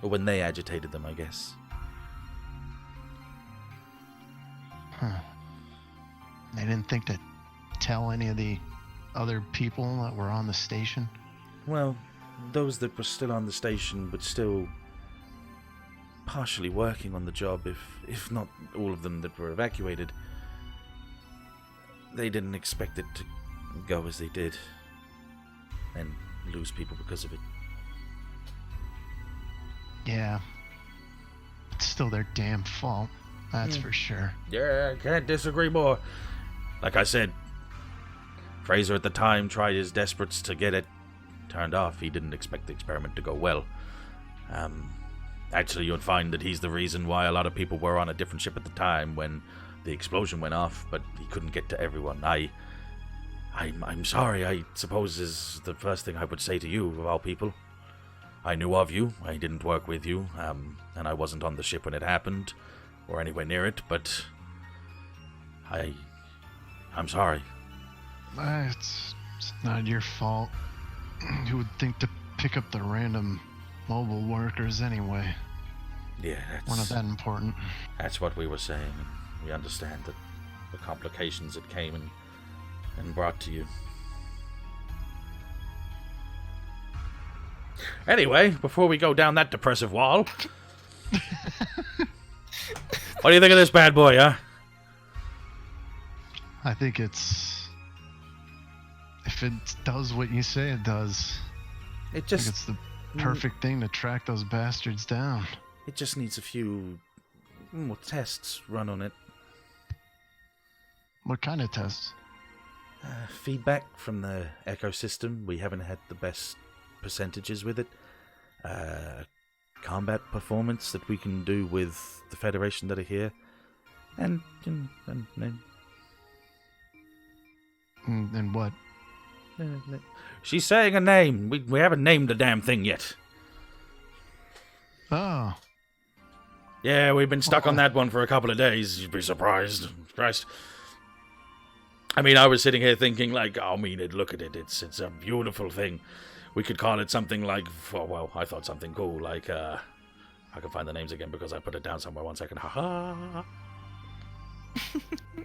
Or when they agitated them, I guess. Huh. They didn't think to tell any of the other people that were on the station? Well, those that were still on the station but still partially working on the job, if not all of them that were evacuated, they didn't expect it to go as they did and lose people because of it. Yeah. It's still their damn fault. That's for sure. Yeah, I can't disagree more. Like I said, Fraser at the time tried his desperates to get it turned off. He didn't expect the experiment to go well. Actually, you'll find that he's the reason why a lot of people were on a different ship at the time when the explosion went off, but he couldn't get to everyone. I'm sorry, I suppose is the first thing I would say to you, of all people. I knew of you. I didn't work with you, and I wasn't on the ship when it happened, or anywhere near it, but I'm sorry. It's not your fault. Who would think to pick up the random mobile workers anyway? Yeah, We're not that important. that's what we were saying. And we understand that the complications that came and brought to you. Anyway, before we go down that depressive wall, what do you think of this bad boy, huh? I think if it does what you say it does, It I think just it's the perfect thing to track those bastards down. it just needs a few more tests run on it. What kind of tests? Feedback from the ecosystem. We haven't had the best percentages with it. Combat performance that we can do with the Federation that are here. And And what? she's saying a name. We haven't named the damn thing yet. Oh, Yeah, we've been stuck on that one for a couple of days. You'd be surprised. Christ. I mean, I was sitting here thinking, like, oh, I mean, look at it. It's a beautiful thing. We could call it something like, oh, well, I thought something cool, like, I can find the names again because I put it down somewhere. 1 second. Ha-ha.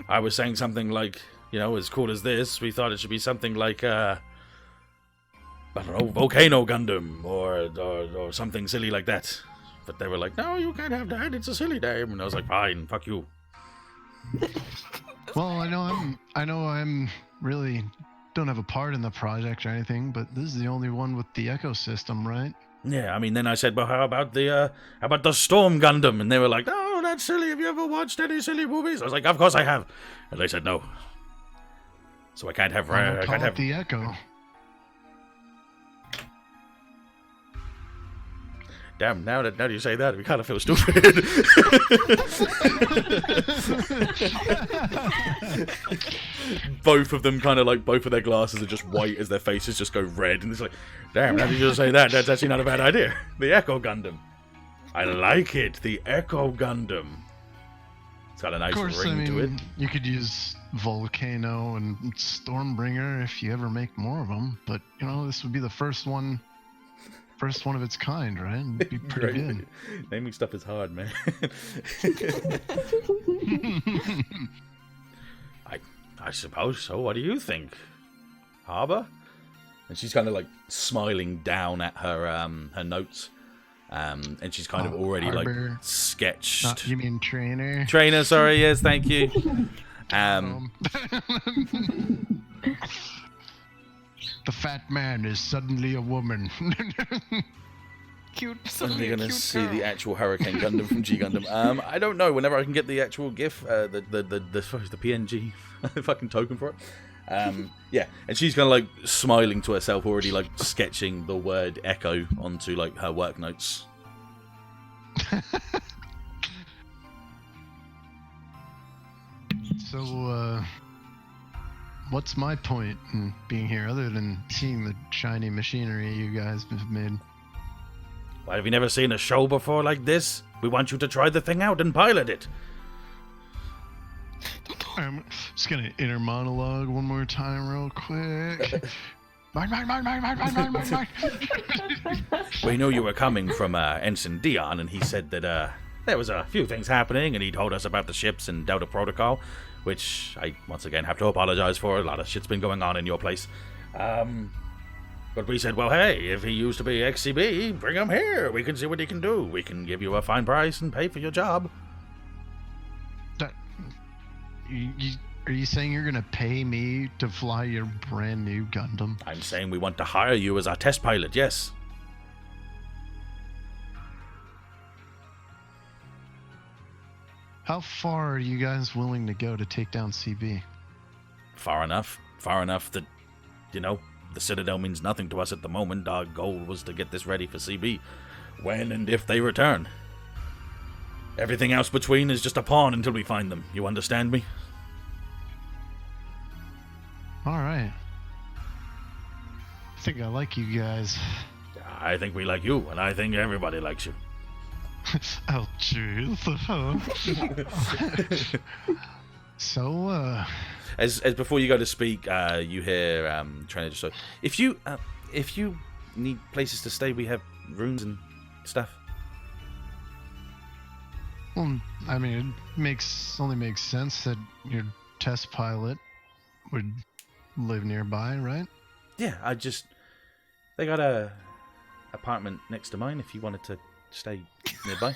I was saying something like, you know, as cool as this, we thought it should be something like, I don't know, Volcano Gundam, or something silly like that. But they were like, no, you can't have that, it's a silly name. And I was like, fine, fuck you. well, I know I'm really don't have a part in the project or anything, but this is the only one with the ecosystem, right? Yeah, I mean, then I said, well, how about the Storm Gundam? And they were like, oh, that's silly, have you ever watched any silly movies? I was like, of course I have. And they said, no. So I can't have... I'll I call can't it have... the Echo. Damn, now that you say that, we kind of feel stupid. Both of them kind of like, both of their glasses are just white as their faces just go red. And it's like, damn, now that you just say that, that's actually not a bad idea. The Echo Gundam. I like it, the Echo Gundam. It's got a nice Of course, ring to it. you could use Volcano and Stormbringer if you ever make more of them, but, you know, this would be the first one of its kind, right? It'd be pretty good. Naming stuff is hard, man. I suppose so. What do you think, Harbour? And she's kind of like smiling down at her her notes, and she's kind of already Harbour. like sketched. You mean Trainer? Trainer, sorry, yes, thank you. The fat man is suddenly a woman. Cute. When Suddenly are a gonna cute see girl. the actual Hurricane Gundam from G Gundam? I don't know. Whenever I can get the actual GIF, the PNG fucking token for it. Yeah, and she's kind of like smiling to herself, already like sketching the word Echo onto like her work notes. So, what's my point in being here other than seeing the shiny machinery you guys have made? Why, have you never seen a show before like this? We want you to try the thing out and pilot it. I'm just gonna inner monologue one more time real quick. Mine. We knew you were coming from Ensign Dion, and he said that there was a few things happening, and he told us about the ships and Delta Protocol, which I once again have to apologize for. A lot of shit's been going on in your place. But we said, well, hey, if he used to be XCB, bring him here. We can see what he can do. We can give you a fine price and pay for your job. Are you saying you're gonna pay me to fly your brand new Gundam? I'm saying we want to hire you as our test pilot, yes. How far are you guys willing to go to take down CB? Far enough that, you know, the Citadel means nothing to us at the moment. Our goal was to get this ready for CB when and if they return. Everything else between is just a pawn until we find them. You understand me? Alright. I think I like you guys. I think we like you, and I think everybody likes you. Oh, truth. So, As before you go to speak, you hear Trainer just say, if you need places to stay, we have rooms and stuff. well, I mean, it only makes sense that your test pilot would live nearby, right? Yeah, they got a apartment next to mine if you wanted to stay nearby.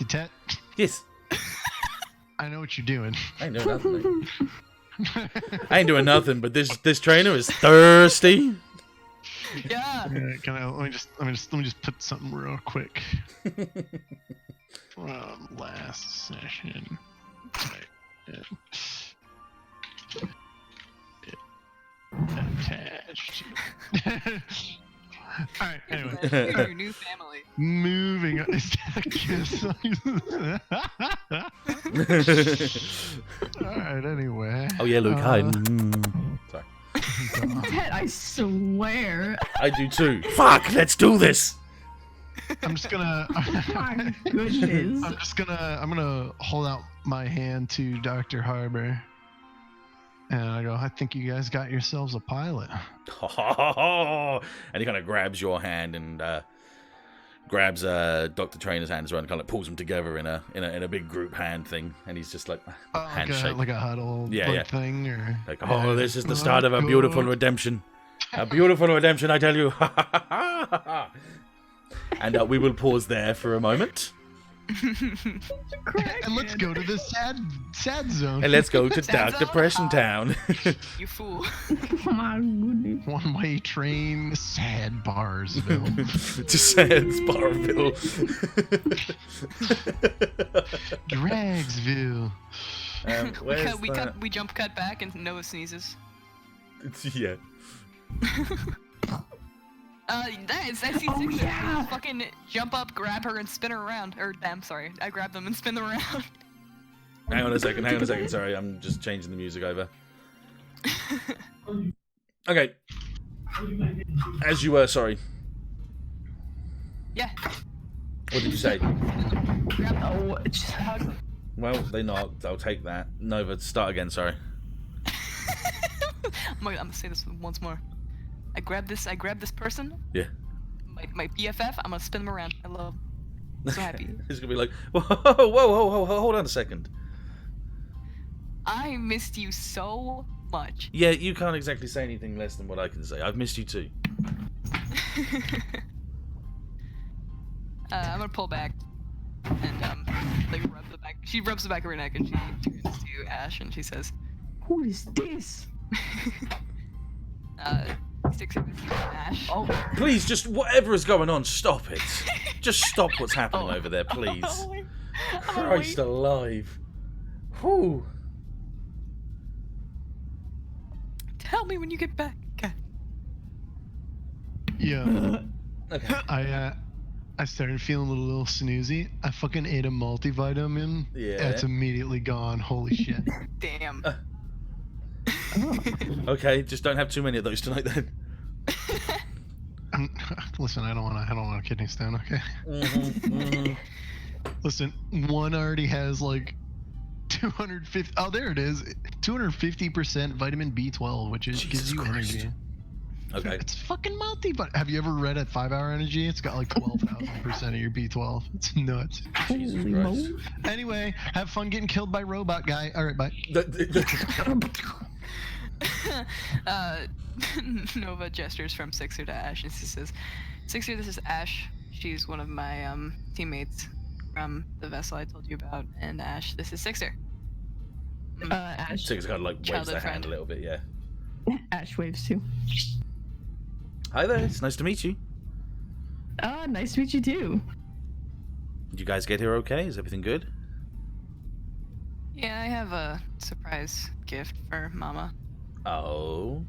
Tet, Yes. I know what you're doing. I ain't doing nothing. Mate. I ain't doing nothing, but this trainer is thirsty. Yeah. Let me just put something real quick from last session. Right. Attached. All right. Anyway, Your new family. moving on. All right. Anyway. Oh yeah, Luke. Hi. Sorry. Ted, I swear. I do too. Fuck. Let's do this. I'm just gonna. My goodness. I'm gonna hold out my hand to Dr. Harbor, and I go, I think you guys got yourselves a pilot. And he kind of grabs your hand and grabs Dr. Trainer's hand as well, and kind of pulls them together in a big group hand thing. And he's just like handshake, like a huddle thing, or like, oh, this is the start of a beautiful redemption. A beautiful redemption, I tell you. And we will pause there for a moment. And let's go to the sad zone. And let's go to Sad Dark zone? Depression Town. You fool. My goodness. One-way train, sad Barsville. To Sans Barville. Dragsville. We jump cut back and Noah sneezes. Yeah. That's scene Oh, 6. yeah. Fucking jump up, grab her, and spin her around. Or, I'm sorry, I grab them and spin them around. Hang on a second. Sorry, I'm just changing the music over. Okay. As you were, sorry. Yeah. What did you say? Grab them. Oh, just hug. Well, they knocked. I'll take that. Nova, start again, sorry. I'm gonna say this once more. I grab this person. Yeah. My BFF. I'm gonna spin them around. I love. I'm so happy. He's gonna be like, whoa, hold on a second. I missed you so much. Yeah, you can't exactly say anything less than what I can say. I've missed you too. I'm gonna pull back and like rub the back. She rubs the back of her neck and she turns to Ash and she says, Who is this? "Sticks her with Ash." Oh, Please, just whatever is going on, stop it. Just stop what's happening over there, please. Oh, wait. Christ alive. Whew. Tell me when you get back. Okay. Yeah. Okay. I started feeling a little snoozy. I fucking ate a multivitamin. Yeah. It's immediately gone. Holy shit. Damn. Okay, just don't have too many of those tonight then. Listen, I don't want a kidney stone, okay? Mm-hmm. Listen, one already has like 250. Oh, there it is. 250% vitamin B12, which is gives you Christ. energy. Okay. It's fucking multivitamin. Have you ever read at 5 Hour Energy? It's got like 12,000% of your B12. It's nuts. Jesus holy Christ. moly. Anyway, have fun getting killed by robot guy. All right, bye. Nova gestures from Sixer to Ash and she says, "Sixer, this is Ash. She's one of my teammates from the vessel I told you about. And Ash, this is Sixer." Ash. Six kind of like waves Childhood their hand friend. a little bit, yeah. Ash waves too. Hi there, it's nice to meet you. Nice to meet you too. Did you guys get here okay? Is everything good? Yeah, I have a surprise gift for Mama. Oh.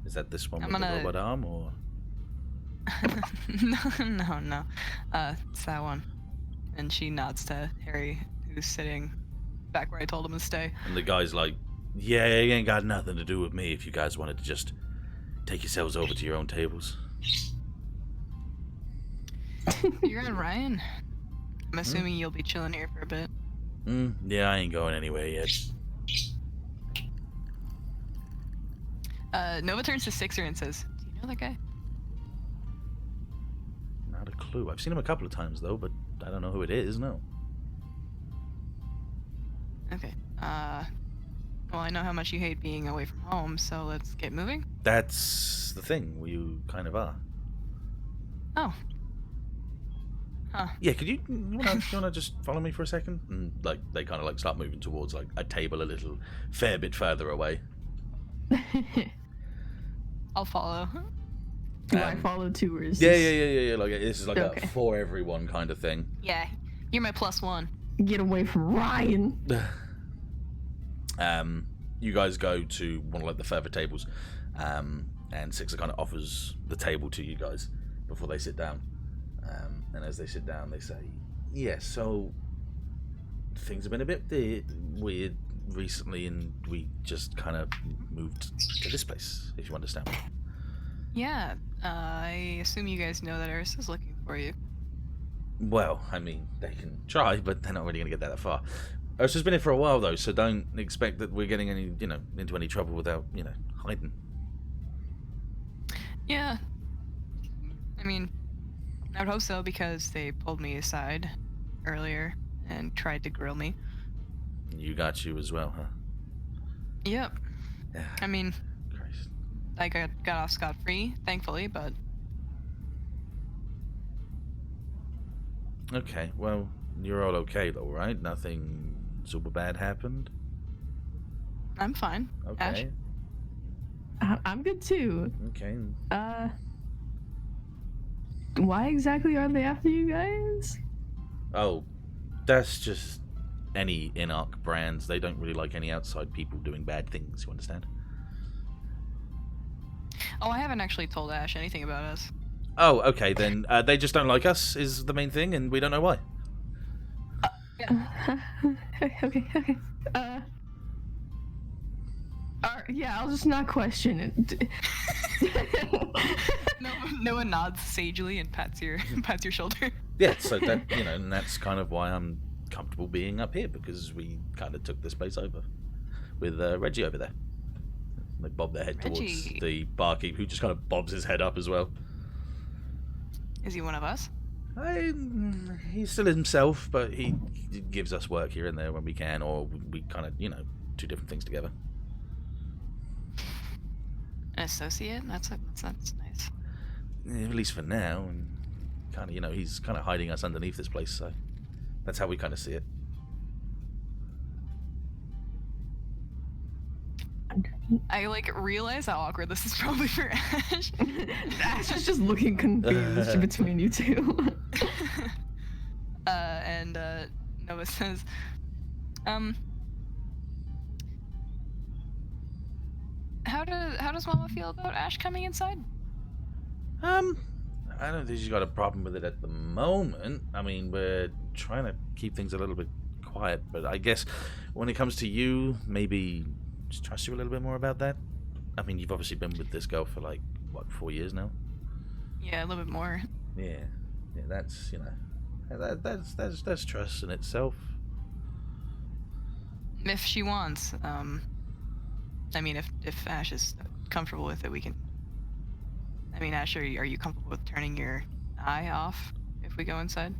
Is that this one I'm with the gonna- robot arm, or? No. It's that one. And she nods to Harry, who's sitting back where I told him to stay. And the guy's like Yeah, it ain't got nothing to do with me if you guys wanted to just take yourselves over to your own tables. You're on Ryan. I'm assuming you'll be chilling here for a bit. Yeah, I ain't going anywhere yet. Nova turns to Sixer and says, "Do you know that guy?" Not a clue. I've seen him a couple of times, though, but I don't know who it is, no. Okay. Well, I know how much you hate being away from home, so let's get moving. That's the thing. You kind of are. Oh. Huh. Yeah, could you wanna just follow me for a second? And like they kind of like start moving towards like a table a little fair bit further away. I'll follow. Do I follow too, or is Yeah. this... Like this is like Okay. a for everyone kind of thing. Yeah, you're my +1. Get away from Ryan. You guys go to one of like the further tables, and Sixer kind of offers the table to you guys before they sit down. And as they sit down, they say, "Yeah, so things have been a bit weird recently, and we just kind of moved to this place, if you understand." Yeah, I assume you guys know that Ursa's looking for you. Well, I mean, they can try, but they're not really going to get that far. Ursa's been here for a while, though, so don't expect that we're getting any, into any trouble without, hiding. Yeah. I mean, I would hope so, because they pulled me aside earlier and tried to grill me. You got you as well, huh? Yep. I mean, Christ. I got off scot-free, thankfully, but... Okay, well, you're all okay, though, right? Nothing super bad happened? I'm fine. Okay. I'm good too. Okay. Why exactly are they after you guys? Oh, that's just any in-arc brands. They don't really like any outside people doing bad things, you understand? Oh, I haven't actually told Ash anything about us. Oh, okay, then they just don't like us is the main thing, and we don't know why. Okay. Yeah, I'll just not question it. Noah nods sagely and pats your shoulder. Yeah, so that, and that's kind of why I'm comfortable being up here, because we kind of took this place over with Reggie over there. They bob their head towards Reggie. the barkeep, who just kind of bobs his head up as well. Is he one of us? He's still himself, but he gives us work here and there when we can, or we kind of, do different things together. An associate? That's nice. Yeah, at least for now, and kind of, he's kind of hiding us underneath this place, so that's how we kind of see it. I realize how awkward this is probably for Ash. Ash is just looking confused between you two. And Noah says, how does Mama feel about Ash coming inside? I don't think she's got a problem with it at the moment. I mean, we're trying to keep things a little bit quiet, but I guess when it comes to you, maybe just trust you a little bit more about that. I mean, you've obviously been with this girl for 4 years now? Yeah, a little bit more. Yeah, that's, that's trust in itself. If she wants. I mean, if Ash is comfortable with it, we can... I mean, Ash, are you comfortable with turning your eye off if we go inside?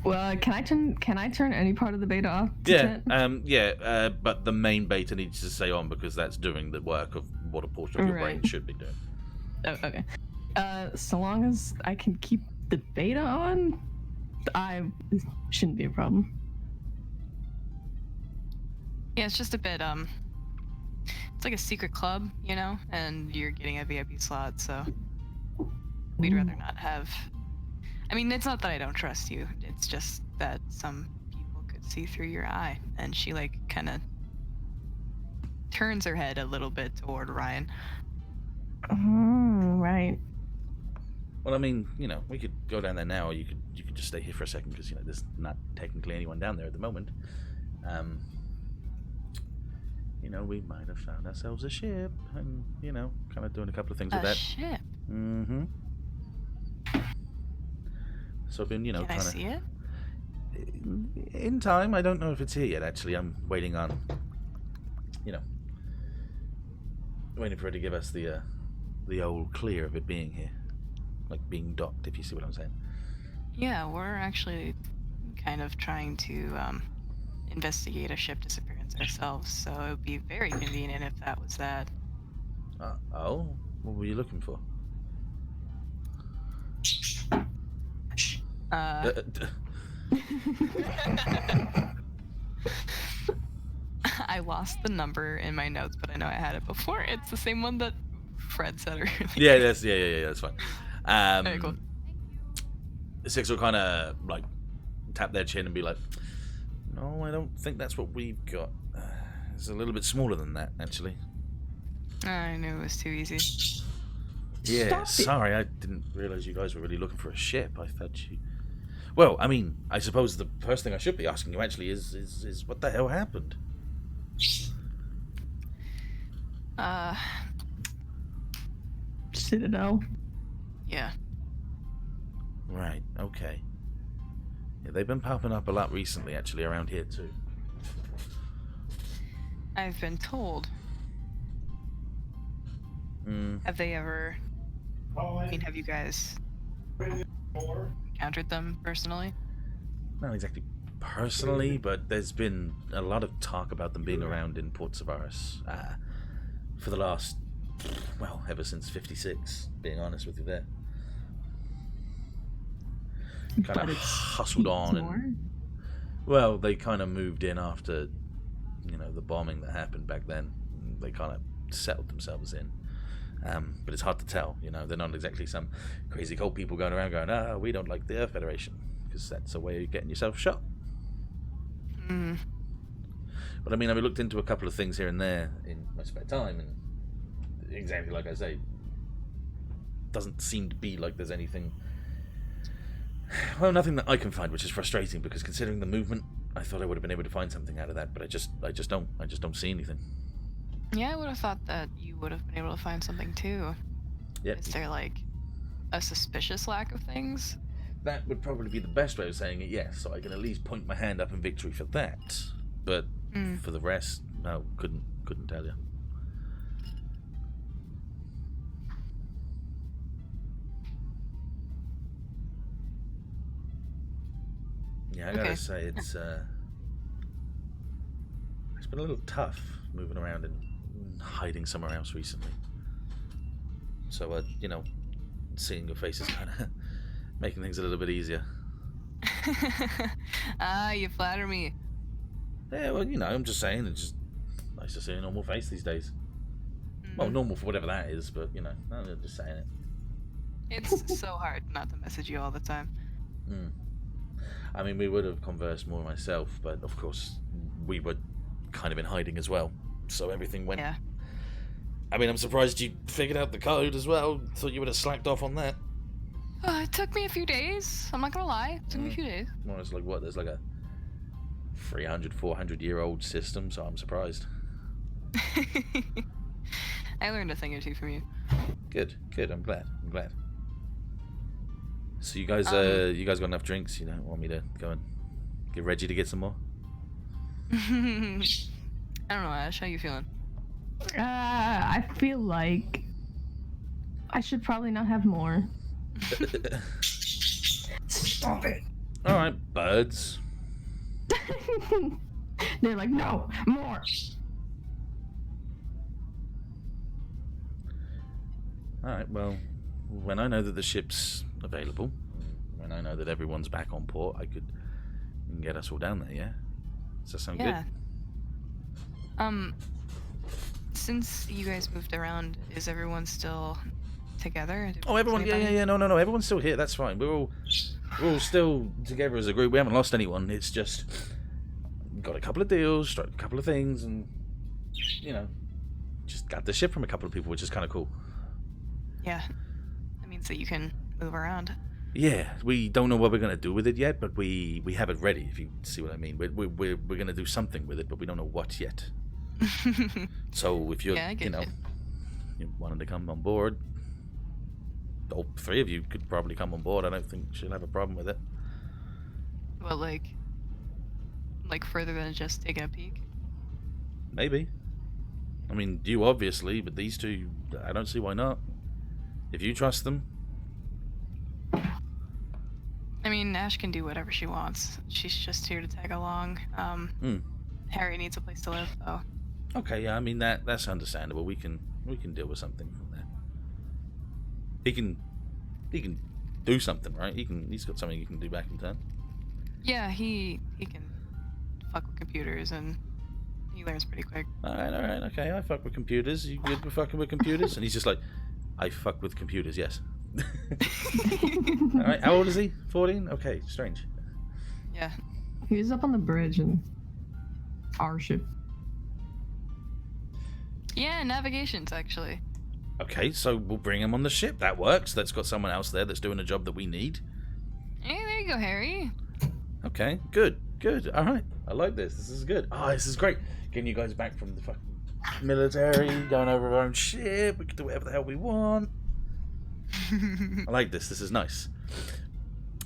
Well, can I turn any part of the beta off? But the main beta needs to stay on, because that's doing the work of what a portion of your brain Right. should be doing. Oh, okay. So long as I can keep the beta on, it shouldn't be a problem. Yeah, it's just a bit, it's like a secret club, and you're getting a VIP slot, so we'd rather not have... I mean, it's not that I don't trust you, it's just that some people could see through your eye, and she, kind of turns her head a little bit toward Ryan. Right. Well, I mean, we could go down there now, or you could just stay here for a second, because there's not technically anyone down there at the moment. you know, we might have found ourselves a ship, and you know, kind of doing a couple of things with A that. ship. Mm-hmm. So I've been, you know, Can I kind see it? of in time. I don't know if it's here yet. Actually, I'm waiting on, you know, waiting for it to give us the old clear of it being here, like being docked. If you see what I'm saying. Yeah, we're actually kind of trying to investigate a ship disappearance ourselves, so it would be very convenient if that was that. Oh, what were you looking for? I lost the number in my notes, but I know I had it before. It's the same one that Fred said earlier. Yeah, that's fine. Very cool. Six will kind of like tap their chin and be like, "No, I don't think that's what we've got. It's a little bit smaller than that, actually." I knew it was too easy. Yeah, Stop it. sorry, I didn't realize you guys were really looking for a ship. I thought you. Well, I mean, I suppose the first thing I should be asking you actually is what the hell happened? Citadel. Yeah. Right. Okay. Yeah, they've been popping up a lot recently, actually, around here too. I've been told. Mm. Have they ever? I mean, have you guys encountered them personally? Not exactly personally, but there's been a lot of talk about them being around in Port Savaris for the last, well, ever since '56. Being honest with you, there. Kind But of it's hustled on, more. and well, they kind of moved in after, you know, the bombing that happened back then. They kind of settled themselves in. But it's hard to tell, you know. They're not exactly some crazy cult people going around going, we don't like the Earth Federation, because that's a way of getting yourself shot. Mm. But I mean, I've looked into a couple of things here and there in my spare time, and exactly like I say, doesn't seem to be like there's anything. Well, nothing that I can find, which is frustrating, because considering the movement, I thought I would have been able to find something out of that, but I just don't see anything. Yeah, I would have thought that you would have been able to find something too. Yep. Is there like a suspicious lack of things? That would probably be the best way of saying it, yes. So I can at least point my hand up in victory for that. But for the rest, no, couldn't tell you. Yeah, I gotta say it's been a little tough moving around and hiding somewhere else recently. So you know, seeing your face is kind of making things a little bit easier. You flatter me. Yeah, well, you know, I'm just saying, it's just nice to see a normal face these days. Well, normal for whatever that is, but you know, I'm just saying it. It's so hard not to message you all the time. I mean, we would have conversed more myself, but of course, we were kind of in hiding as well, so everything went. Yeah. I mean, I'm surprised you figured out the code as well. Thought you would have slacked off on that. It took me a few days. I'm not gonna lie. It took me a few days. Well, it's like what? There's like a 300, 400-year-old system, so I'm surprised. I learned a thing or two from you. Good. I'm glad. So you guys got enough drinks? You don't want me to go and get Reggie to get some more? I don't know, Ash. How you feeling? I feel like I should probably not have more. Stop it. All right, birds. They're like, no, more. All right, well, when I know that the ship's available, when I know that everyone's back on port, I could get us all down there, yeah? Does that sound Yeah. good? Since you guys moved around, is everyone still together? Oh, everyone, Is anybody- yeah, no, everyone's still here, that's fine. We're all still together as a group. We haven't lost anyone. It's just got a couple of deals, struck a couple of things, and, you know, just got the ship from a couple of people, which is kind of cool. Yeah. That means that you can move around. Yeah, we don't know what we're going to do with it yet, but we have it ready, if you see what I mean. We're going to do something with it, but we don't know what yet. So if you're, Yeah, I get it. you wanted to come on board, all three of you could probably come on board. I don't think she'll have a problem with it. Well, like further than just taking a peek. Maybe. I mean, you obviously, but these two, I don't see why not. If you trust them. I mean, Nash can do whatever she wants. She's just here to tag along. Harry needs a place to live, though. Okay, yeah, I mean that's understandable. We can deal with something from there. He can do something, right? He's got something he can do back in turn. Yeah, he can fuck with computers and he learns pretty quick. Alright, okay, I fuck with computers. You good with fucking with computers? And he's just like, I fuck with computers, yes. Alright, how old is he? 14? Okay, strange. Yeah. He was up on the bridge in our ship. Yeah, navigations actually. Okay, so we'll bring him on the ship. That works. That's got someone else there that's doing a job that we need. Hey, there you go, Harry. Okay, good. Alright, I like this. This is good. Oh, this is great. Getting you guys back from the fucking military, going over our own ship. We can do whatever the hell we want. I like this. This is nice.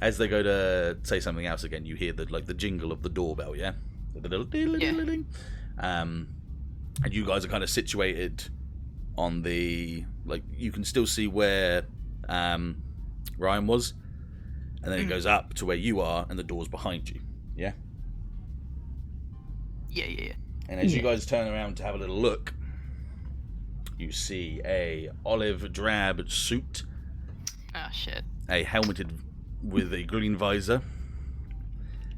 As they go to say something else again, you hear the jingle of the doorbell, yeah? The little ding. And you guys are kind of situated on the, you can still see where Ryan was, and then it goes up to where you are, and the door's behind you, yeah? Yeah. And as you guys turn around to have a little look, you see a olive drab suit, Oh shit. a helmeted with a green visor,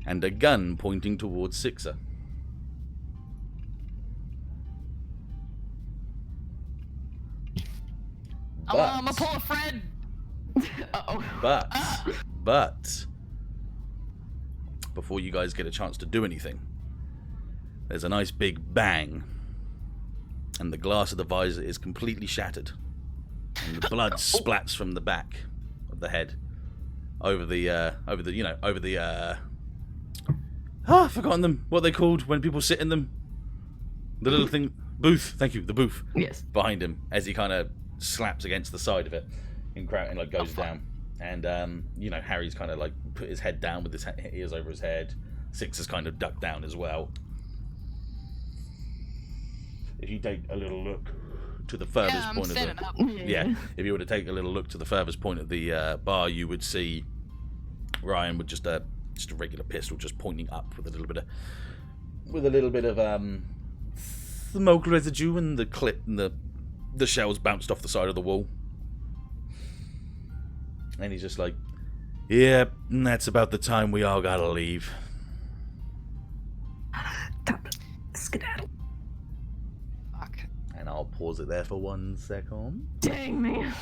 and a gun pointing towards Sixer. I'm gonna pull a Fred. But before you guys get a chance to do anything, there's a nice big bang, and the glass of the visor is completely shattered, and the blood splats from the back of the head over the I've forgotten them. What are they called when people sit in them? The little thing, booth. Thank you, the booth. Yes. Behind him as he kind of slaps against the side of it and goes down. And Harry's kind of put his head down with his ears over his head. Six has kind of ducked down as well. If you take a little look to the furthest point of standing the up. yeah, if you were to take a little look to the furthest point of the bar, you would see Ryan with just a regular pistol just pointing up with a little bit of smoke residue, and the clip and the shells bounced off the side of the wall. And he's just like, yep, and that's about the time we all gotta leave. Skedaddle. Fuck. And I'll pause it there for 1 second. Dang, man.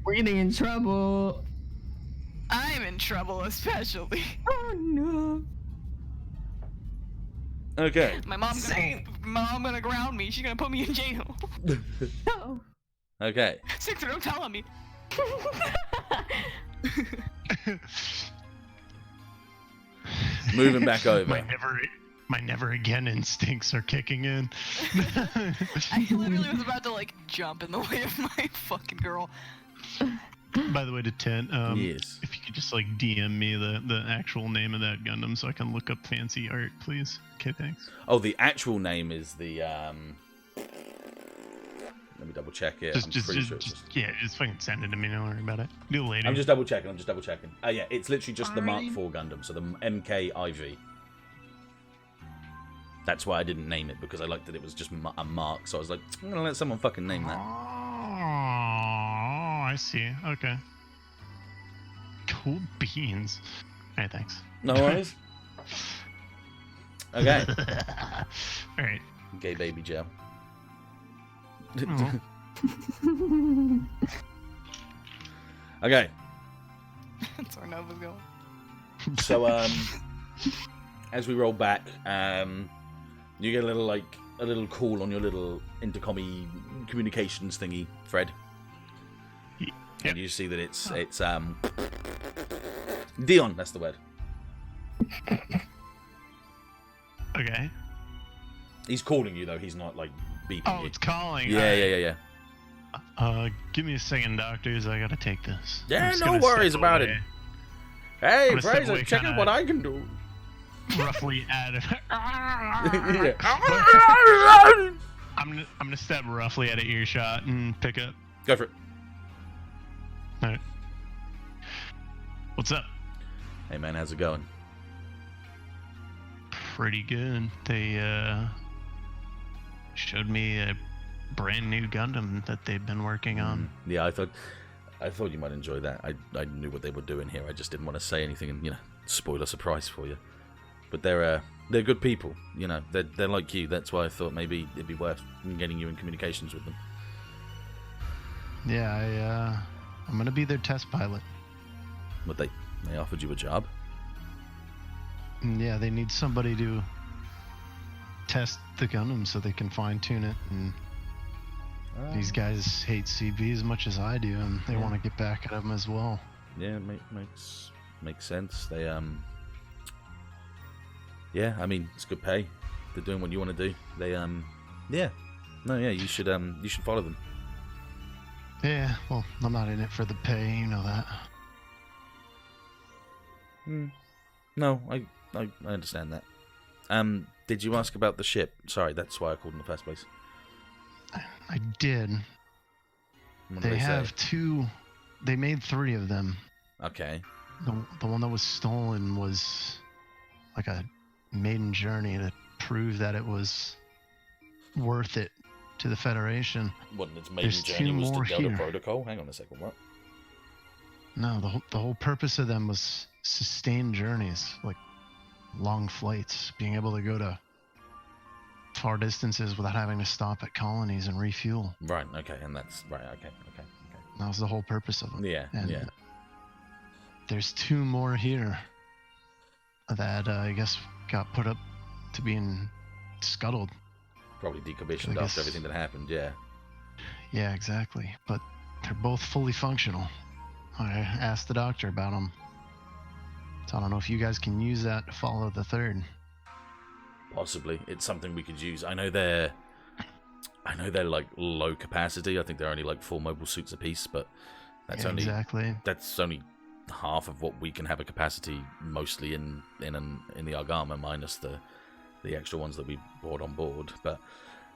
We're getting in trouble. I'm in trouble, especially. Oh, no. Okay. My mom gonna ground me. She's gonna put me in jail. No. Okay. Sixer, don't tell on me. Moving back over. My never again instincts are kicking in. I literally was about to jump in the way of my fucking girl. By the way, to Tent, Yes. if you could just DM me the actual name of that Gundam so I can look up fancy art, please. Okay, thanks. Oh, the actual name is the let me double check it. I'm pretty sure it's just fucking send it to me. Don't worry about it. Do it later. I'm just double checking. Oh yeah, it's literally just the Mark IV Gundam, so the MKIV. That's why I didn't name it, because I liked that it was just a mark. So I was like, I'm gonna let someone fucking name that. Oh, I see. Okay. Cool beans. Alright, thanks. No worries. Okay. Alright. Gay baby Joe. Oh. Okay. That's where Nova's going. So as we roll back, you get a little call on your little intercom-y communications thingy, Fred. Yep. And you see that it's Dion, that's the word. Okay. He's calling you though. He's not like beeping Oh, you. it's calling. Yeah. Give me a second, doctors. I gotta take this. I'm Yeah, just no gonna worries step about away, it. Hey, gonna step Fraser, away check out kinda- what I can do. Roughly at it. Yeah. I'm gonna step roughly at an earshot and pick up. Go for it. All right. What's up? Hey man, how's it going? Pretty good. They showed me a brand new Gundam that they've been working on. Yeah, I thought you might enjoy that. I knew what they were doing here. I just didn't want to say anything and spoil a surprise for you. But they're good people. They're like you. That's why I thought maybe it'd be worth getting you in communications with them. Yeah, I'm gonna be their test pilot. But they offered you a job. And yeah, they need somebody to test the Gundam so they can fine tune it. And these guys hate CB as much as I do, and they want to get back at them as well. Yeah, makes sense. They yeah, I mean it's good pay. They're doing what you want to do. They you should follow them. Yeah, well, I'm not in it for the pay, you know that. No, I understand that. Did you ask about the ship? Sorry, that's why I called in the first place. I did. What did They say? have two. They made 3 of them. Okay. The one that was stolen was like a maiden journey to prove that it was worth it to the Federation. What, its maiden There's journey 2 was more to Delta here. Protocol? Hang on a second, what? No, the whole purpose of them was sustained journeys, like long flights, being able to go to far distances without having to stop at colonies and refuel. Right, okay, and that's right, okay. That was the whole purpose of them. Yeah, And yeah. there's 2 more here that I guess got put up to being scuttled. Probably decommissioned I after guess- everything that happened, yeah. Yeah, exactly. But they're both fully functional. I asked the doctor about them. So I don't know if you guys can use that to follow the 3rd. Possibly. It's something we could use. I know they're like low capacity. I think they're only like 4 mobile suits apiece, but that's Yeah, only exactly. that's only half of what we can have a capacity mostly in the Argama, minus the extra ones that we brought on board. But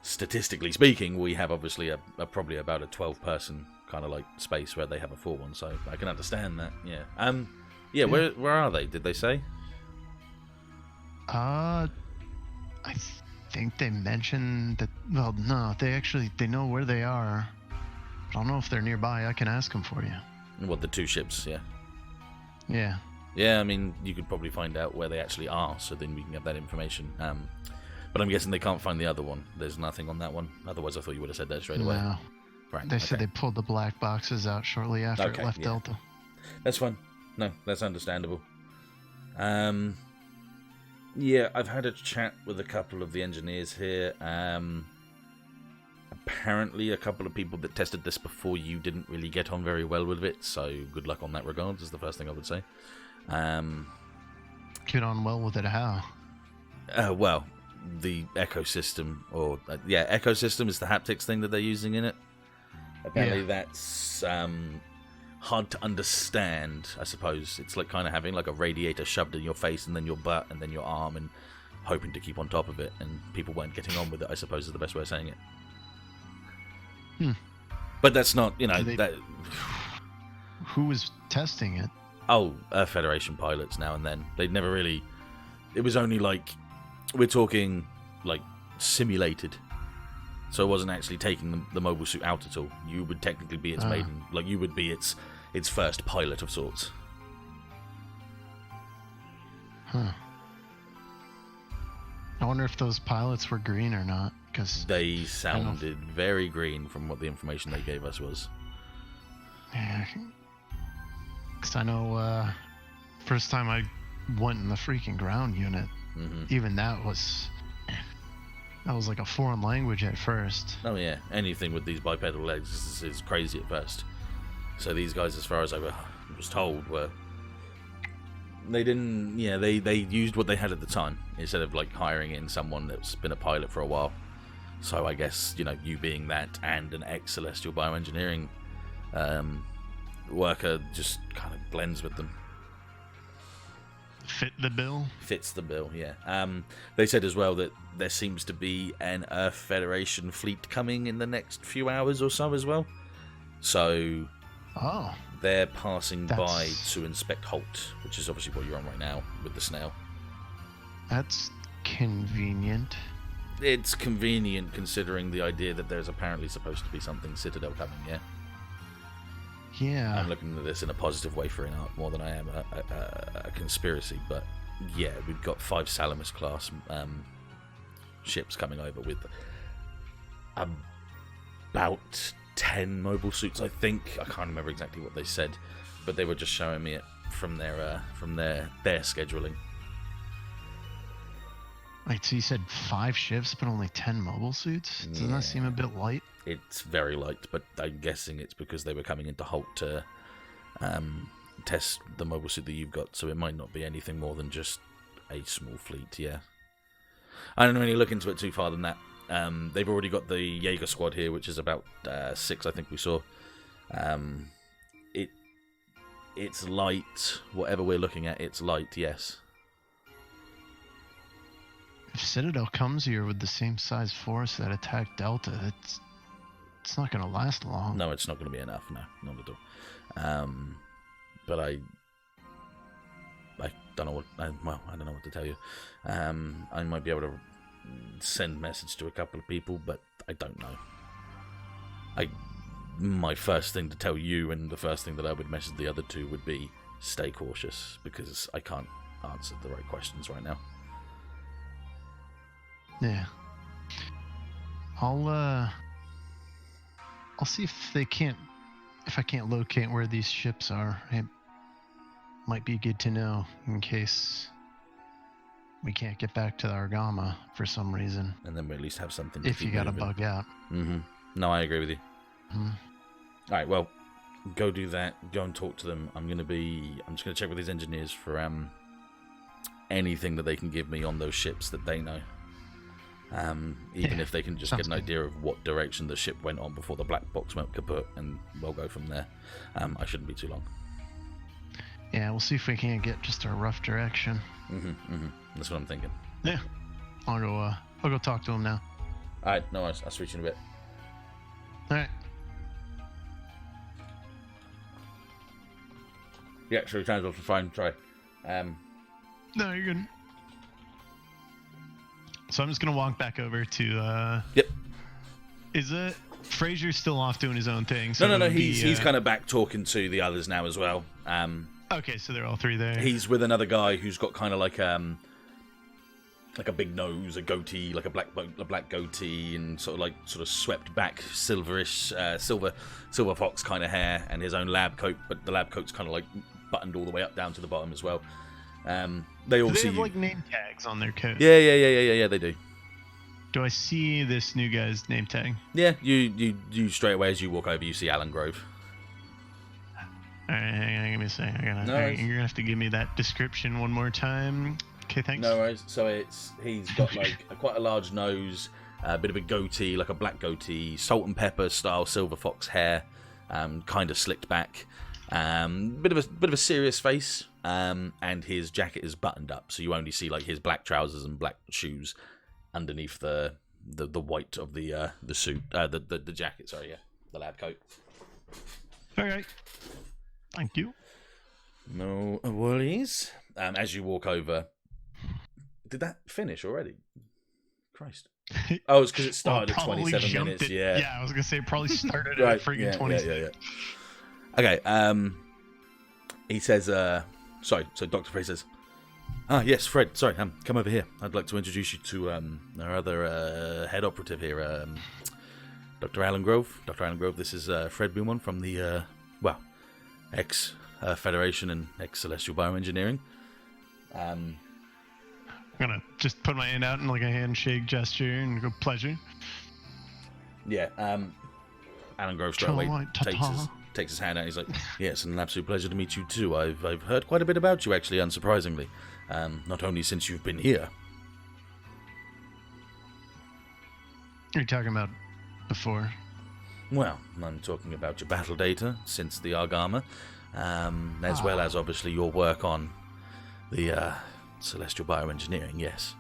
statistically speaking, we have obviously a probably about a 12-person kind of like space where they have a 4 one, so I can understand that. Yeah. Where are they? Did they say? I think they mentioned that. Well, no, they know where they are. I don't know if they're nearby. I can ask them for you. What, the 2 ships? Yeah. Yeah. Yeah, I mean, you could probably find out where they actually are, so then we can get that information. But I'm guessing they can't find the other one. There's nothing on that one. Otherwise, I thought you would have said that straight away. No. Right. They said they pulled the black boxes out shortly after Okay, it left yeah. Delta. That's fine. No, that's understandable. Yeah, I've had a chat with a couple of the engineers here. Apparently, a couple of people that tested this before you didn't really get on very well with it, so good luck on that regard, is the first thing I would say. Get on well with it, how? Well, the ecosystem, or ecosystem is the haptics thing that they're using in it. Apparently, that's hard to understand. I suppose it's like kind of having like a radiator shoved in your face, and then your butt, and then your arm, and hoping to keep on top of it. And people weren't getting on with it, I suppose, is the best way of saying it. But that's not, that. Who was testing it? Oh, Federation pilots now and then. They'd never really. It was only like, we're talking like simulated. So it wasn't actually taking the mobile suit out at all. You would technically be its maiden, like you would be its first pilot of sorts. Huh. I wonder if those pilots were green or not, because They sounded very green from what the information they gave us was. Because I know first time I went in the freaking ground unit, even that was like a foreign language at first. Oh yeah, anything with these bipedal legs is crazy at first. So these guys, as far as I was told, were They didn't. Yeah, they used what they had at the time instead of like hiring in someone that's been a pilot for a while. So I guess you being that and an ex-celestial bioengineering worker just kind of blends with them. Fit the bill. Fits the bill, yeah. They said as well that there seems to be an Earth Federation fleet coming in the next few hours or so as well. So they're passing by to inspect Holt, which is obviously what you're on right now with the snail. That's convenient. It's convenient considering the idea that there's apparently supposed to be something Citadel coming, yeah? Yeah. I'm looking at this in a positive way for Inart more than I am a conspiracy, but yeah, we've got 5 Salamis class ships coming over with about 10 mobile suits, I think. I can't remember exactly what they said, but they were just showing me it from their scheduling. Wait, so you said 5 ships, but only 10 mobile suits? Doesn't that seem a bit light? It's very light, but I'm guessing it's because they were coming into Holt to test the mobile suit that you've got, so it might not be anything more than just a small fleet, yeah. I don't really look into it too far than that. They've already got the Jaeger squad here, which is about 6, I think we saw. It's light. Whatever we're looking at, it's light, yes. If Citadel comes here with the same size force that attacked Delta, it's not going to last long. No, it's not going to be enough. No, not at all. But I don't know what. I don't know what to tell you. I might be able to send message to a couple of people, but I don't know. My first thing to tell you, and the first thing that I would message the other two would be stay cautious, because I can't answer the right questions right now. Yeah. I'll see if I can't locate where these ships are. It might be good to know in case we can't get back to the Argama for some reason. And then we at least have something. If you gotta bug out. Mm-hmm. No, I agree with you. Mm-hmm. All right, well, go do that. Go and talk to them. I'm just gonna check with these engineers for anything that they can give me on those ships that they know. Even if they can just get an idea of what direction the ship went on before the black box went kaput, and we'll go from there. I shouldn't be too long. Yeah, we'll see if we can't get just a rough direction. That's what I'm thinking. Yeah, I'll go talk to him now. All right, no worries. I'll switch in a bit. All right. Yeah, sure. Turns off the phone. Sorry. No, you're good. So I'm just gonna walk back over to. Yep. Is it Fraser's still off doing his own thing? So No. He's kind of back talking to the others now as well. Okay, so they're all 3 there. He's with another guy who's got kind of like a big nose, a goatee, like a black goatee, and sort of swept back silver fox kind of hair, and his own lab coat, but the lab coat's kind of like buttoned all the way up down to the bottom as well. They all do they see have you. like name tags on their coat? Yeah, they do. Do I see this new guy's name tag? Yeah, you straight away as you walk over, you see Alan Grove. Alright, hang on, give me a second. You're gonna have to give me that description one more time. Okay, thanks. No worries. So he's got like quite a large nose, a bit of a goatee, like a black goatee, salt and pepper style silver fox hair, kind of slicked back, bit of a serious face, and his jacket is buttoned up, so you only see like his black trousers and black shoes underneath the white of the suit, the jacket. Sorry, yeah, the lab coat. All right. Thank you. No worries. As you walk over, did that finish already? Christ. Oh, it's because it started at 27 minutes. Yeah. Yeah, I was gonna say it probably started right. at friggin' 20. Yeah. Okay. He says, sorry. So Dr. Frey says, yes, Fred. Sorry. Come over here. I'd like to introduce you to our other head operative here, Dr. Alan Grove. Dr. Alan Grove. This is Fred Beaumont from the ex Federation and ex Celestial Bioengineering. I'm gonna just put my hand out in like a handshake gesture and go pleasure. Yeah. Alan Grove straight away takes his hand out. And he's like, "Yes, an absolute pleasure to meet you too. I've heard quite a bit about you, actually, unsurprisingly. Not only since you've been here." Are you talking about before? Well, I'm talking about your battle data since the Argama, as well as obviously your work on the celestial bioengineering. Yes.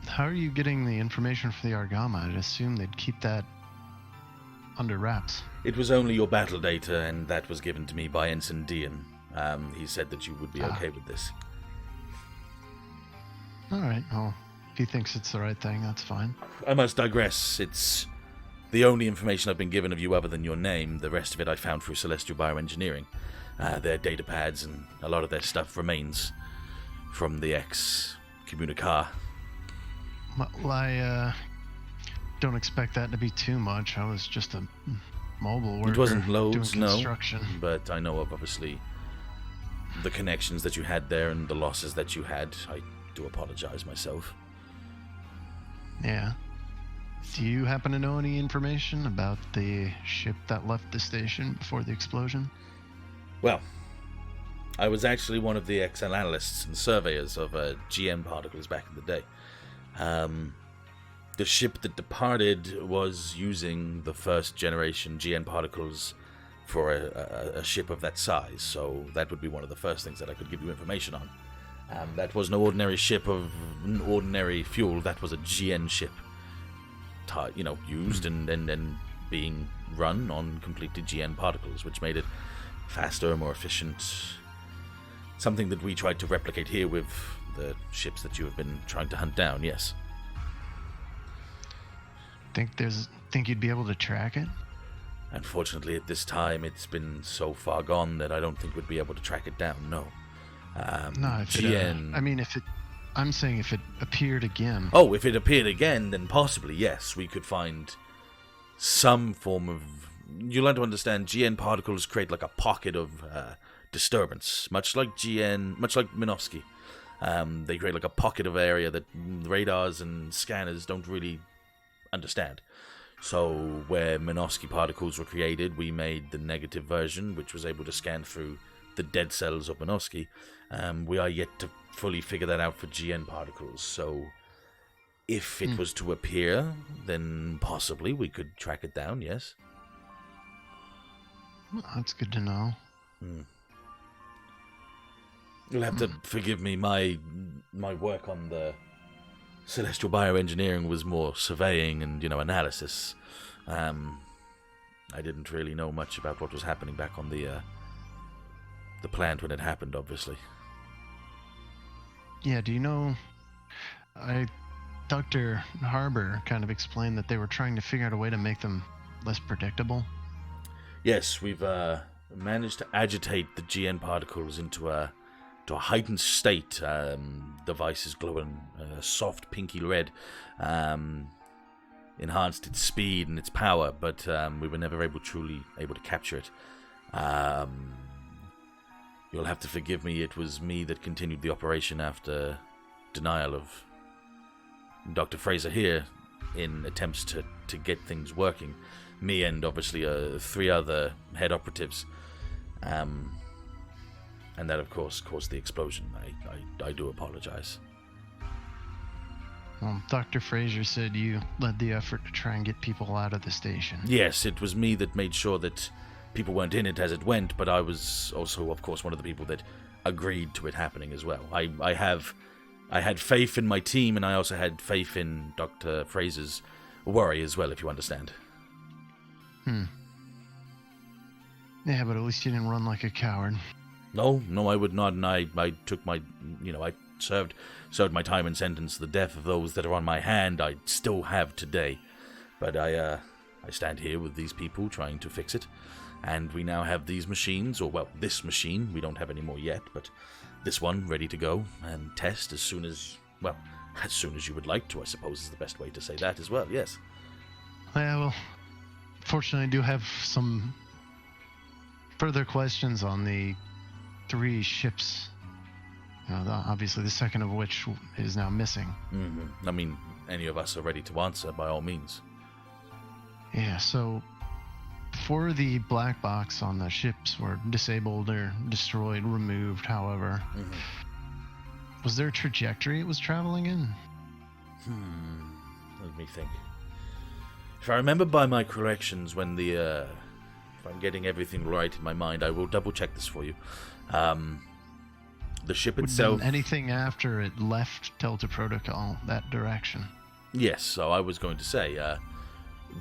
How are you getting the information for the Argama? I'd assume they'd keep that under wraps. It was only your battle data, and that was given to me by Ensign Dian. He said that you would be okay with this. All right. Well, if he thinks it's the right thing, that's fine. I must digress. It's the only information I've been given of you other than your name. The rest of it I found through celestial bioengineering. Their data pads and a lot of their stuff remains from the ex-communicar. Well, I don't expect that to be too much. I was just a mobile worker. It wasn't loads, doing no. construction. But I know of, obviously, the connections that you had there and the losses that you had. I do apologize myself. Yeah. Do you happen to know any information about the ship that left the station before the explosion? Well, I was actually one of the ex-analysts and surveyors of GN particles back in the day. The ship that departed was using the first generation GN particles for a ship of that size, so that would be one of the first things that I could give you information on. That was no ordinary ship of ordinary fuel. That was a GN ship, used and being run on completely GN particles, which made it faster, more efficient. Something that we tried to replicate here with the ships that you have been trying to hunt down. Yes. Think you'd be able to track it? Unfortunately, at this time, it's been so far gone that I don't think we'd be able to track it down. No. No, if GN. I'm saying if it appeared again. Oh, if it appeared again, then possibly yes, we could find some form of. You'll have to understand, GN particles create like a pocket of disturbance, much like Minovsky. They create like a pocket of area that radars and scanners don't really understand. So where Minovsky particles were created, we made the negative version, which was able to scan through the dead cells of Minovsky. We are yet to fully figure that out for GN particles. So if it was to appear, then possibly we could track it down, yes. Well, that's good to know. You'll have to forgive me, my work on the celestial bioengineering was more surveying and, analysis. I didn't really know much about what was happening back on the plant when it happened, obviously. Yeah, do you know... Dr. Harbour kind of explained that they were trying to figure out a way to make them less predictable. Yes, we've managed to agitate the GN particles into a heightened state. The device is glowing a soft pinky red, enhanced its speed and its power, but we were never truly able to capture it. You'll have to forgive me, it was me that continued the operation after denial of Dr. Fraser here in attempts to get things working. Me and obviously 3 other head operatives. And that, of course, caused the explosion. I do apologize. Well, Dr. Fraser said you led the effort to try and get people out of the station. Yes, it was me that made sure that people weren't in it as it went, but I was also, of course, one of the people that agreed to it happening as well. I had faith in my team, and I also had faith in Dr. Fraser's worry as well, if you understand. Yeah, but at least you didn't run like a coward. No, I would not, and I took my, I served my time and sentence. The death of those that are on my hand, I still have today. But I stand here with these people trying to fix it, and we now have these machines, or well, this machine, we don't have any more yet, but this one ready to go and test as soon as you would like to, I suppose is the best way to say that as well, yes. Yeah, well, fortunately I do have some further questions on the 3 ships. Obviously the second of which is now missing. Mm-hmm. I mean, any of us are ready to answer, by all means. Yeah, so before the black box on the ships were disabled or destroyed, removed, however, was there a trajectory it was traveling in? Let me think. If I remember by my corrections, when the if I'm getting everything right in my mind, I will double check this for you. The ship Would have itself. been anything after it left Delta Protocol that direction? Yes, so I was going to say,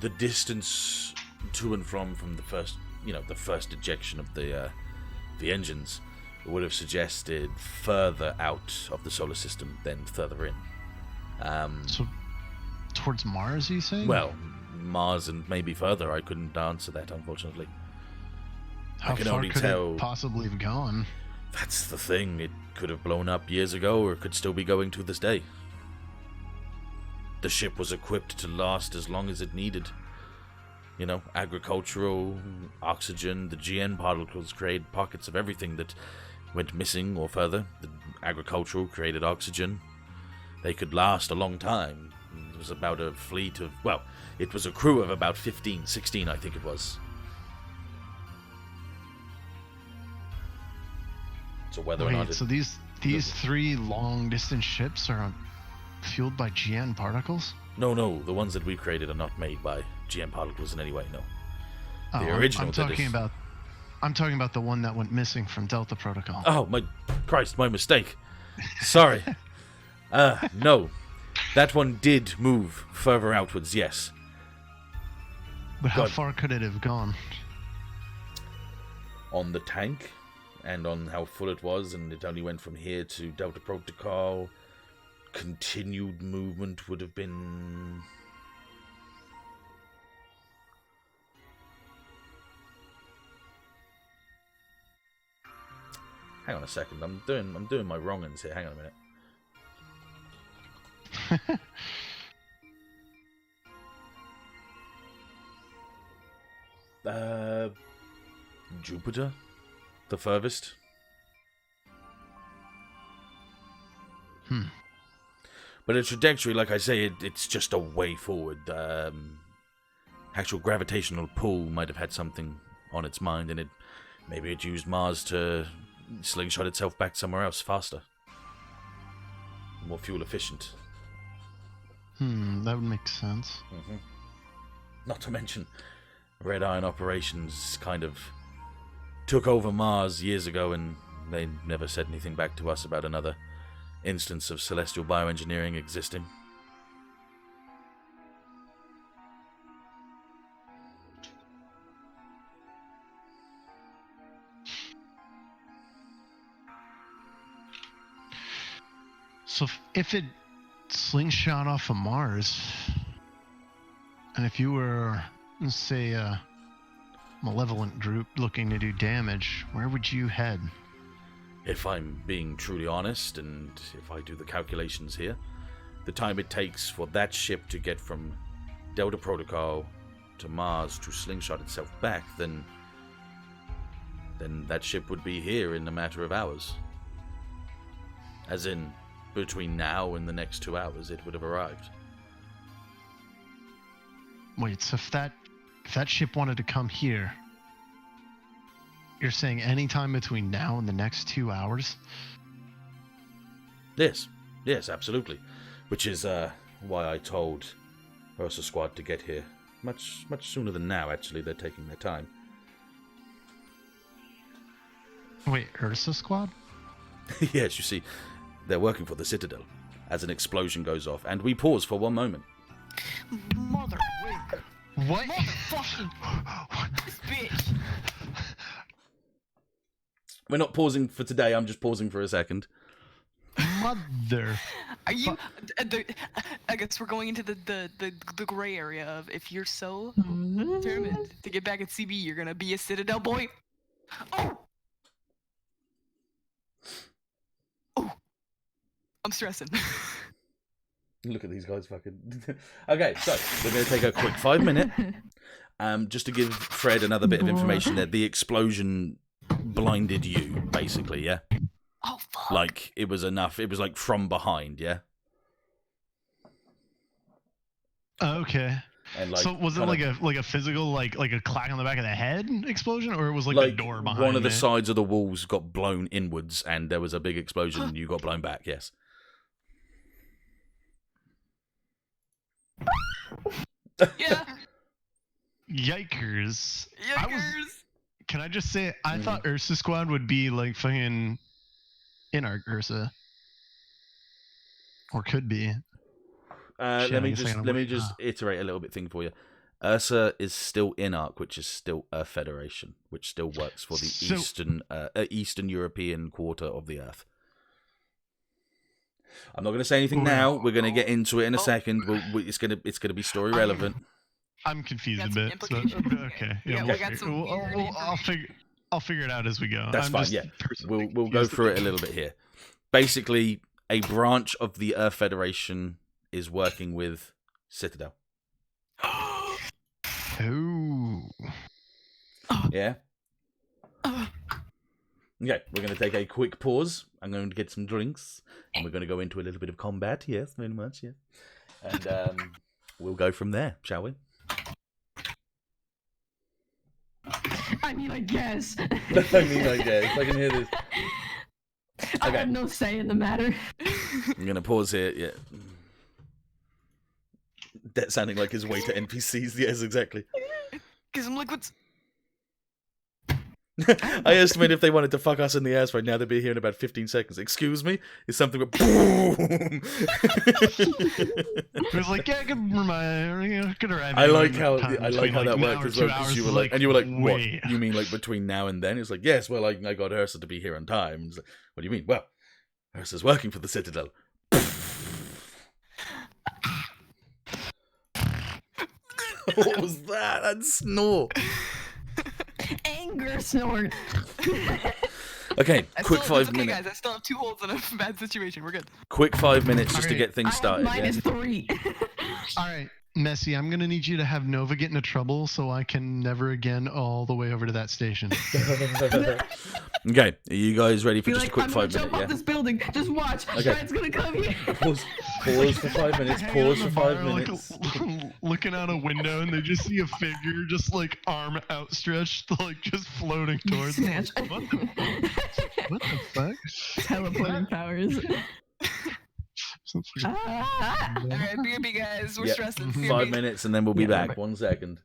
the distance to and from the first, the first ejection of the engines would have suggested further out of the solar system than further in. So, towards Mars, you say? Well, Mars and maybe further. I couldn't answer that, unfortunately. How I can far only could tell. it possibly have gone? That's the thing. It could have blown up years ago, or it could still be going to this day. The ship was equipped to last as long as it needed. Agricultural, oxygen, the GN particles created pockets of everything that went missing or further. The agricultural created oxygen. They could last a long time. It was about a fleet of, it was a crew of about 15, 16, I think it was. So whether or not Wait, so these three long-distance ships are fueled by GN particles? No, the ones that we created are not made by GN particles in any way, no. Oh, The original I'm talking about the one that went missing from Delta Protocol. Oh, my Christ, my mistake. Sorry. No. That one did move further outwards, yes. But how God. far could it have gone? On the tank, and on how full it was, and it only went from here to Delta Protocol. Continued movement would have been... Hang on a second, I'm doing my wrong-uns here, hang on a minute. Jupiter? The furthest? But a trajectory, like I say, it's just a way forward. Actual gravitational pull might have had something on its mind, and maybe it used Mars to slingshot itself back somewhere else faster. More fuel efficient. That would make sense. Not to mention, Red Iron Operations kind of took over Mars years ago, and they never said anything back to us about another instance of celestial bioengineering existing. So if it slingshot off of Mars, and if you were, let's say, a malevolent group looking to do damage, where would you head? If I'm being truly honest, and if I do the calculations here, the time it takes for that ship to get from Delta Protocol to Mars to slingshot itself back, then that ship would be here in a matter of hours. As in, between now and the next 2 hours, it would have arrived. Wait, so if that ship wanted to come here, you're saying any time between now and the next 2 hours? Yes, absolutely. Which is why I told Ursa Squad to get here much sooner than now. Actually, they're taking their time. Wait, Ursa Squad? Yes, you see, they're working for the Citadel. As an explosion goes off, and we pause for one moment. Mother. What? Motherfucking. This bitch. We're not pausing for today. I'm just pausing for a second. Mother. Are you? I guess we're going into the gray area of if you're so determined to get back at CB, you're gonna be a Citadel boy. Oh. I'm stressing. Look at these guys fucking... Okay, so we're going to take a quick 5 minute, just to give Fred another bit of information there. The explosion blinded you, basically, yeah? Oh, fuck. Like, it was enough. It was like from behind, yeah? Okay. And like, so was it kind like a physical like a clack on the back of the head explosion, or it was like the door behind one of the it? sides of the walls got blown inwards, and there was a big explosion, and you got blown back? Yes. Yeah. Yikers! Yikers. Can I just say I Mhm. thought Ursa Squad would be like fucking in our Ursa, or could be. Shit, Let I me guess I just gotta let me wait. just iterate a little bit thing for you. Ursa is still in Arc, which is still a federation, which still works for the So- Eastern European quarter of the Earth. I'm not going to say anything Well- now. We're going to get into it in a Oh. second. It's gonna be story relevant. I'm confused Got a some bit. So, implications. okay, We yeah, got some weird I'll figure it out as we go. That's I'm fine. just Yeah, personally we'll go confused. through it a little bit here. Basically, a branch of the Earth Federation is working with Citadel. Oh. Yeah. Okay, we're going to take a quick pause. I'm going to get some drinks, and we're going to go into a little bit of combat. Yes, very much. Yes, and we'll go from there, shall we? I mean, I guess. I guess I can hear this. I Okay. have no say in the matter. I'm going to pause here. Yeah. That sounding like his way to NPCs. Yes, exactly. Give some liquids. I estimate if they wanted to fuck us in the ass right now, they'd be here in about 15 seconds. Excuse me? Is something with boom? It was like, yeah, could arrive. I like anywhere how in I time like how between, that like, worked now or as well. 2 Because hours. you were Like, like, what? wait. You mean like between now and then? It's like, yes. Well, I got Ursa to be here on time. It's like, what do you mean? Well, Ursa's working for the Citadel. What was that? That snore. Anger snort. Okay, quick It's 5 okay, minutes. guys. I still have 2 holes in a bad situation. We're good. Quick 5 minutes just to Alright. get things I have started. Yeah? -3. All right, Messi, I'm gonna need you to have Nova get into trouble so I can never again all the way over to that station. Okay, are you guys ready for Be just like, a quick I'm gonna 5 jump minutes? off this building. Just watch. Okay. Fred's gonna come here. Pause for 5 minutes. Hanging out Pause in for the bar, 5 minutes. Like, looking out a window, and they just see a figure, just like arm outstretched, like just floating towards them. Snatch. What the fuck? Teleporting powers. Some fucking- Ah! Alright, BRB, guys. We're Yep. stressing. 5 BRB. minutes and then we'll be Yeah, back. right. 1 second.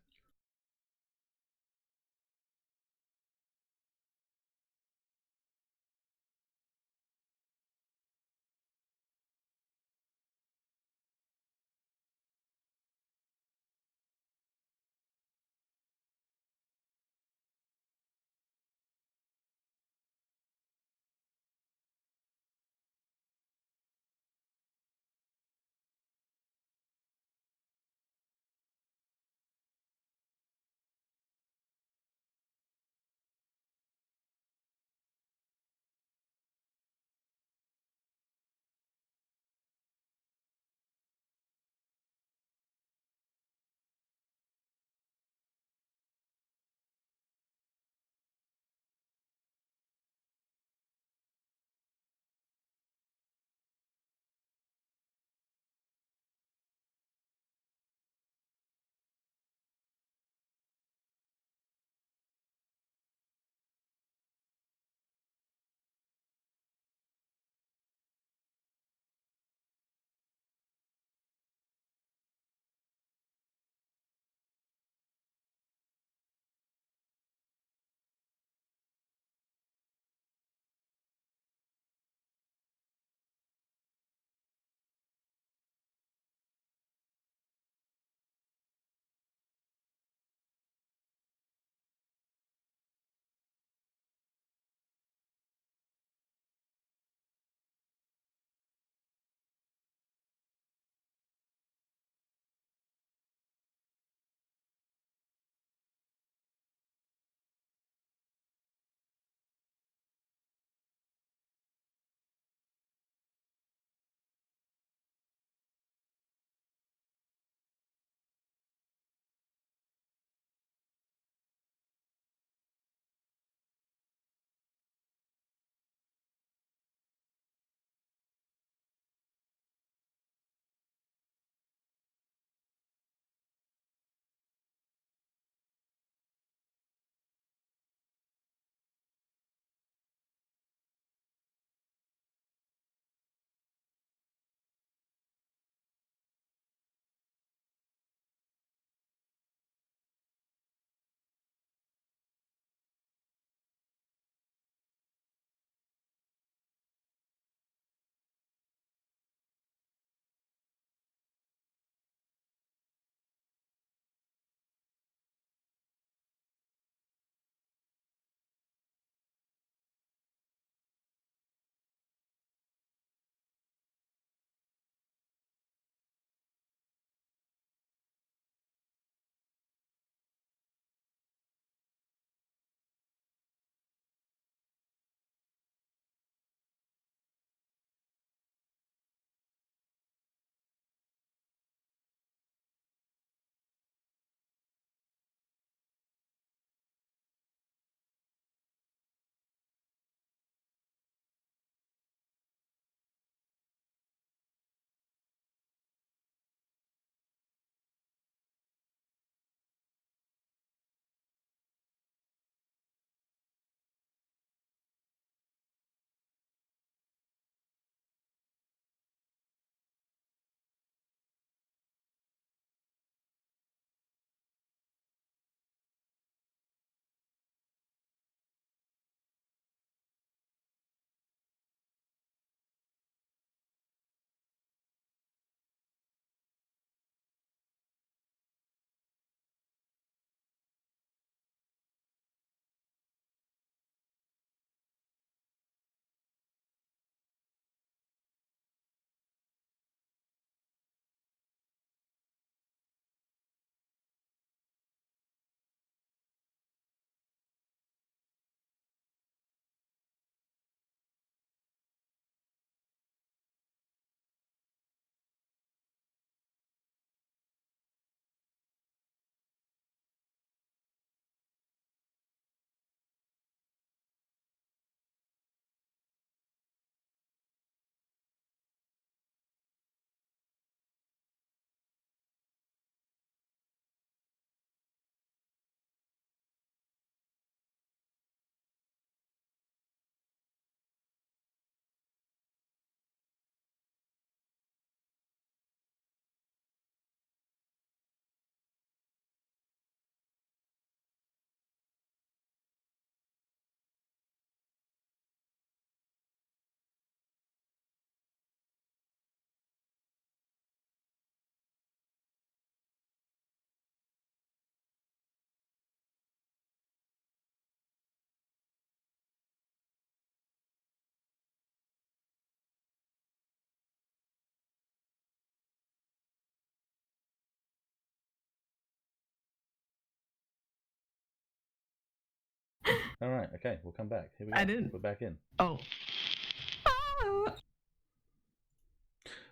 All right. Okay. We'll come back. Here we go. I didn't. We're back in. Oh.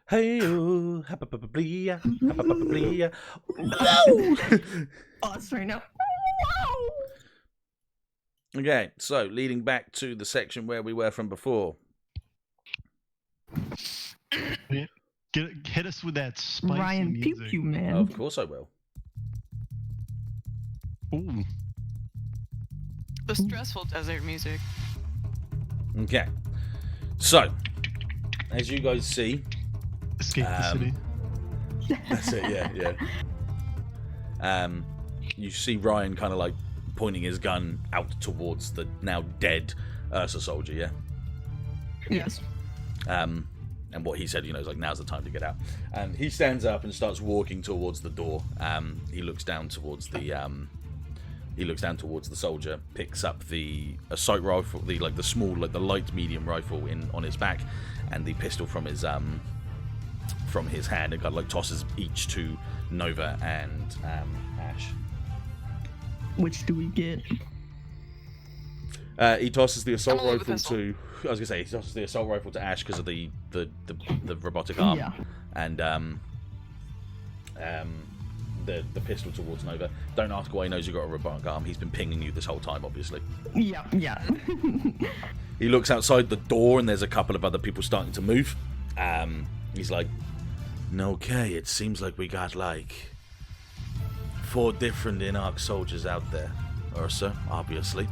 Hey, ha-pa-pa-pa-blia, ha-pa-pa-pa-blia. Us right now. Okay, so leading back to the section where we were from before. Hit us with that spicy Ryan, pew music. pew, man. Of course I will. Ooh. The stressful desert music. Okay, so as you guys see, Escape the city. that's it. Yeah. You see Ryan kind of like pointing his gun out towards the now dead Ursa soldier. Yeah. Yes. And what he said, is like, now's the time to get out. And he stands up and starts walking towards the door. He looks down towards the soldier, picks up the assault rifle, the small, the light medium rifle on his back, and the pistol from his hand, and kind of like tosses each to Nova and Ash. Which do we get? He tosses the assault I'm only with rifle pistol. to. I was gonna say he tosses the assault rifle to Ash because of the robotic arm, Yeah. and the pistol towards Nova. Don't ask why he knows you got a robotic arm. He's been pinging you this whole time, obviously. Yeah. He looks outside the door, and there's a couple of other people starting to move. He's like, "Okay, it seems like we got like 4 different Inarch soldiers out there, Ursa, obviously."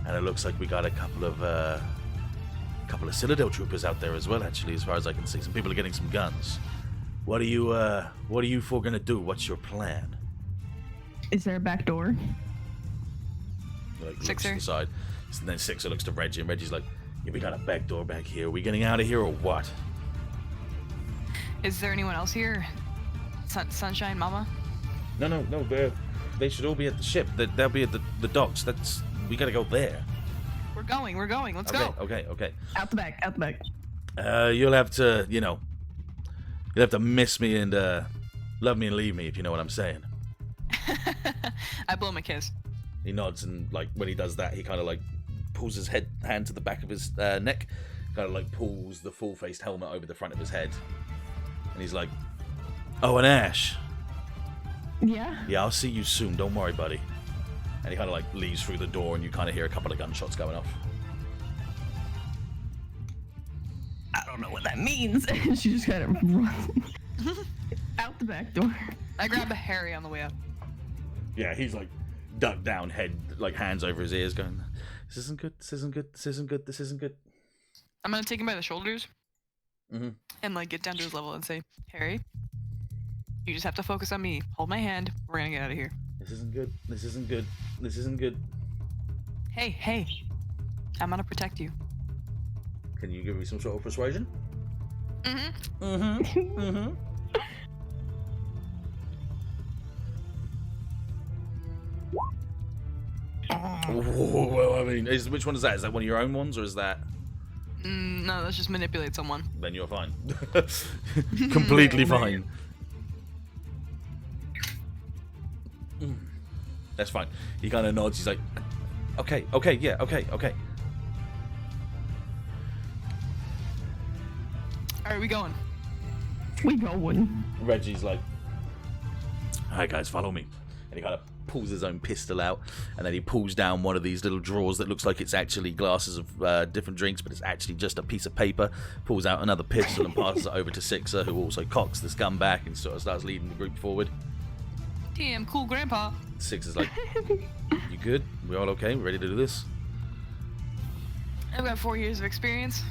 And it looks like we got a couple of Citadel troopers out there as well, actually, as far as I can see. Some people are getting some guns. What are you four gonna do? What's your plan? Is there a back door? He, looks to Sixer. the side. And then Sixer looks to Reggie, and Reggie's like, "Yeah, we got a back door back here. Are we getting out of here or what?" Is there anyone else here? Sunshine, Mama? No. They should all be at the ship. They'll be at the docks. We gotta go there. We're going. Let's go. Okay. Out the back. You'll have to, you'll have to miss me and love me and leave me, if you know what I'm saying. I blow him a kiss. He nods, and like when he does that, he kind of like pulls his hand to the back of his neck, kind of like pulls the full-faced helmet over the front of his head, and he's like, "Oh, and Ash, Yeah. yeah, I'll see you soon. Don't worry, buddy." And he kind of like leaves through the door, and you kind of hear a couple of gunshots going off. I don't know what that means. She just kind of runs out the back door. I grab a Harry on the way out. Yeah, he's like ducked down, head like hands over his ears, going, "This isn't good. This isn't good. This isn't good. This isn't good." I'm gonna take him by the shoulders Mhm. and like get down to his level and say, "Harry, you just have to focus on me. Hold my hand. We're gonna get out of here." This isn't good. This isn't good. This isn't good. Hey, I'm gonna protect you. Can you give me some sort of persuasion? Mm-hmm. Well, I mean, which one is that? Is that one of your own ones, or is that? No, let's just manipulate someone. Then you're fine. Completely fine. That's fine. He kind of nods. He's like, okay, yeah, okay. All right, we going. We going. Reggie's like, "All right, guys, follow me." And he kind of pulls his own pistol out, and then he pulls down one of these little drawers that looks like it's actually glasses of different drinks, but it's actually just a piece of paper. Pulls out another pistol and passes it over to Sixer, who also cocks this gun back and sort of starts leading the group forward. Damn, cool, Grandpa. Sixer's like, "You good? We all okay? We ready to do this?" I've got 4 years of experience.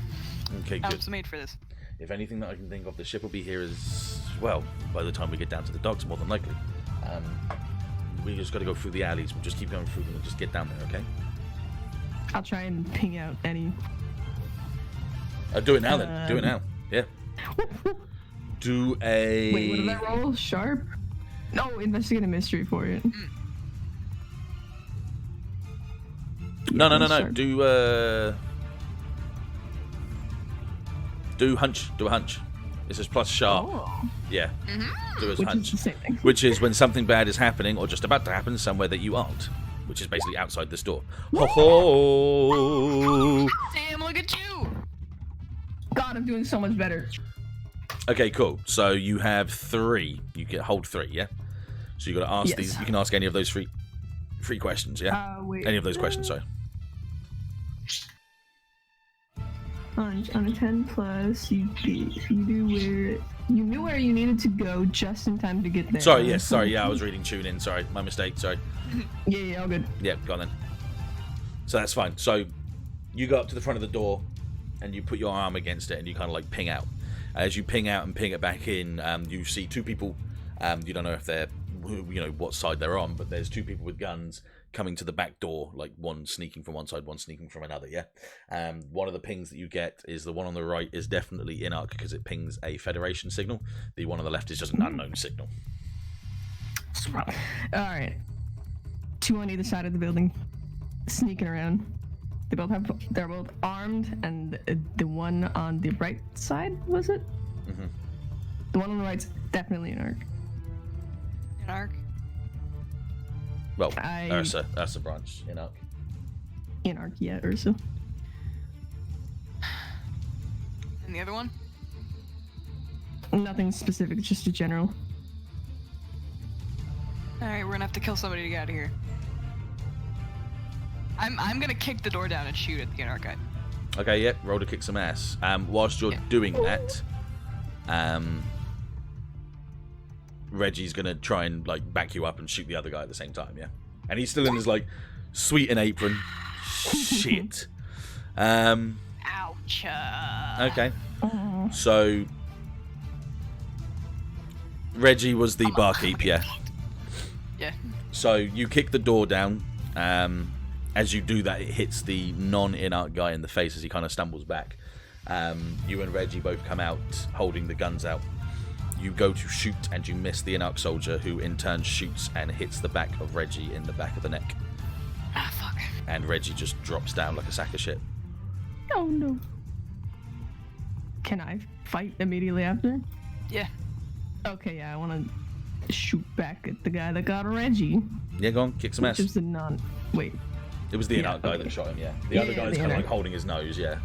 Okay, I good. was made for this. If anything that I can think of, the ship will be here as well by the time we get down to the docks, more than likely. We just got to go through the alleys. We'll just keep going through them and just get down there, okay? I'll try and ping out any. Do it now then. Do it now. Yeah. Do a. Wait, what did I roll? Sharp? No, investigate a mystery for it. No. Sharp. Do hunch. Do a hunch. This is plus sharp. Oh, Yeah. Do a which hunch. is the same thing. Which is when something bad is happening or just about to happen somewhere that you aren't. which is basically outside this door. Ho ho! Damn, look at you! God, I'm doing so much better. Okay, cool. So you have 3. You can hold 3, yeah? So you got to ask these. You can ask any of those three questions, yeah? Wait. Any of those questions, sorry. On a 10 plus, you knew where you needed to go just in time to get there. Sorry, yes, sorry, yeah, I was reading tune in. Sorry, my mistake, sorry. Yeah, all good. Yeah, go on then. So that's fine. So you go up to the front of the door and you put your arm against it and you kind of like ping out. As you ping out and ping it back in, you see 2 people. You don't know if they're, what side they're on, but there's 2 people with guns coming to the back door, like one sneaking from one side, one sneaking from another, yeah? One of the pings that you get is the one on the right is definitely Inark because it pings a Federation signal. The one on the left is just an unknown signal. Alright. 2 on either side of the building, sneaking around. They're both armed, and the one on the right side, was it? Mm-hmm. The one on the right's definitely Inark. Inark? Well, Ursa branch, Inark. Inark, yeah, Ursa. And the other one? Nothing specific, just a general. Alright, we're gonna have to kill somebody to get out of here. I'm gonna kick the door down and shoot at the Inark guy. Okay, yeah, roll to kick some ass. Whilst you're doing that, Reggie's gonna try and like back you up and shoot the other guy at the same time, yeah? And he's still in his like s1e8 apron. Shit. Ouch. Okay. So Reggie was the barkeep, yeah. Yeah. So you kick the door down. As you do that, it hits the non-Inark guy in the face as he kind of stumbles back. You and Reggie both come out holding the guns out. You go to shoot and you miss the Inark soldier, who in turn shoots and hits the back of Reggie in the back of the neck. Ah, fuck. And Reggie just drops down like a sack of shit. Oh no. Can I fight immediately after? Yeah. Okay, yeah, I want to shoot back at the guy that got Reggie. Yeah, go on, kick some ass. Which is the Wait. It was the Inark guy that shot him, yeah. The other guy's kind of like holding his nose, yeah.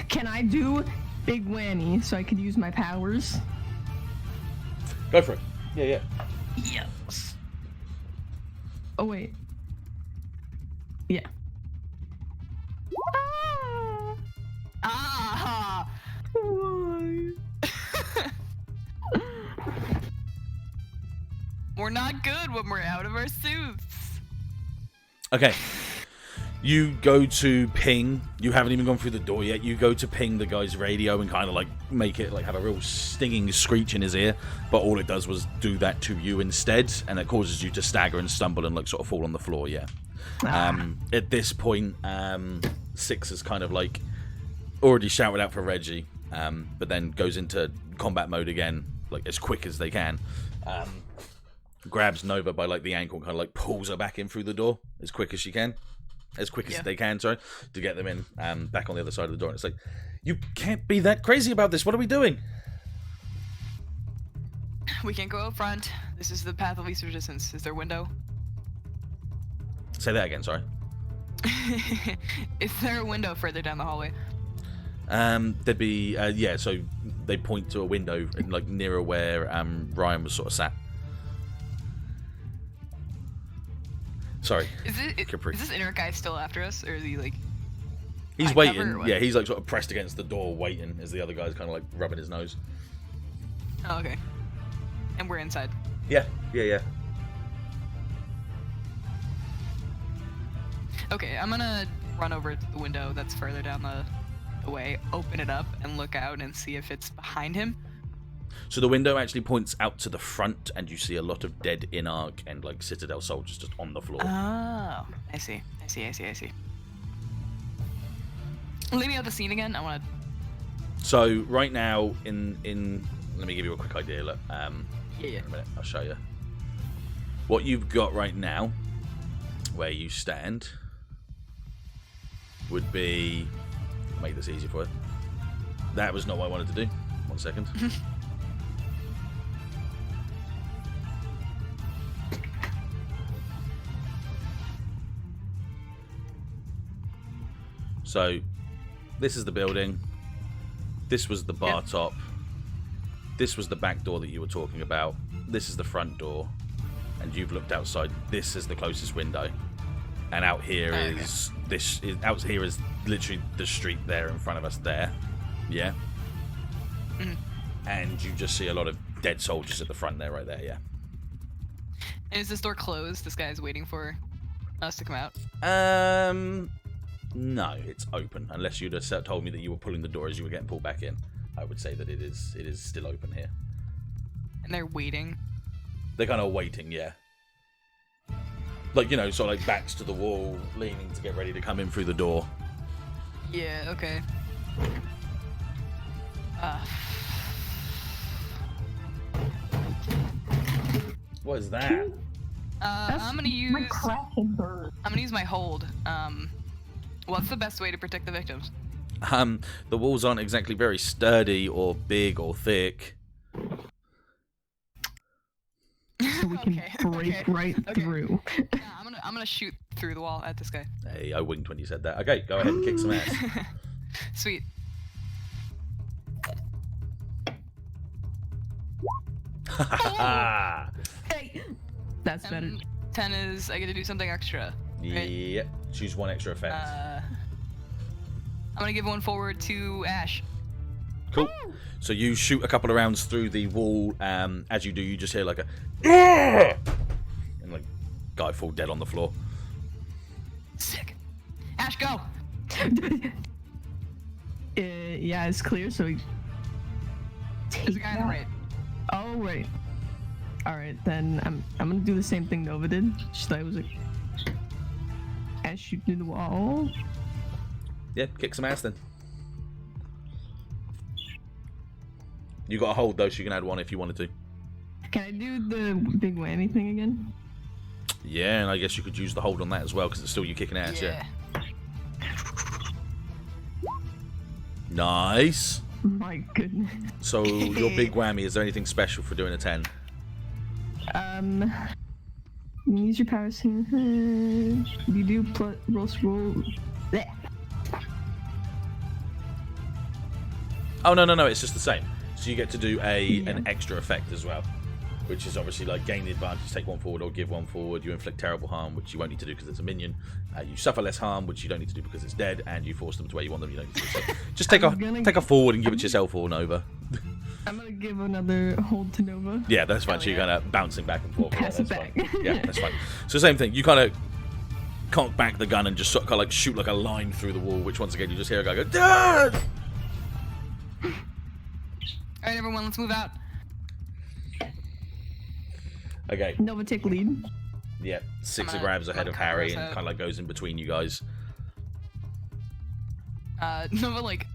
Can I do big whammy so I could use my powers? Go for it. Yeah, yeah. Yes. Oh, wait. Yeah. Ah! Why? We're not good when we're out of our suits. Okay. You go to ping. You haven't even gone through the door yet. You go to ping the guy's radio and kind of like make it like have a real stinging screech in his ear. But all it does was do that to you instead, and it causes you to stagger and stumble and like sort of fall on the floor. Yeah. At this point, 6 is kind of like already shouted out for Reggie, but then goes into combat mode again, like as quick as they can. Grabs Nova by like the ankle, kind of like pulls her back in through the door as quick as she can. As quick as they can, sorry, to get them in back on the other side of the door. And it's like, you can't be that crazy about this. What are we doing? We can't go out front. This is the path of least resistance. Is there a window? Say that again, sorry. Is there a window further down the hallway? There'd be, yeah, so they point to a window like nearer where Ryan was sort of sat. Sorry. Is this Inark guy still after us, or is he like? He's waiting. Yeah, he's like sort of pressed against the door, waiting as the other guy's kind of like rubbing his nose. Oh, okay. And we're inside. Yeah. Okay, I'm gonna run over to the window that's further down the way, open it up, and look out and see if it's behind him. So the window actually points out to the front, and you see a lot of dead Inark and like Citadel soldiers just on the floor. Oh, I see. Lay me out the scene again. I want to. So right now, in let me give you a quick idea. Look, Yeah. In a minute, I'll show you. What you've got right now, where you stand, would be. I'll make this easier for you. That was not what I wanted to do. 1 second. So, this is the building. This was the bar top. This was the back door that you were talking about. This is the front door. And you've looked outside. This is the closest window. And out here is out here is literally the street there in front of us there. Yeah. Mhm. And you just see a lot of dead soldiers at the front there, right there. Yeah. And is this door closed? This guy's waiting for us to come out. No, it's open. Unless you'd have told me that you were pulling the door as you were getting pulled back in, I would say that it is still open here. And they're waiting. They're kind of waiting, yeah. Like, you know, sort of like backs to the wall, leaning to get ready to come in through the door. Yeah. Okay. What is that? I'm gonna use. My cracking bird. I'm gonna use my hold. What's the best way to protect the victims? The walls aren't exactly very sturdy or big or thick. So we can break right through. Yeah, I'm gonna shoot through the wall at this guy. Hey, I winked when you said that. Okay, go ahead and kick some ass. Sweet. Hey, that's better. 10 is I get to do something extra. Right? Yeah, choose one extra effect. I'm gonna give one forward to Ash. Cool. So you shoot a couple of rounds through the wall. As you do, you just hear like a and like guy fall dead on the floor. Sick. Ash, go. Yeah, it's clear. So we There's a guy on the right. Oh right. All right, then I'm gonna do the same thing Nova did. Just I was like, as shoot through the wall. Yeah, kick some ass then. You got a hold though, so you can add one if you wanted to. Can I do the big whammy thing again? Yeah, and I guess you could use the hold on that as well because it's still you kicking ass. Yeah. Nice. My goodness. So your big whammy. Is there anything special for doing a 10? Use your power scene. You do roll. Bleh. Oh no, it's just the same. So you get to do an extra effect as well, which is obviously like gain the advantage, take one forward or give one forward. You inflict terrible harm, which you won't need to do because it's a minion. You suffer less harm, which you don't need to do because it's dead, and you force them to where you want them. You don't need to do so. Just take a forward and give it to yourself or Nova. I'm gonna give another hold to Nova. Yeah, that's fine. So you're kind of bouncing back and forth. Pass it back. Yeah, that's fine. So same thing. You kind of conk back the gun and just sort of like shoot like a line through the wall, which once again you just hear a guy go, "Dad!" All right, everyone, let's move out. Okay. Nova take lead. Yeah, Sixer gonna- grabs ahead I'm of gonna Harry cover and us kind of like goes in between you guys. Nova like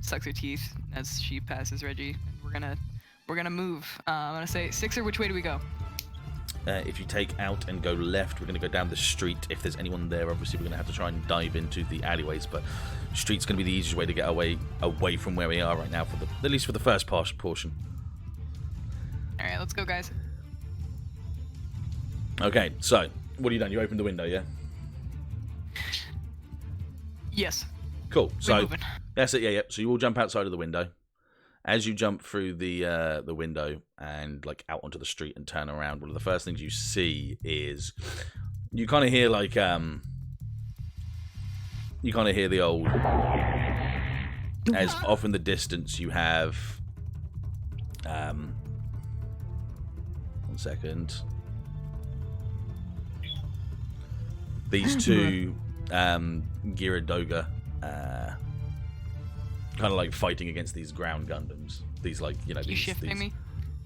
sucks her teeth as she passes Reggie. We're gonna move. I'm gonna say, Sixer, which way do we go? If you take out and go left, we're going to go down the street. If there's anyone there, obviously we're going to have to try and dive into the alleyways. But street's going to be the easiest way to get away from where we are right now, at least for the first portion. All right, let's go, guys. Okay, so what have you done? You opened the window, yeah? Yes. Cool. We're So moving. that's it. Yeah. So you all jump outside of the window. As you jump through the window and like out onto the street and turn around, one of the first things you see is you kind of hear like the old, as off in the distance you have 1 second, these two Gyaradoga kind of like fighting against these ground Gundams. These like, you know, You shifting me?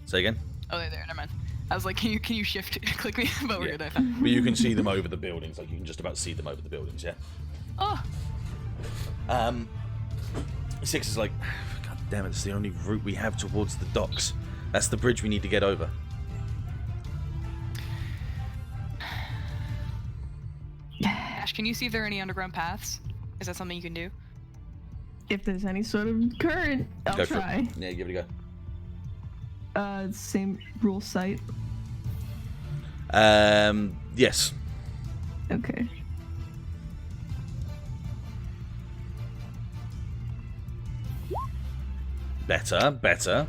Say again? Oh, there, never mind. I was like, can you shift, click me? But we're Yeah. good. But you can see them over the buildings, like you can just about see them over the buildings, yeah? Oh, Six is like, God damn it, it's the only route we have towards the docks. That's the bridge we need to get over. Ash, can you see if there are any underground paths? Is that something you can do? If there's any sort of current, I'll Go for try. it. Yeah, give it a go. Same rule site. Yes. Okay. Better, better.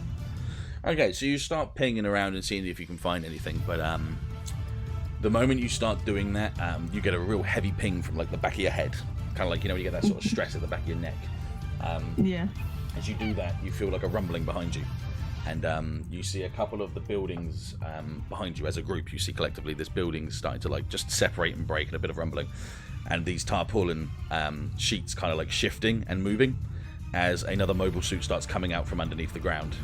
Okay, so you start pinging around and seeing if you can find anything, but the moment you start doing that, you get a real heavy ping from like the back of your head, kind of like, you know, when you get that sort of stress at the back of your neck. Yeah. As you do that, you feel like a rumbling behind you, and you see a couple of the buildings behind you. As a group, you see collectively this building's starting to like just separate and break, and a bit of rumbling, and these tarpaulin sheets kind of like shifting and moving as another mobile suit starts coming out from underneath the ground.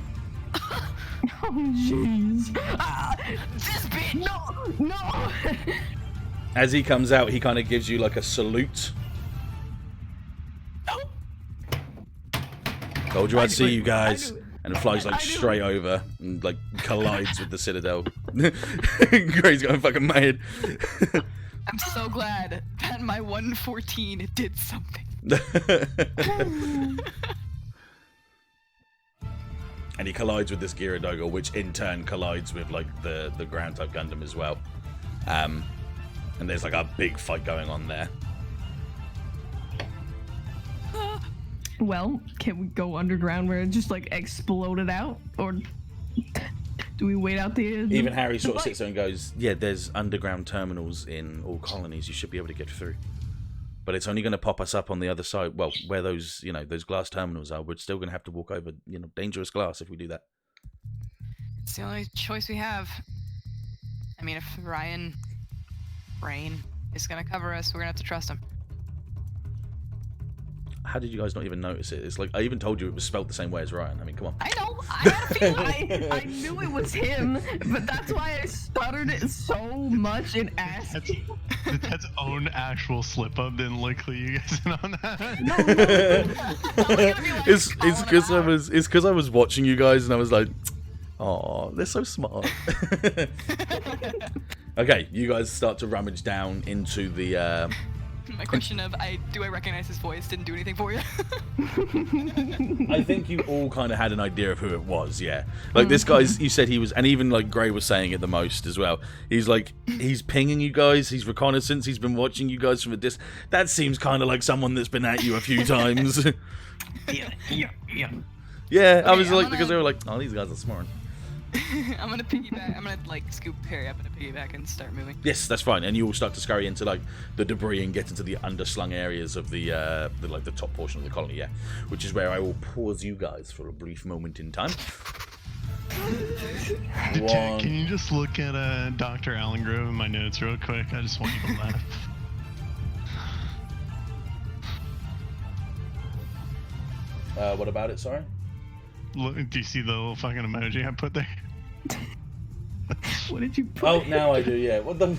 Oh, jeez. This bitch! No! No! As he comes out, he kind of gives you like a salute. Told you I'd see you guys. And it flies like straight over and like collides with the Citadel. Gray's going fucking mad. I'm so glad that my 114 did something. And he collides with this Gyaradogo, which in turn collides with like the ground type Gundam as well. And there's like a big fight going on there. Well, can we go underground where it just like exploded out, or do we wait out the? Even Harry sort of sits there and goes, "Yeah, there's underground terminals in all colonies. You should be able to get through, but it's only going to pop us up on the other side. Well, where those those glass terminals are, we're still going to have to walk over dangerous glass if we do that." It's the only choice we have. I mean, if Ryan Brain is gonna cover us, we're gonna have to trust him. How did you guys not even notice it? It's like I even told you it was spelled the same way as Ryan. I mean, come on. I know. I had a feeling. I knew it was him, but that's why I stuttered it so much and asked. That's own actual slip up. Didn't look you guys in on that. It's because I was watching you guys and I was like, oh, they're so smart. Okay, you guys start to rummage down into the. My question of do I recognize his voice didn't do anything for you? I think you all kind of had an idea of who it was, yeah. Like this guy's, you said he was, and even like Gray was saying it the most as well. He's like, he's pinging you guys, he's reconnaissance, he's been watching you guys from a distance. That seems kind of like someone that's been at you a few times. Yeah, I was like, because they were like, oh, these guys are smart. I'm gonna piggyback. I'm gonna like scoop Harry up in a piggyback and start moving. Yes, that's fine. And you all start to scurry into like the debris and get into the underslung areas of the top portion of the colony, yeah. Which is where I will pause you guys for a brief moment in time. Can you just look at Dr. Alan Grove in my notes real quick? I just want you to laugh. What about it? Sorry. Look, do you see the little fucking emoji I put there? What did you put? Oh, now I do, yeah. What the?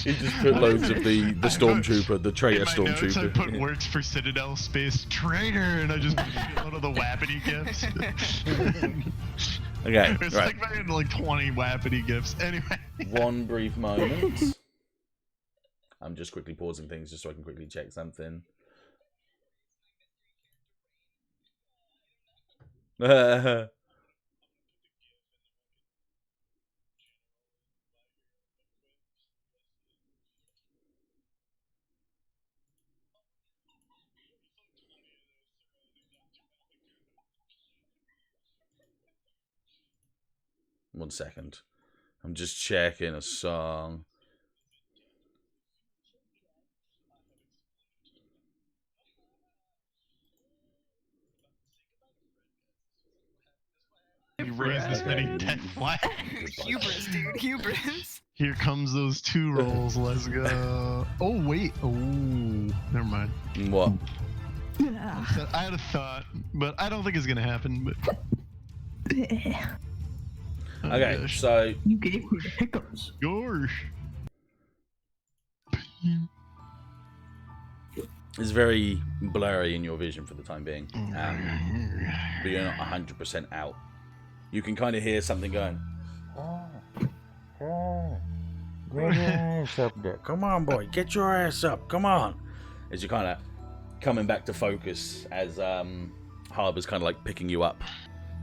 You just put loads of the stormtrooper, the traitor in my notes, I stormtrooper. put works for Citadel Space Traitor, and I just put one of the Wappity gifts. Okay, It's right. like 20 Wappity gifts. Anyway. One brief moment. I'm just quickly pausing things just so I can quickly check something. One second. I'm just checking a song. You raised this many death flags. Hubris, dude. Hubris. Here comes those 2 rolls. Let's go. Oh, wait. Oh, never mind. What? I had a thought, but I don't think it's going to happen. But... Oh, Okay, gosh. so You gave me the hiccups. Gosh. it's very blurry in your vision for the time being. But you're not 100% out. You can kind of hear something going. Get your ass up there. Come on, boy. Get your ass up. Come on. As you're kind of coming back to focus as Harbor's kind of like picking you up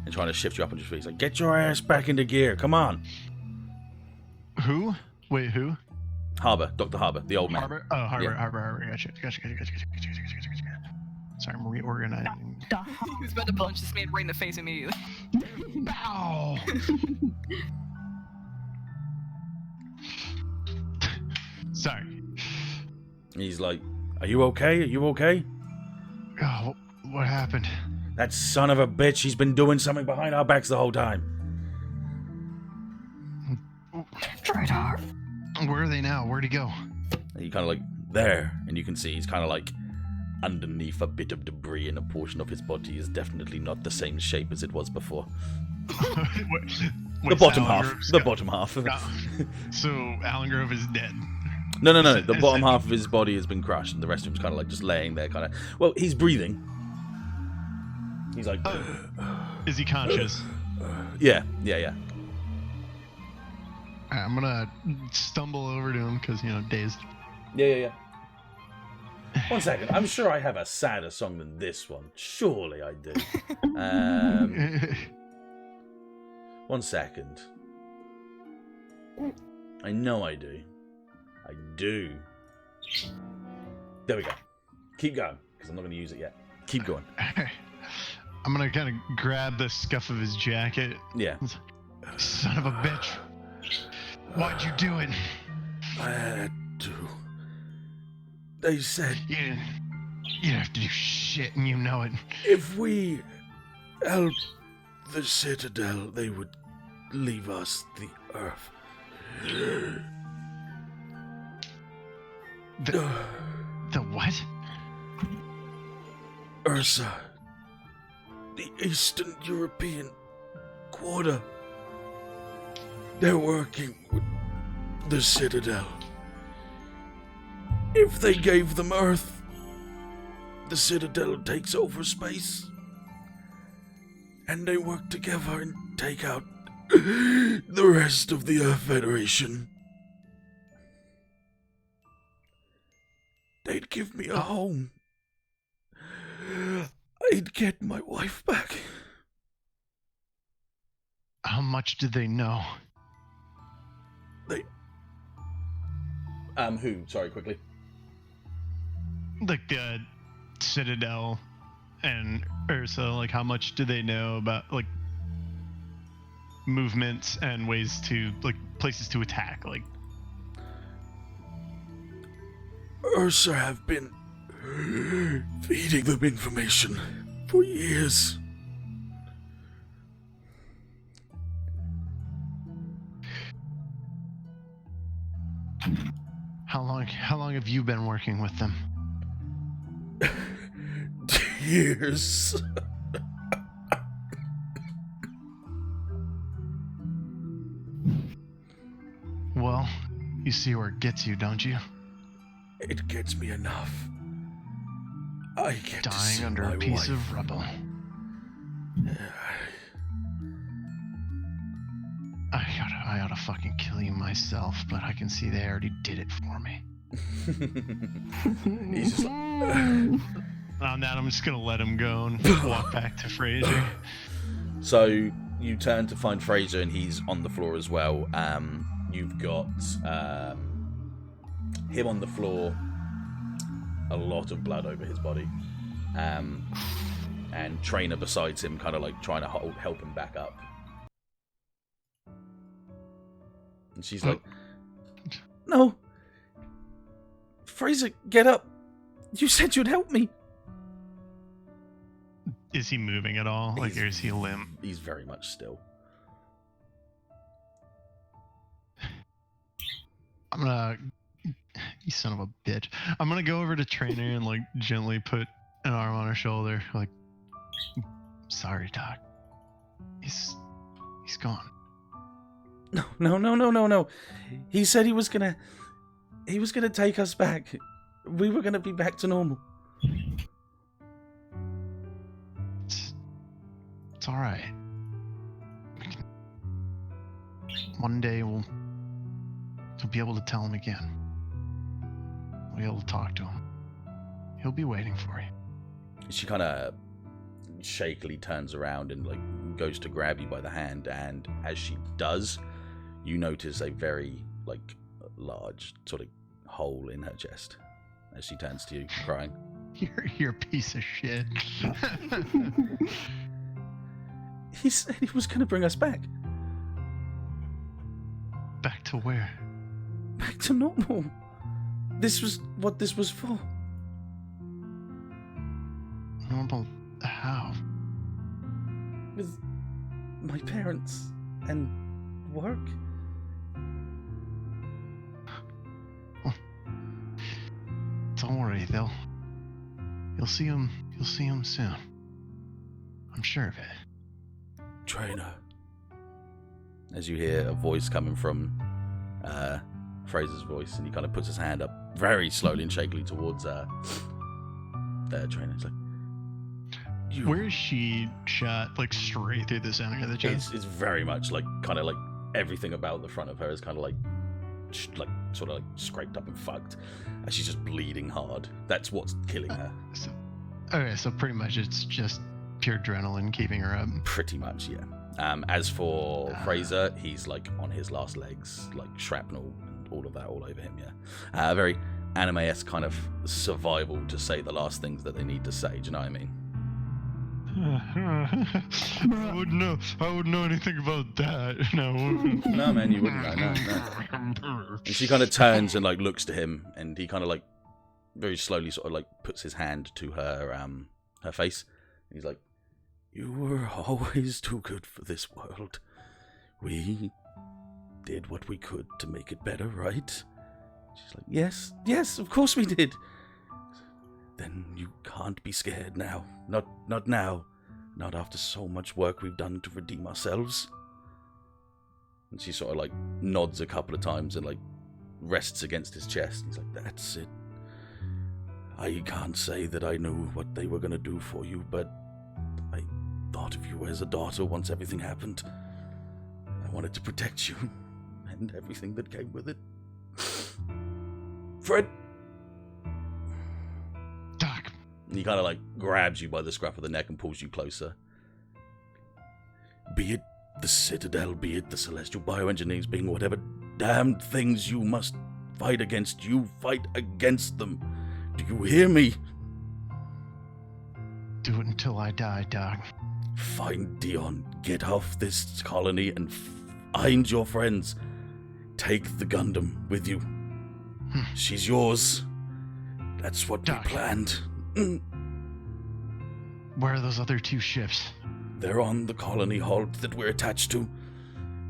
and trying to shift you up on your feet. He's like, get your ass back into gear. Come on. Who? Wait, who? Harbor. Dr. Harbor. The old man. Harbor? Oh, Harbor, Yeah. Harbor. Gotcha. Sorry, I'm reorganizing. He was about to punch this man right in the face immediately. Bow! Sorry. He's like, "Are you okay? Are you okay?" Oh, what happened? That son of a bitch, he's been doing something behind our backs the whole time. Traitor. Where are they now? Where'd he go? And you kind of like, there, and you can see he's kind of like underneath a bit of debris, and a portion of his body is definitely not the same shape as it was before. The bottom half. The bottom half. So Alan Grove is dead. No. The bottom half of his body has been crushed, and the rest of him's kind of like just laying there, kind of. Well, he's breathing. He's like. Is he conscious? Yeah. I'm gonna stumble over to him because dazed. Yeah. 1 second. I'm sure I have a sadder song than this one. Surely I do. 1 second. I know I do. I do. There we go. Keep going, because I'm not going to use it yet. Keep going. I'm gonna kind of grab the scuff of his jacket. Yeah. Son of a bitch. Why'd you do it? I had to. They said You didn't have to do shit, and you know it. if we help the Citadel, they would leave us the Earth. The what? Ursa. The Eastern European Quarter. They're working with the Citadel. If they gave them Earth, the Citadel takes over space. And they work together and take out the rest of the Earth Federation. They'd give me a home. I'd get my wife back. How much did they know? They... Who? Sorry, quickly. Like the Citadel and Ursa, like how much do they know about like movements and ways to like places to attack? Like Ursa have been feeding them information for years. how long have you been working with them? Years. Well, you see where it gets you, don't you? It gets me enough. I get to Dying see under my a piece wife. of rubble. I oughta fucking kill you myself, but I can see they already did it for me. He's just like, On that, I'm just gonna let him go and walk back to Fraser. so you turn to find Fraser, and he's on the floor as well. You've got him on the floor, a lot of blood over his body, and Trainer besides him, kind of like trying to help him back up. And she's like, "No, Fraser, get up! You said you'd help me." Is he moving at all? Like, or is he limp? He's very much still. I'm gonna... You son of a bitch. I'm gonna go over to Trainer and, like, gently put an arm on her shoulder. Like, sorry, Doc. He's gone. No. He said he was gonna take us back. We were gonna be back to normal. It's all right. One day we'll be able to tell him again. We'll be able to talk to him. He'll be waiting for you. She kind of shakily turns around and like goes to grab you by the hand, and as she does, you notice a very like large sort of hole in her chest as she turns to you, crying. You're a piece of shit. He said he was going to bring us back. Back to where? Back to normal. This was what this was for. Normal how? With my parents and work. Don't worry, you'll see him soon. I'm sure of it. Trainer. As you hear a voice coming from Fraser's voice, and he kind of puts his hand up very slowly and shakily towards Trainer. It's like, where is she shot? Like straight through the center of the chest? It's very much like kind of like everything about the front of her is kind of like sort of like scraped up and fucked, and she's just bleeding hard. That's what's killing her. So pretty much it's just pure adrenaline keeping her up. Pretty much, yeah. As for Fraser, he's like on his last legs, like shrapnel and all of that all over him, yeah. Very anime-esque kind of survival to say the last things that they need to say, do you know what I mean? I wouldn't know anything about that. No. No, man, you wouldn't know, no. And she kind of turns and like looks to him, and he kind of like very slowly sort of like puts his hand to her face. And he's like, "You were always too good for this world. We did what we could to make it better, right?" She's like, yes, of course we did. Then you can't be scared now. Not now. Not after so much work we've done to redeem ourselves. And she sort of like nods a couple of times and like rests against his chest. He's like, "That's it. I can't say that I knew what they were going to do for you, but I thought of you as a daughter once everything happened. I wanted to protect you and everything that came with it." Fred! Doc. And he kind of like grabs you by the scruff of the neck and pulls you closer. "Be it the Citadel, be it the Celestial Bioengineers, being whatever damned things you must fight against, you fight against them. Do you hear me? Do it until I die, Doc. Find Dion, get off this colony and find your friends. Take the Gundam with you. She's yours. That's what Doc. we planned." Where are those other 2 ships? They're on the colony halt that we're attached to.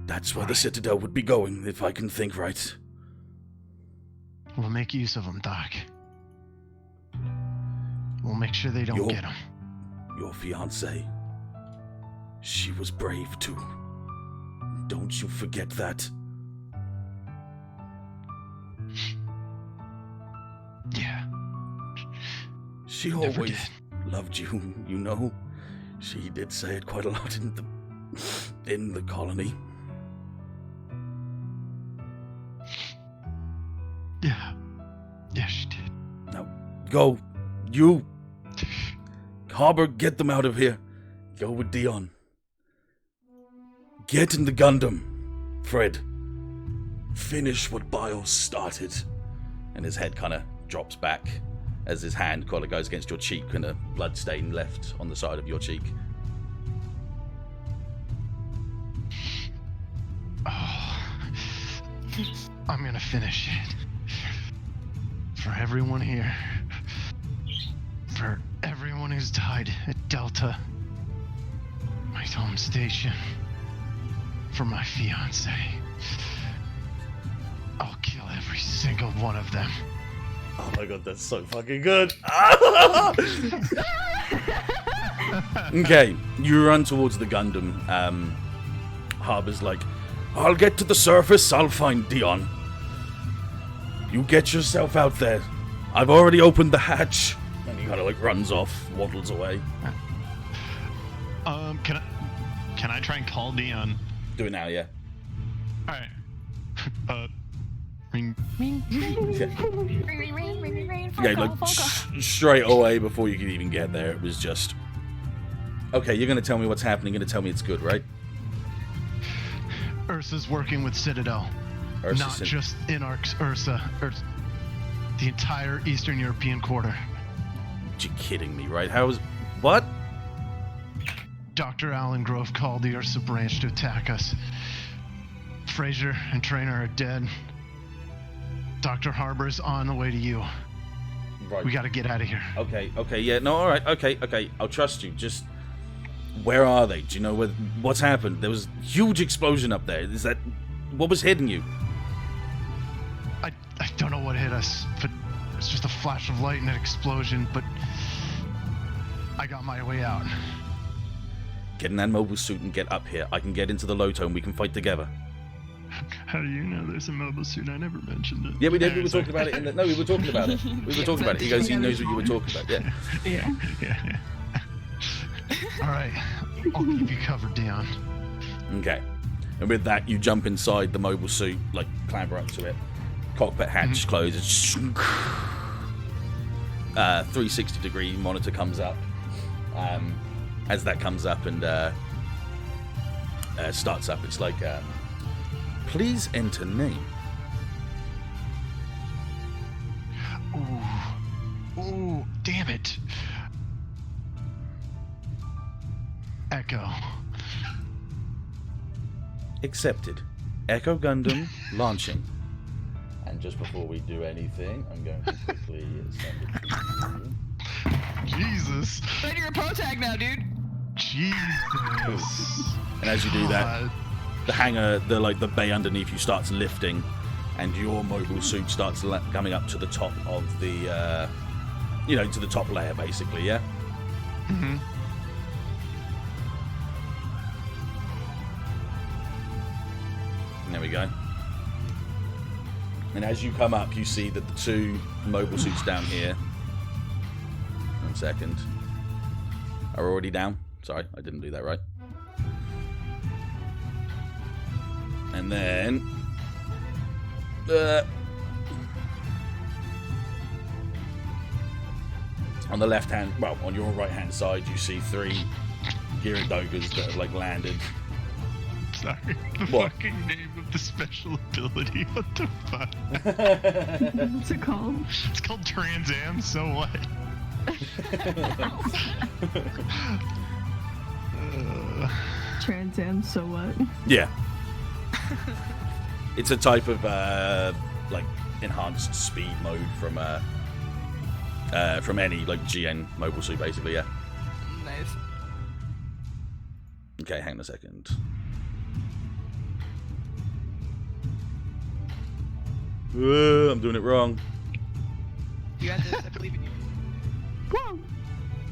That's where the Citadel would be going, if I can think right. We'll make use of them, Doc. We'll make sure they don't get them. Your fiancée, she was brave too. Don't you forget that. Yeah. She Never always did. loved you, you know. She did say it quite a lot in the colony. Yeah. Yeah, she did. Now, go. You. Harbor, get them out of here. Go with Dion. Get in the Gundam. Fred. Finish what Bios started. And his head kind of drops back as his hand kind of goes against your cheek and a blood stain left on the side of your cheek. Oh, I'm gonna finish it. For everyone here. For everyone who's died at Delta. My home station. For my fiancé. I'll kill every single one of them. Oh my god, that's so fucking good. Okay, you run towards the Gundam. Harbor's like, "I'll get to the surface, I'll find Dion. You get yourself out there. I've already opened the hatch." And he kind of like runs off, waddles away. Can I try and call Dion? Do it now, yeah. Alright. Ring. Yeah, like straight away before you could even get there, it was just, "Okay, you're gonna tell me what's happening, you're gonna tell me it's good, right?" Ursa's working with Citadel. Not just in Ursa. The entire Eastern European quarter. You're kidding me, right? How was... What? Dr. Alan Grove called the Ursa branch to attack us. Fraser and Trainer are dead. Dr. Harbor's on the way to you. Right. We gotta get out of here. Okay, yeah, no, alright, okay, I'll trust you. Just... Where are they? Do you know what's happened? There was a huge explosion up there. Is that... What was hitting you? I don't know what hit us, but it's just a flash of light and an explosion, but I got my way out. Get in that mobile suit and get up here. I can get into the Loto and we can fight together. How do you know there's a mobile suit? I never mentioned it. Yeah, we did. We were talking about it. No, we were talking about it. We were talking about it. He goes, he knows what you were talking about. Yeah. Yeah. All right. I'll keep you covered, Dion. Okay. And with that, you jump inside the mobile suit, like clamber up to it. Cockpit hatch closes. 360-degree monitor comes up. As that comes up and starts up, it's like, please enter name. Ooh, damn it. Echo. Accepted. Echo Gundam launching. And just before we do anything, I'm going to quickly send it to you. Jesus. But you're a pro tag now, dude. Jesus. And as you do that, the hangar, the bay underneath you starts lifting, and your mobile suit starts coming up to the top of the, to the top layer, basically, yeah? Mm-hmm. There we go. And as you come up, you see that the two mobile suits down here, 1 second, are already down. Sorry, I didn't do that right. And then... on the left hand, well, on your right hand side, you see 3 Gyrodogas that have, like, landed. Sorry, the What? fucking name of the special ability. What the fuck? What's it called? It's called Trans Am, so what? Trans Am, so what? Yeah. It's a type of like enhanced speed mode from any like GN mobile suit, basically. Yeah. Nice. Okay, hang on a second. I'm doing it wrong. You got this. I believe in you.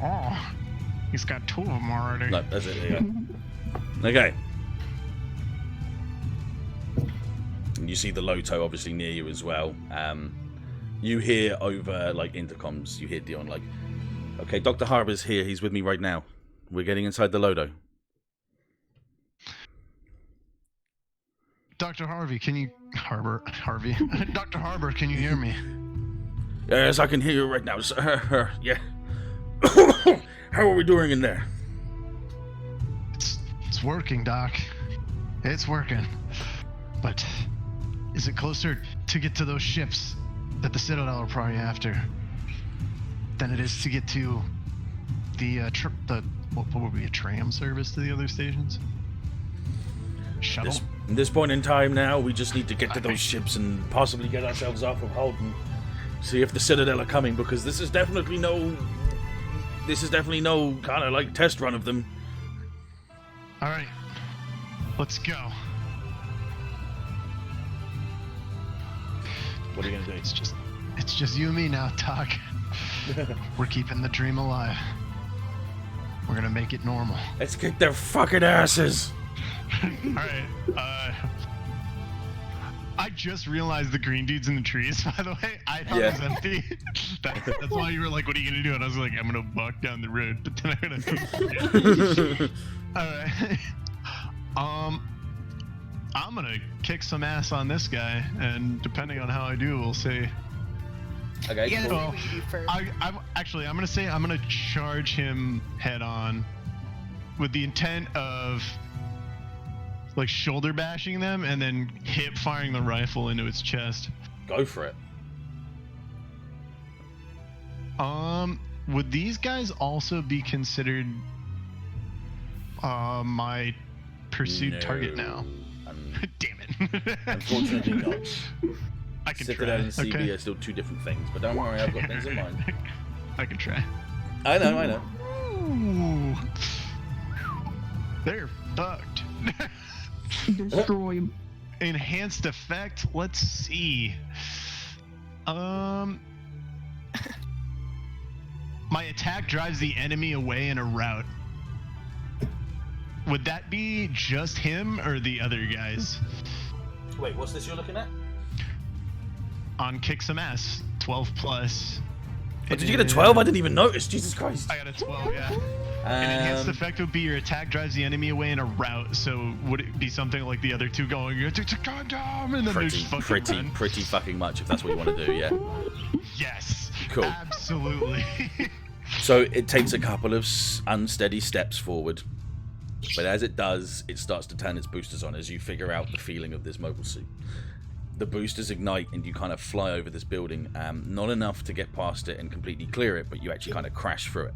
Oh, he's got 2 of them already. No, that's it. There you go. Okay. And you see the Loto obviously near you as well. You hear over like intercoms. You hear Dion like, "Okay, Dr. Harbor's here. He's with me right now. We're getting inside the Loto." Dr. Harvey, can you... Harvey. Dr. Harbor, can you hear me? Yes, I can hear you right now, sir. Yeah. How are we doing in there? It's working, Doc. It's working. But is it closer to get to those ships that the Citadel are probably after than it is to get to the what would be a tram service to the other stations? Shuttle? At this point in time now, we just need to get to those ships and possibly get ourselves off of Holden. See if the Citadel are coming, because this is definitely no kind of like test run of them. All right, let's go. What are you gonna do? It's just you and me now, Doc. We're keeping the dream alive. We're gonna make it normal. Let's kick their fucking asses. All right. I just realized the green dude's in the trees, by the way. I thought it was empty. That's why you were like, what are you going to do? And I was like, I'm going to walk down the road. But then I'm going to... All right. I'm going to kick some ass on this guy. And depending on how I do, we'll see. Okay, You gotta cool. say what you do first. I'm going to say I'm going to charge him head on with the intent of... like shoulder bashing them and then hip firing the rifle into its chest. Go for it. would these guys also be considered my pursued target now? Damn it. Unfortunately not. I can Citadel try. and CB Okay. are still two different things, but don't worry, I've got things in mind. I can try. I know. Ooh. They're fucked. Destroy him. Enhanced effect. Let's see. My attack drives the enemy away in a route. Would that be just him or the other guys? Wait, what's this you're looking at? On Kick Some Ass, 12 plus. Oh, did you get a 12? I didn't even notice. Jesus Christ. I got a 12, yeah. An enhanced effect would be your attack drives the enemy away in a route. So would it be something like the other two going, it's a Gundam, and then they just fucking run? Pretty fucking much, if that's what you want to do, yeah. Yes. Cool. Absolutely. So it takes a couple of unsteady steps forward, but as it does, it starts to turn its boosters on as you figure out the feeling of this mobile suit. The boosters ignite and you kind of fly over this building, not enough to get past it and completely clear it, but you actually kind of crash through it.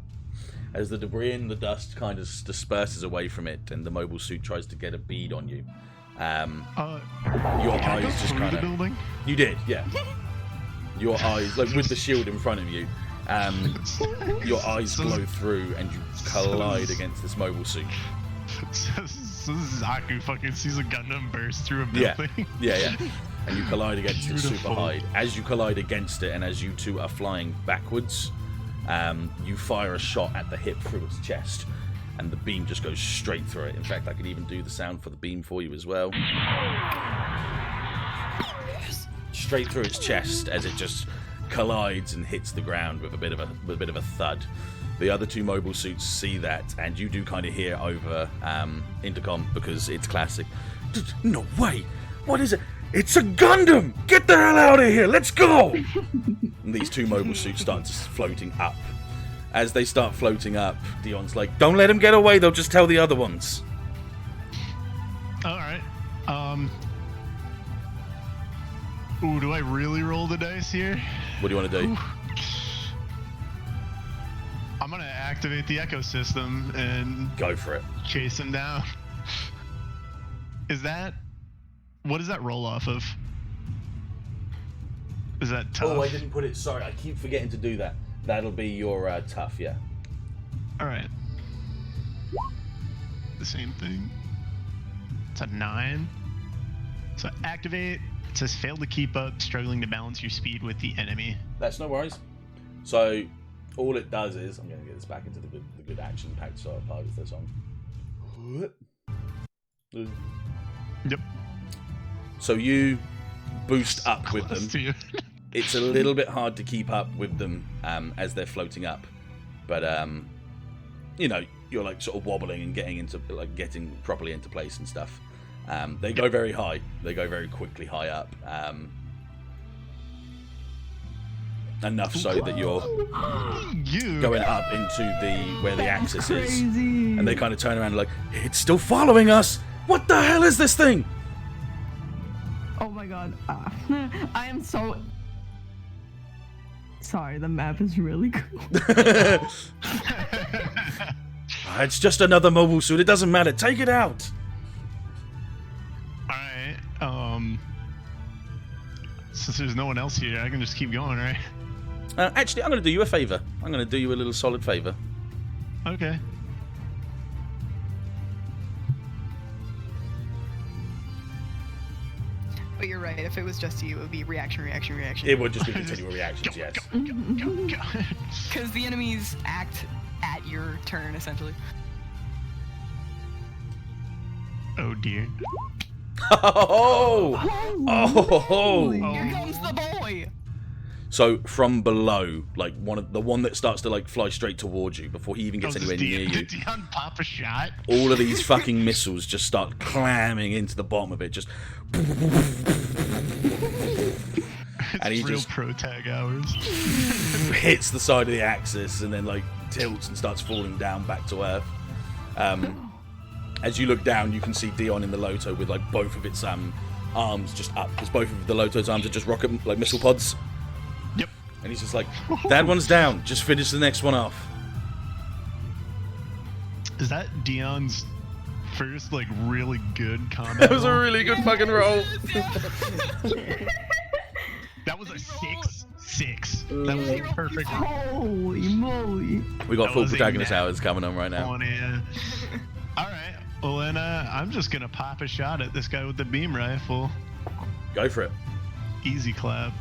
As the debris and the dust kind of disperses away from it and the mobile suit tries to get a bead on you, your eyes just kind of... building? You did, yeah. Your eyes, like with the shield in front of you, your eyes glow through and you collide against this mobile suit. So Zaku fucking sees a Gundam burst through a building. Yeah. And you collide against it super Beautiful. hide. As you collide against it and as you two are flying backwards, you fire a shot at the hip through its chest and the beam just goes straight through it. In fact, I could even do the sound for the beam for you as well. Straight through its chest as it just collides and hits the ground with a bit of a thud. The other two mobile suits see that, and you do kind of hear over intercom because it's classic. No way! What is it? It's a Gundam! Get the hell out of here! Let's go! And these two mobile suits start floating up. As they start floating up, Dion's like, "Don't let them get away. They'll just tell the other ones." All right. Ooh, do I really roll the dice here? What do you want to do? Ooh. I'm gonna activate the ecosystem and Go for it. chase him down. What does that roll off of? Is that tough? Oh, I didn't put it. Sorry, I keep forgetting to do that. That'll be your tough, yeah. All right. The same thing. It's a 9. So activate. It says fail to keep up, struggling to balance your speed with the enemy. That's no worries. So all it does is, I'm going to get this back into the good action-packed sort of part of this one. Yep. So you boost up with Close them. to you. It's a little bit hard to keep up with them as they're floating up, but you know, you're like sort of wobbling and getting properly into place and stuff. They go very high. They go very quickly high up. Enough so that you're going up into where the axis is, Crazy. and they kind of turn around like, "It's still following us. What the hell is this thing?" Oh my god. I am so sorry, the map is really cool. It's just another mobile suit. It doesn't matter. Take it out. Alright, since there's no one else here, I can just keep going, right? Actually, I'm going to do you a favor. I'm going to do you a little solid favor. Okay. But you're right. If it was just you, it would be reaction. It would just be continual reactions, yes. Go. Because the enemies act at your turn, essentially. Oh dear. Oh! Holy. Here comes the boy! So from below, like the one that starts to like fly straight towards you before he even gets anywhere near you, Did Dion pop a shot? all of these fucking missiles just start clamming into the bottom of it, just. And he Real just pro tag hours. hits the side of the axis and then like tilts and starts falling down back to earth. As you look down, you can see Dion in the Loto with like both of its arms just up, because both of the Loto's arms are just rocket like missile pods. Yep. And he's just like, that one's down. Just finish the next one off. Is that Dion's first, like, really good combat? That was a roll? really good fucking roll. That was a 6-6. That was a perfect roll. Holy moly! We got That full was a protagonist nat hours coming on right now. All right. Well, then I'm just gonna pop a shot at this guy with the beam rifle. Go for it. Easy clap.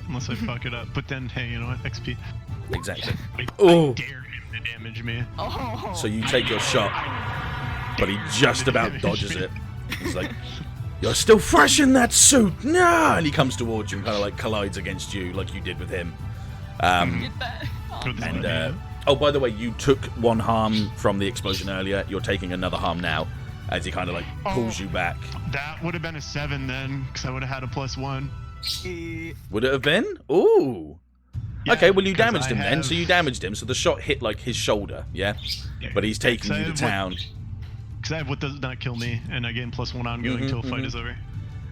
Unless I fuck it up. But then, hey, you know what? XP. Exactly. I Oh. dare him to damage me. Oh. So you take your shot, but he just about dodges it. He's like, you're still fresh in that suit. No! And he comes towards you and kind of like collides against you like you did with him. Get that. Oh, With And the- oh, by the way, you took one harm from the explosion earlier. You're taking another harm now, as he kind of like pulls you back. That would have been a 7 then, because I would have had a +1. Would it have been? Ooh. Yeah, Okay, well you 'cause damaged I him then. have- So you damaged him. So the shot hit like his shoulder, yeah. But he's taking you to town, Because I have what does not kill me, and I gain +1 ongoing until fight is over.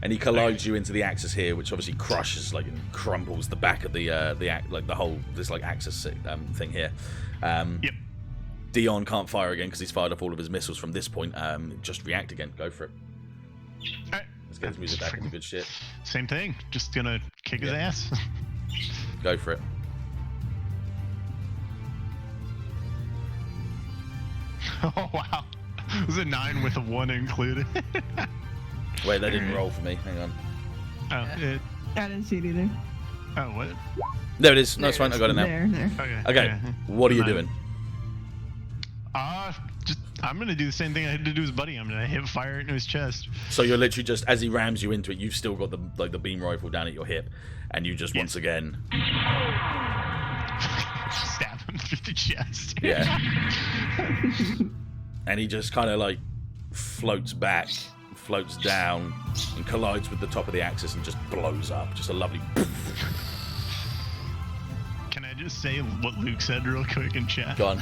and he collides you into the axis here, which obviously crushes like and crumples the back of the whole this like axis thing here. Yep. Dion can't fire again because he's fired off all of his missiles from this point. Just react again. Go for it. Alright. Let's get his music back into good shit. Same thing. Just gonna kick his ass. Go for it. Oh wow. It was a 9 with a 1 included. Wait, that didn't roll for me. Hang on. Oh, I didn't see it either. what? There it is. No, it's fine. I got it now. There. Okay. Okay. Yeah. What are you Nine. doing? Just I'm gonna do the same thing I had to do his buddy. I'm gonna hit fire into his chest. So you're literally just as he rams you into it, you've still got the beam rifle down at your hip, and you just once again, Stab him through the chest. yeah. And he just kind of like floats back, floats down, and collides with the top of the axis and just blows up. Just a lovely. Can I just say what Luke said real quick in chat? Gone.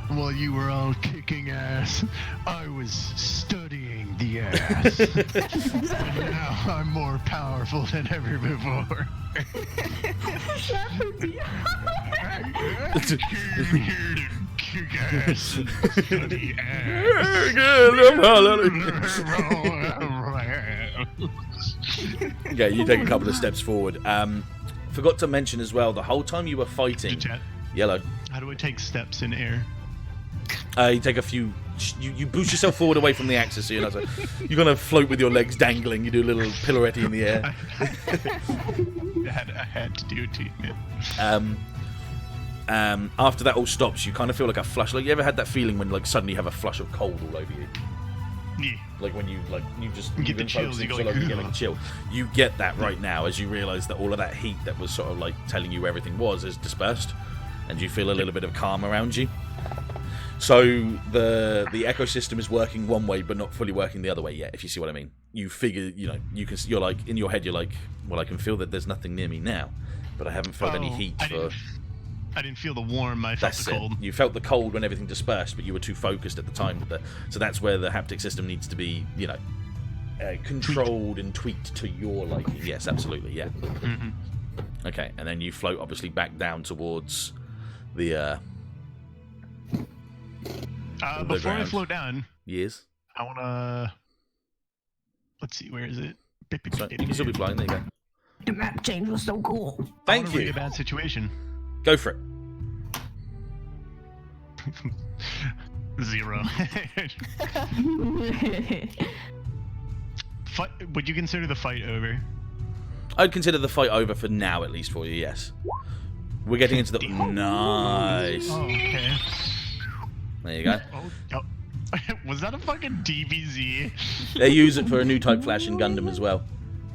While you were all kicking ass, I was studying the ass. And now I'm more powerful than ever before. I came here to kick ass and study ass. Okay, you take a couple of steps forward. Forgot to mention as well, the whole time you were fighting, Chat, Yellow, how do I take steps in air? you take a few. You boost yourself forward away from the axis, so you're not. You're gonna float with your legs dangling. You do a little pirouette in the air. I had to do it to you, man. After that all stops, you kind of feel like a flush. Like you ever had that feeling when like suddenly you have a flush of cold all over you? Yeah. Like when you just You get you've the been chills, focusing you go so like, long, you get like a "Ugh." chill. You get that right now as you realise that all of that heat that was sort of like telling you where everything was is dispersed, and you feel a little bit of calm around you. So the ecosystem is working one way, but not fully working the other way yet. If you see what I mean, you figure you're like in your head you're like, well, I can feel that there's nothing near me now, but I haven't felt any heat for. I didn't feel the warm. I felt That's the cold. it. You felt the cold when everything dispersed, but you were too focused at the time. So that's where the haptic system needs to be, controlled and tweaked to your liking. Yes, absolutely, yeah. Mm-hmm. Okay, and then you float obviously back down towards the Before I ground. float down, years. I wanna. Let's see, where is it? So you can still be flying. There you go. The map change was so cool. I Thank wanna read you. a bad situation. Go for it. 0. Would you consider the fight over? I'd consider the fight over for now, at least for you. Yes. We're getting into the nice. Oh, okay. There you go. Oh. Was that a fucking DBZ? They use it for a new type flash in Gundam as well.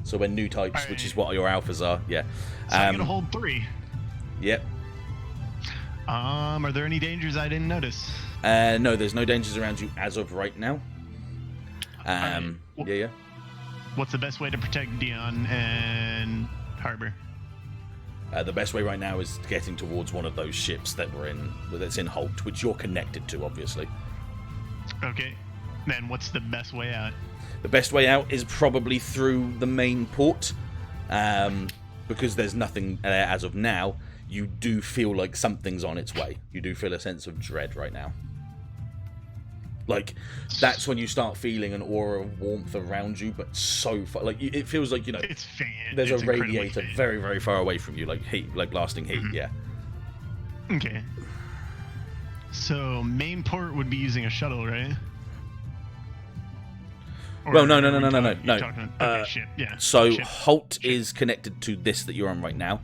So when new types, which is what your alphas are, yeah. So I'm gonna hold 3. Yep. Are there any dangers I didn't notice? No, there's no dangers around you as of right now. Alright. Yeah. What's the best way to protect Dion and Harbor? The best way right now is getting towards one of those ships that's in Holt, which you're connected to, obviously. Okay. Then what's the best way out? The best way out is probably through the main port. because there's nothing there as of now, you do feel like something's on its way. You do feel a sense of dread right now. Like, that's when you start feeling an aura of warmth around you, but so far, like, it feels like, you know, It's fan. there's it's a radiator fan. very, very far away from you, like heat, like blasting heat, yeah. Okay. So main port would be using a shuttle, right? Well, no. You're talking, okay, ship, yeah. So ship. Holt is connected to this that you're on right now,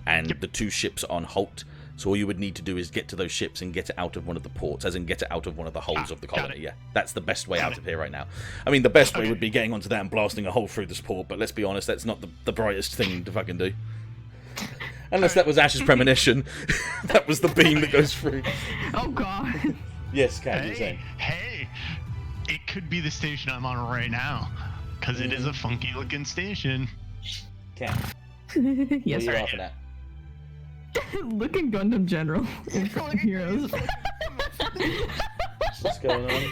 and the two ships are on Holt. So all you would need to do is get to those ships and get it out of one of the ports, as in get it out of one of the holes of the got colony. it. Yeah, that's the best way out of here right now. I mean, the best way would be getting onto that and blasting a hole through this port, but let's be honest, that's not the brightest thing to fucking do. Unless that was Ash's premonition. That was the beam that goes through. Oh god. Yes, Kat, you're saying. Hey, it could be the station I'm on right now, because it is a funky looking station. Kat, Yes, what are you sir. laughing at? Look at Gundam General in Heroes. What's going on?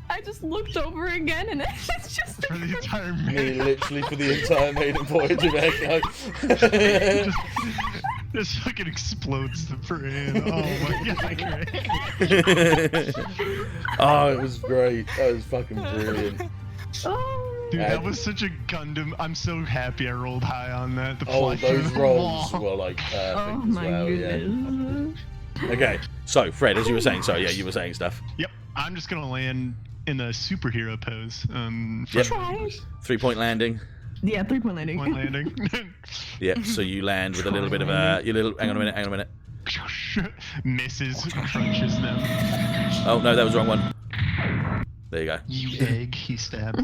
I just looked over again and it's just For the entire Me, minute. literally, for the entire maiden voyage of Echo. This fucking explodes the brain. Oh my god, great. Oh, it was great. That was fucking brilliant. oh. Dude, that was such a Gundam. I'm so happy I rolled high on that. The Oh, fly through those the rolls wall. were like perfect Oh as my well. goodness. Yeah. Okay, so Fred, as you were saying, sorry, yeah, you were saying stuff. Yep, I'm just gonna land in the superhero pose. Yep. Try. 3-point landing. Yeah, 3-point landing. Point landing. Yep. So you land with a little bit of hang on a minute. Misses, crunches them. Oh no, that was the wrong one. There you go. You egg, he stabs.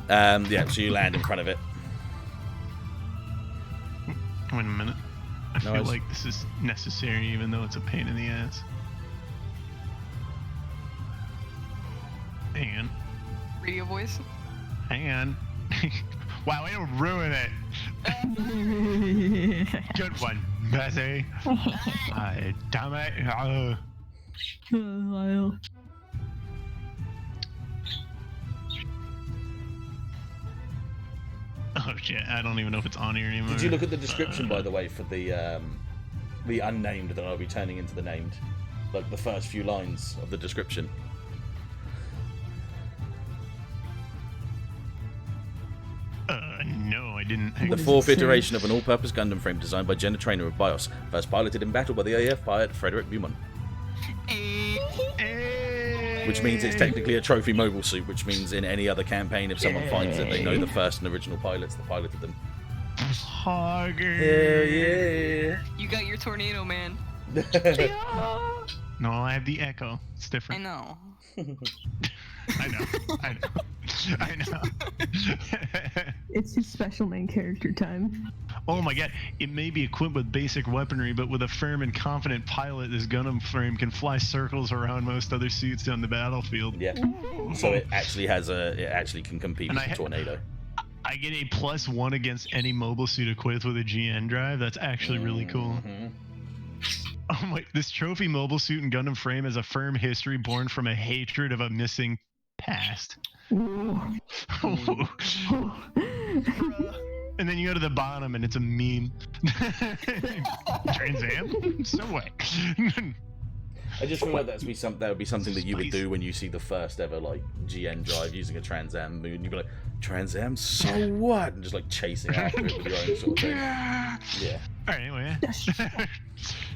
Yeah. So you land in front of it. Wait a minute. I No, feel it's- like this is necessary, even though it's a pain in the ass. Hang on. Radio voice. Hang on. Wow, it'll ruin it. Good one, Bessie. Damn it. Lyle. Oh shit, I don't even know if it's on here anymore. Did you look at the description, by the way, for the unnamed that I'll be turning into the named? Like the first few lines of the description. No, I didn't. The fourth iteration of an all-purpose Gundam frame designed by Jenna Trainer of BIOS, first piloted in battle by the AF pilot Frederick Beaumont. Which means it's technically a trophy mobile suit, which means in any other campaign, if someone finds it, they know the first and original pilots that piloted them. Hogger. Hell yeah! You got your tornado, man. No, I have the Echo. It's I different. know. I know. I know. It's his special main character time. Oh my god, it may be equipped with basic weaponry, but with a firm and confident pilot, this Gundam frame can fly circles around most other suits on the battlefield. Yeah. So it actually can compete And with the Tornado. I get a +1 against any mobile suit equipped with a GN drive. That's actually really cool. Mhm. Oh my, this trophy mobile suit and Gundam frame has a firm history born from a hatred of a missing past. Ooh. And then you go to the bottom and it's a meme. Trans Am? So what? I just feel like that would be something that you would do when you see the first ever like GN drive using a Trans Am moon. You'd be like, Trans Am, so what? And just like chasing after it with your own sort of thing. Yeah, Alright, anyway.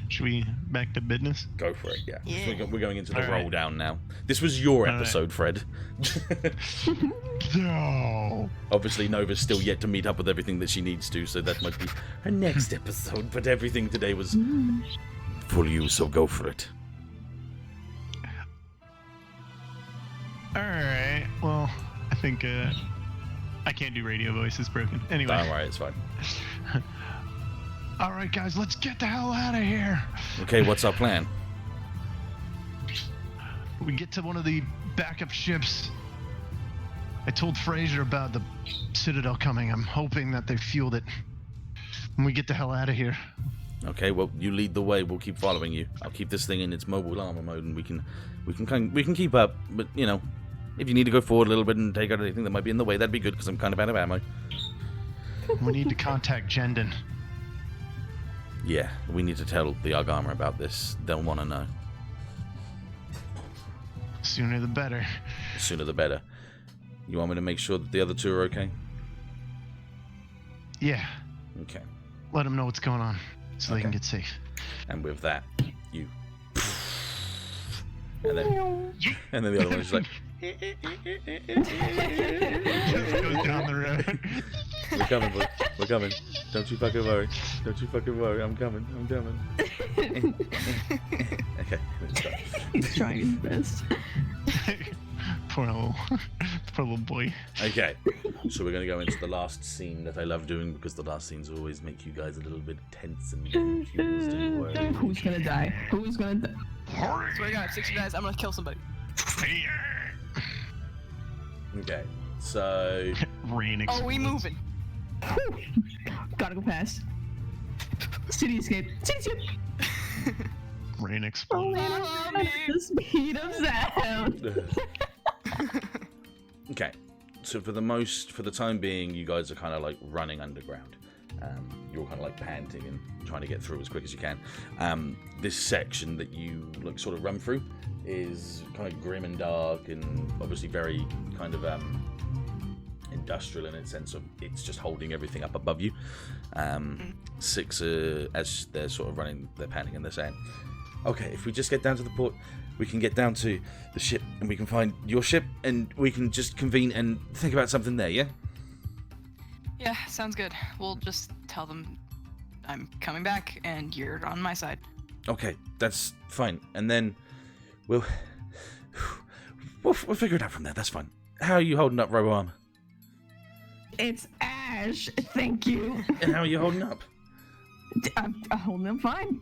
Should we back to business? go for it. Yeah. Yeah. We're going into the All right. roll down now. This was your All right. episode, Fred. No. Obviously, Nova's still yet to meet up with everything that she needs to, so that might be her next episode. But everything today was for you, so go for it. Alright, well, I think I can't do radio voice, it's broken. Anyway. Don't worry, it's fine. Alright guys, let's get the hell out of here. Okay, what's our plan? We get to one of the backup ships. I told Fraser about the Citadel coming. I'm hoping that they fueled it. And we get the hell out of here. Okay, well, you lead the way. We'll keep following you. I'll keep this thing in its mobile armor mode, and we can keep up. But you know, if you need to go forward a little bit and take out anything that might be in the way, that'd be good because I'm kind of out of ammo. We need to contact Jendon. Yeah, we need to tell the Argama about this. They'll want to know. Sooner the better. The sooner the better. You want me to make sure that the other two are okay? Yeah. Okay. Let them know what's going on so they can Okay. get safe. And with that, you... And then the other one is like... Just goes down the road. We're coming, boy. We're coming. Don't you fucking worry. Don't you fucking worry. I'm coming. I'm coming. Okay. Let's go. He's trying his best. poor little boy. Okay. So we're going to go into the last scene that I love doing because the last scenes always make you guys a little bit tense and confused and worried. Who's gonna die? Who's gonna die? Swear to God, if 6 of you guys, I'm gonna kill somebody. Okay. So... Rain Oh, we moving. Gotta go fast. City escape. City escape. Rain Oh explode. man, I'm at the speed of sound. Okay, so for the time being, you guys are kind of like running underground. You're kind of like panting and trying to get through as quick as you can. This section that you like sort of run through is kind of grim and dark, and obviously very kind of industrial in its sense of it's just holding everything up above you. Six, as they're sort of running, they're panting and they're saying, "Okay, if we just get down to the port, we can get down to the ship and we can find your ship and we can just convene and think about something there, yeah?" Yeah, sounds good. We'll just tell them I'm coming back and you're on my side. Okay, that's fine. And then we'll figure it out from there. That's fine. How are you holding up, Robo-Arm? It's Ash. Thank you. And how are you holding up? I'm holding them fine.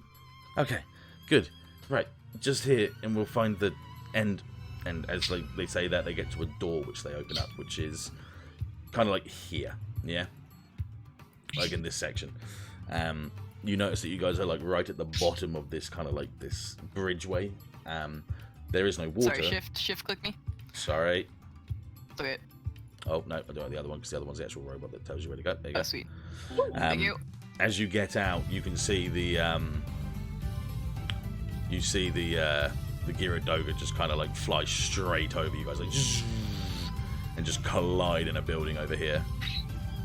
Okay, good. Right, just here, and we'll find the end. And as they say that, they get to a door which they open up, which is kind of like here, yeah? Like in this section. You notice that you guys are like right at the bottom of this kind of like this bridgeway. There is no water. Sorry, shift click me. Sorry. Okay. Oh, no, I don't have the other one because the other one's the actual robot that tells you where to go. There you go. Oh, sweet. Thank you. As you get out, you can see the Gyrodoga just kind of like fly straight over you guys, like, and just collide in a building over here.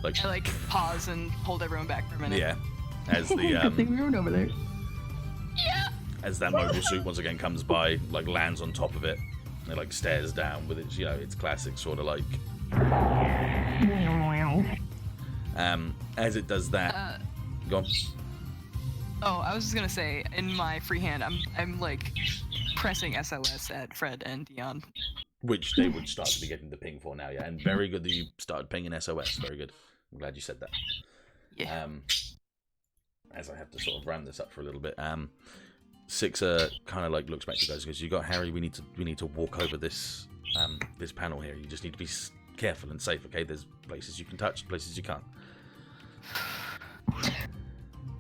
Like, I like pause and hold everyone back for a minute. yeah, as the Good thing we weren't over there. Yeah. as that mobile suit once again comes by, like lands on top of it, and it like stares down with its, you know, its classic sort of like. As it does that, go on. Oh, I was just gonna say, in my free hand, I'm like pressing SOS at Fred and Dion. Which they would start to be getting the ping for now, yeah. And very good that you started pinging SOS. Very good. I'm glad you said that. Yeah. As I have to sort of round this up for a little bit, Six kind of like looks back to you guys and goes, "You got Harry. We need to walk over this this panel here. You just need to be careful and safe. Okay, there's places you can touch, places you can't.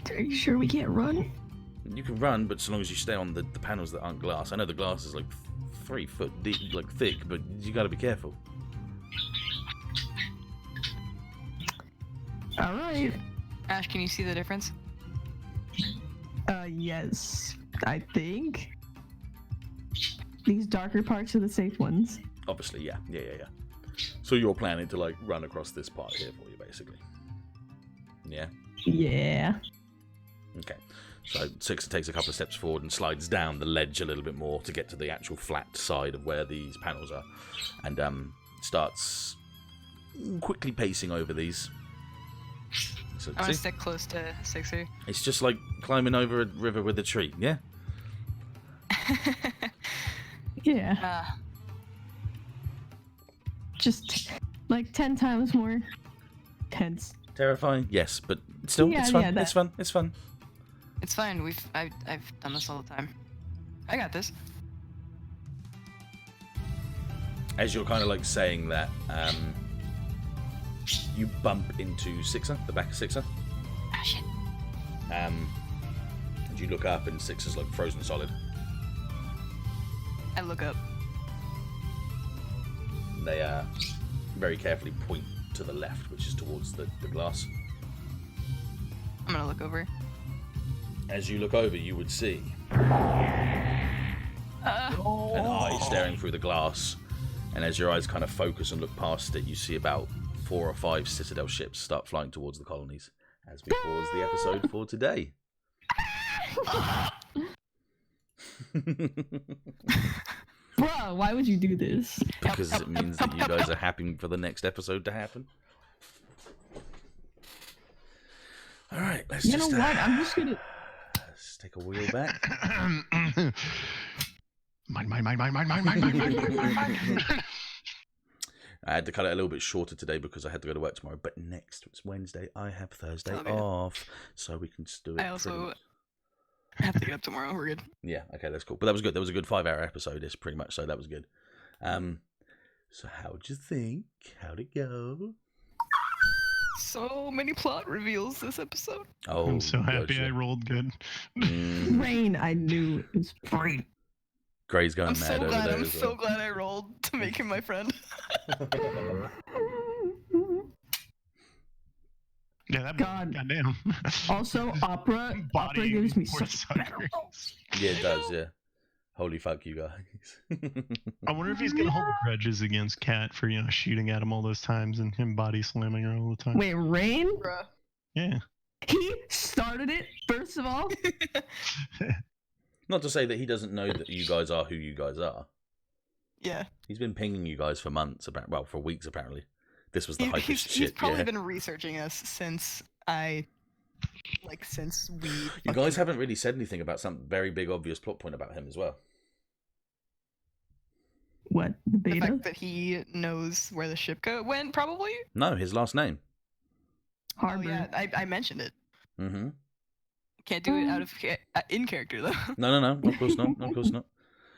Are you sure we can't run? You can run, but so long as you stay on the panels that aren't glass. I know the glass is like 3 foot deep, like thick, but you got to be careful." All right. Ash, can you see the difference? Yes, I think. These darker parts are the safe ones. Obviously, yeah. So you're planning to like run across this part here for you, basically. Yeah. Yeah. Okay. So Six takes a couple of steps forward and slides down the ledge a little bit more to get to the actual flat side of where these panels are, and starts quickly pacing over these. So, I want to see? stick close to Sixer. It's just like climbing over a river with a tree, yeah? Yeah. Just like 10 times more tense. Terrifying, yes, but still, Yeah, it's fun. yeah, that- It's fun. It's fun. It's fine. I've done this all the time. I got this. As you're kind of like saying that, you bump into Sixer, the back of Sixer. Ah, shit. you look up and 6 is like frozen solid. I look up. They very carefully point to the left, which is towards the glass. I'm gonna look over. As you look over, you would see an eye staring through the glass, and as your eyes kind of focus and look past it, you see about 4 or 5 Citadel ships start flying towards the colonies as we pause the episode for today. Bro, why would you do this? Because it means that you guys are happy for the next episode to happen. Alright, let's You just... know what? I'm just gonna... Let's take a wheel back. Mine. I had to cut it a little bit shorter today because I had to go to work tomorrow. But next, it's Wednesday. I have Thursday off, so we can just do it. I also have to get up tomorrow. We're good. Yeah, okay, that's cool. But that was good. That was a good 5-hour episode. It's pretty much so. That was good. So how'd you think? How'd it go? So many plot reveals this episode. Oh, I'm so happy gotcha. I rolled good. Rain, I knew it was rain. Gray's going I'm mad so over glad. there I'm as so well. glad I rolled to make him my friend. Yeah, that God. goddamn. Also, opera Body gives me for such better suckers. rolls. Yeah, it does, yeah. Holy fuck, you guys. I wonder if he's gonna hold grudges against Kat for shooting at him all those times and him body slamming her all the time. Wait, Rain? Bruh. Yeah. He started it, first of all. Not to say that he doesn't know that you guys are who you guys are. Yeah. He's been pinging you guys for months, well, for weeks apparently. This was the hypest He's shit, probably yeah. been researching us since since we. You guys haven't really said anything about some very big obvious plot point about him as well. What, the The beta? fact that he knows where the ship went, probably. No, his last name. Harbor. Oh yeah, I mentioned it. Mm-hmm. Can't do it out of in character though. No, of course not. Of course not.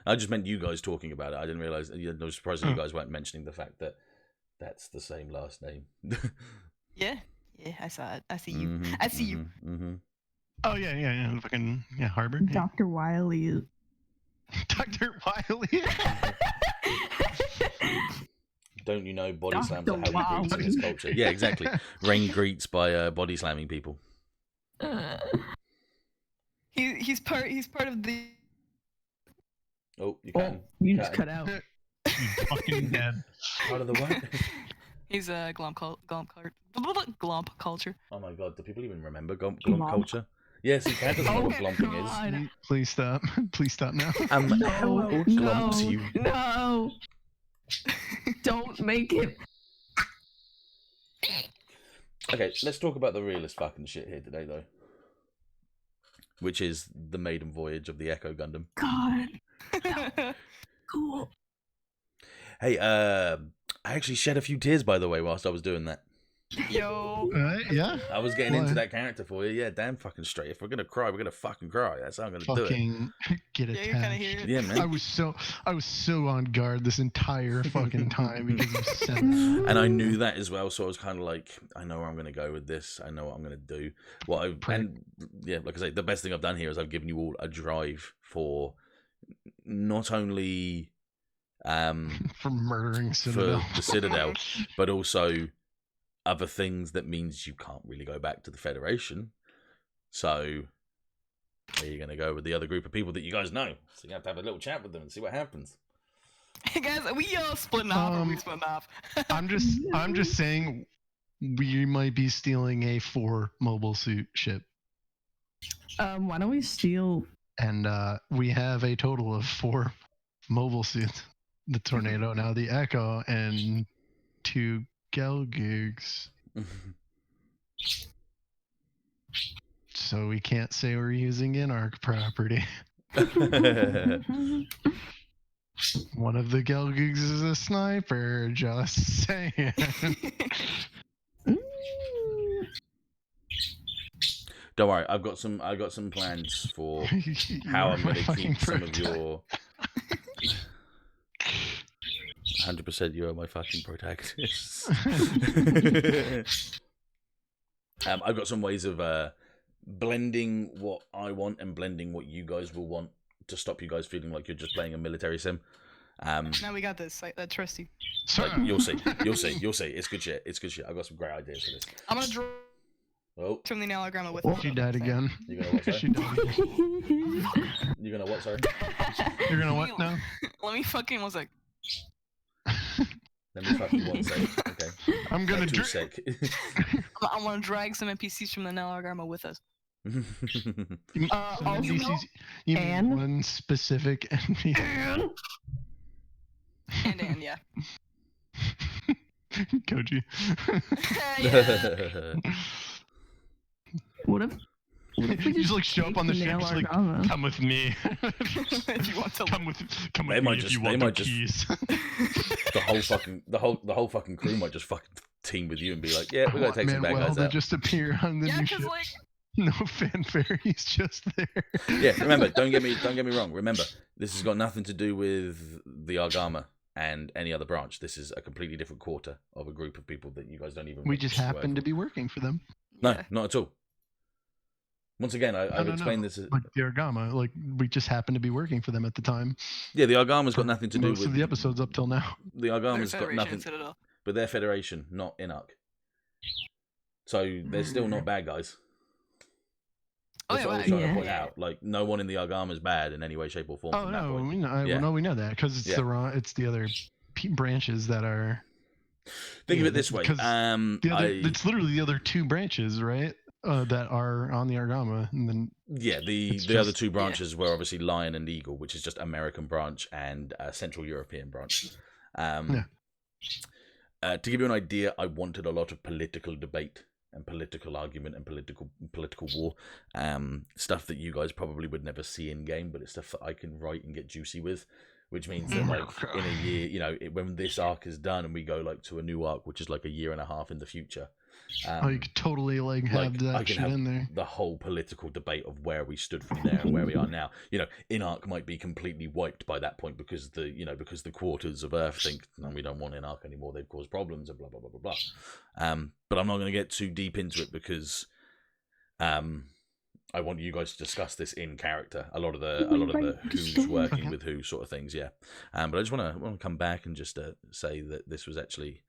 I just meant you guys talking about it. I didn't realize. I was surprised you guys weren't mentioning the fact that that's the same last name. Yeah, I saw it. I see you. Mhm, I see you. mhm. Oh yeah. Fucking Harbor. Yeah. Dr. Wiley. Dr. Wiley. Don't you know body Dr. slams are how he greets in his culture? Yeah, exactly. Rain greets by body slamming people. He's part of the. Oh, you Oh, can. you just cut out. You fucking dead. Part of the what? He's a glomp culture. Oh my god, do people even remember Glomp. glomp culture? Yes, he can know what glomping is. God. Please stop. Please stop now. Hello, glomps you. No. Don't make it. Okay, let's talk about the realest fucking shit here today, though. Which is the maiden voyage of the Echo Gundam. God. Cool. Hey, I actually shed a few tears, by the way, whilst I was doing that. Yo. Yeah. I was getting Why? into that character for you. Yeah, damn fucking straight. If we're gonna cry, we're gonna fucking cry. That's how I'm gonna do it. Fucking get Yeah, you kind of attached. hear it. Yeah, I man. was so on guard this entire fucking time because of Sen. And I knew that as well, so I was kind of like, I know where I'm gonna go with this. I know what I'm gonna do. And yeah, like I say, the best thing I've done here is I've given you all a drive for not only For murdering for Citadel. the Citadel, but also other things that means you can't really go back to the Federation. So are you going to go with the other group of people that you guys know? So you have to have a little chat with them and see what happens. Hey guys, we all splitting off. Or we splitting off. I'm just saying we might be stealing a 4 mobile suit ship. Why don't we steal? And we have a total of 4 mobile suits. The Tornado, now the Echo, and 2 Gelgigs. So we can't say we're using Inarch property. One of the Gelgigs is a sniper, just saying. Mm. Don't worry, I've got some plans for how I'm going to keep some of your 100% you are my fucking protagonists. I've got some ways of blending what I want and blending what you guys will want to stop you guys feeling like you're just playing a military sim. Now we got this. I trust you. Like, you'll see. It's good shit. I've got some great ideas for this. I'm gonna draw Oh, from the analogramma with. She died again. you're gonna what? Sorry? She died again. You're gonna what? Sorry. You're gonna what now? Let me fucking one sec. Let me fuck you one sec. Okay. I'm gonna Two drink. sec. I want to drag some NPCs from the analogramma with us. Also, You mean and- one specific NPC? And yeah. Koji. Yeah. what if You just like show up on the take ship, just like Analogramma? come with me. If you want to come with They might me if just- you they want might the just- keys. the whole fucking crew might just fucking team with you and be like, yeah, we're gonna take some bad Manuel guys that out. just appear on the Yeah, new because ship. like No fanfare, he's just there. Yeah, remember, don't get me wrong. Remember, this has got nothing to do with the Argama and any other branch. This is a completely different quarter of a group of people that you guys don't even. We just happen to be working for them. No, yeah. not at all. Once again, I've explained this. Like the Argama, like we just happened to be working for them at the time. Yeah, the Argama's got nothing to do Most with of the episodes up till now. The They're Argama's got Federation nothing, Citadel. but they're Federation, not Inarch. So they're still not bad guys. Oh, That's yeah, what I was wow, trying to yeah. point out. Like, no one in the Argama is bad in any way, shape, or form. Oh from that no, point. we know, Yeah. we know that because it's Yeah. the wrong. It's the other branches that are. Think of Yeah, it this way. because The other, I- it's literally the other two branches, right? That are on the Argama, and then Yeah, the It's other just- two branches were obviously Lion and Eagle, which is just American branch and Central European branch. To give you an idea, I wanted a lot of political debate and political argument and political war, stuff that you guys probably would never see in game, but it's stuff that I can write and get juicy with. Which means that, like, in a year, you know, when this arc is done and we go like to a new arc, which is like a year and a half in the future, you could totally like have I that can shit have in there. the whole political debate of where we stood from there and where we are now. You know, Inarch might be completely wiped by that point because the quarters of Earth think, no, we don't want Inarch anymore. They've caused problems and blah blah blah blah blah. But I'm not going to get too deep into it because I want you guys to discuss this in character. A lot of the who's working with who sort of things, yeah. But I just want to come back and just say that this was actually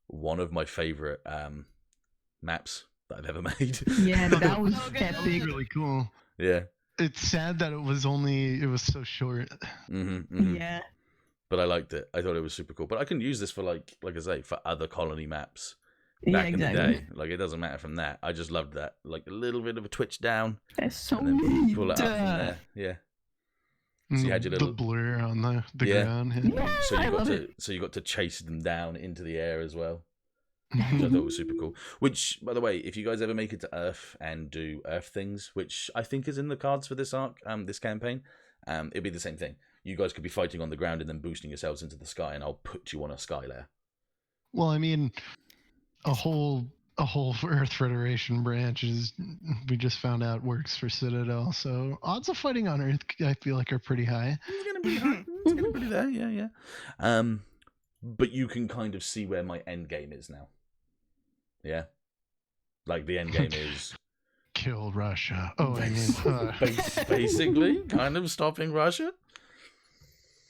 one of my favorite maps that I've ever made. Yeah, that was Oh, good. epic. Really cool. Yeah. It's sad that it was so short. Yeah. But I liked it. I thought it was super cool. But I can use this for like I say, for other colony maps Yeah, back in the exactly. day. Like, it doesn't matter from that. I just loved that. Like, a little bit of a twitch down That's so and then neat. pull it up from there. Yeah. So you had your the little- blur on the Yeah. ground. Yeah, So I you got love to it. so you got to chase them down into the air as well. Which I thought was super cool. Which, by the way, if you guys ever make it to Earth and do Earth things, which I think is in the cards for this arc, this campaign, it'd be the same thing. You guys could be fighting on the ground and then boosting yourselves into the sky, and I'll put you on a sky layer. Well, I mean, a whole Earth Federation branch is we just found out works for Citadel. So odds of fighting on Earth, I feel like, are pretty high. It's gonna be high. It's gonna be there, yeah. But you can kind of see where my end game is now. Yeah, like the end game is Kill Russia. Oh, I mean, basically kind of stopping Russia.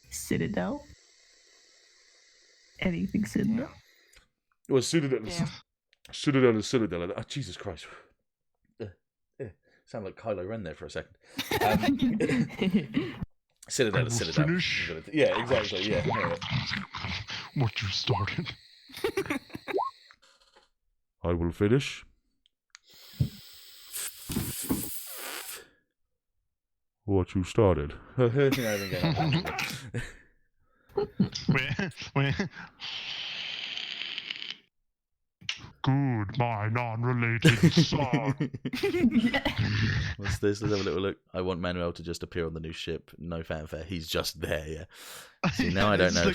Citadel. Anything Citadel. Well, Citadel, Yeah. Citadel is Citadel. Oh, Jesus Christ! Sound like Kylo Ren there for a second. Citadel I is will Citadel. finish. Yeah, exactly. Yeah. What you started. I will finish. What you started. Wait. Good, my non-related song. What's this? Let's have a little look. I want Manuel to just appear on the new ship. No fanfare. He's just there, yeah. See, now I don't know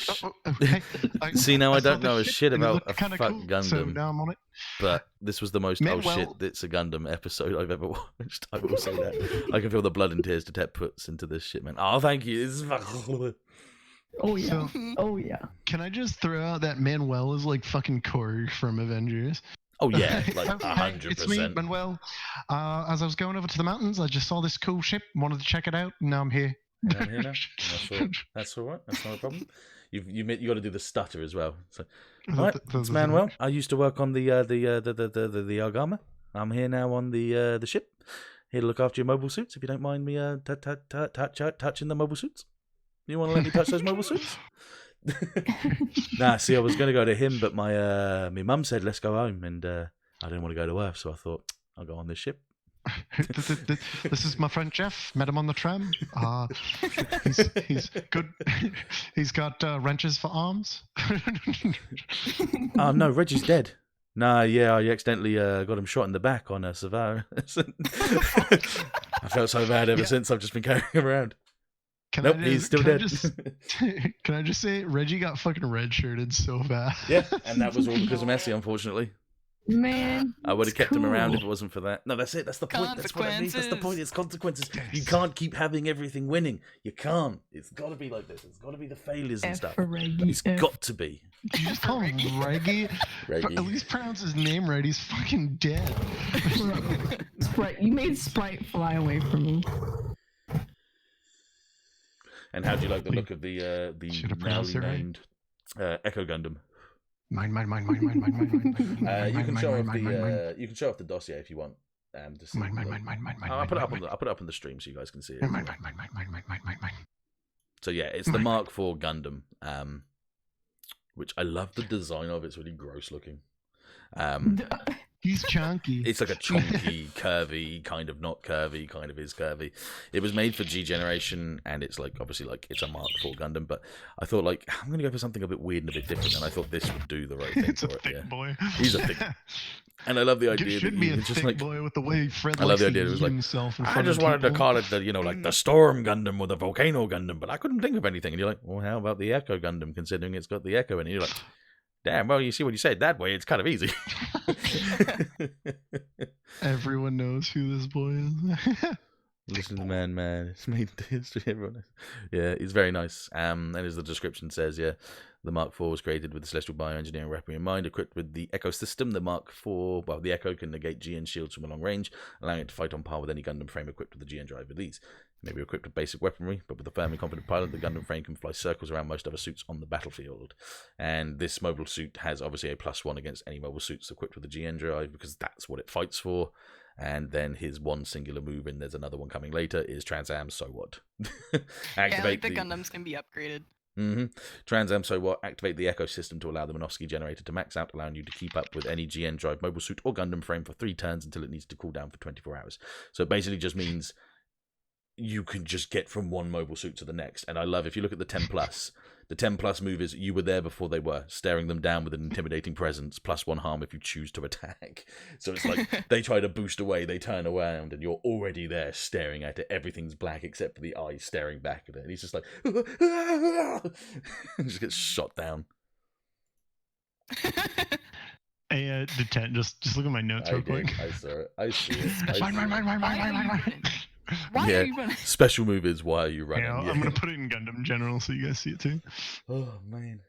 See, now I don't know a shit about a fuck Gundam. So now I'm on it. But this was the most Manuel- oh shit, it's a Gundam episode I've ever watched. I will say that. I can feel the blood and tears Tet puts into this shit, man. Oh, thank you. This is fucking... Oh yeah. So, Oh yeah. can I just throw out that Manuel is like fucking Korg from Avengers? Oh yeah, like Hey, it's me, 100%. Manuel. As I was going over to the mountains, I just saw this cool ship, wanted to check it out, and now I'm here. And I'm here now. That's all right. That's not a problem. You got to do the stutter as well. So, right, it's Manuel. I used to work on the Argama. I'm here now on the ship. Here to look after your mobile suits. If you don't mind me touching the mobile suits. You want to let me touch those mobile suits? Nah, see, I was going to go to him, but my mum said let's go home, and I didn't want to go to Earth, so I thought I'll go on this ship. This is my friend Jeff. Met him on the tram. He's good. He's got wrenches for arms. Oh no, Reggie's dead. Nah, yeah, I accidentally got him shot in the back on a Savara. I felt so bad ever since. I've just been carrying him around. He's still dead. Can I just say, Reggie got fucking red-shirted so bad. Yeah, and that was all because of Messi, unfortunately. Man, I would have kept him cool. around if it wasn't for that. No, that's it. That's the point. That's what I mean. That's the point. It's consequences. You can't keep having everything winning. You can't. It's got to be like this. It's got to be the failures and stuff. It's got to be. Did you just call him Reggie? Reggie. At least pronounce his name right. He's fucking dead. Sprite, you made Sprite fly away from me. And how do you like the look of the newly named Echo Gundam? Mine. You can show off the dossier if you want. To see I'll put it up on the stream so you guys can see it. Mine. So yeah, it's the Mark IV Gundam, which I love the design of. It's really gross looking. He's chunky. It's like a chunky, curvy, kind of not curvy, kind of is curvy. It was made for G Generation, and it's like obviously like it's a Mark IV Gundam, but I thought like I'm gonna go for something a bit weird and a bit different, and I thought this would do the right thing It's for a it. thick Yeah. boy. He's a thick, and I love the idea It should that be a you just thick like. boy with the way Fred I love likes the to idea. It was like himself in I front just of wanted to people. call it the like the Storm Gundam or the Volcano Gundam, but I couldn't think of anything. And you're like, well, how about the Echo Gundam? Considering it's got the Echo in it, you're like, damn. Well, you see what you said that way. It's kind of easy. Everyone knows who this boy is. Listen to the man. It's made history. Everyone knows. Yeah, he's very nice. And as the description says, yeah, the Mark IV was created with the celestial bioengineering weaponry in mind, equipped with the Echo system. The Mark IV, well, the Echo can negate GN shields from a long range, allowing it to fight on par with any Gundam frame equipped with the GN drive. With these, it may be equipped with basic weaponry, but with a firm and confident pilot, the Gundam frame can fly circles around most other suits on the battlefield. And this mobile suit has obviously a +1 against any mobile suits equipped with the GN drive, because that's what it fights for. And then his one singular move, and there's another one coming later, is Trans Am, so what? Yeah, like the Gundams can be upgraded. Trans Am, so what? Activate the Echo system to allow the Minovsky generator to max out, allowing you to keep up with any GN drive mobile suit or Gundam frame for 3 turns until it needs to cool down for 24 hours. So it basically just means you can just get from one mobile suit to the next. And I love, if you look at the 10+, the 10+ move is you were there before they were, staring them down with an intimidating presence, +1 harm if you choose to attack. So it's like they try to boost away, they turn around, and you're already there staring at it. Everything's black except for the eyes staring back at it. And he's just like, and just gets shot down. Hey, Detent, just look at my notes real quick. I saw it. I see it. Mine. Why are you running? Special move is why are you running? Yeah, I'm gonna put it in Gundam General so you guys see it too. Oh man.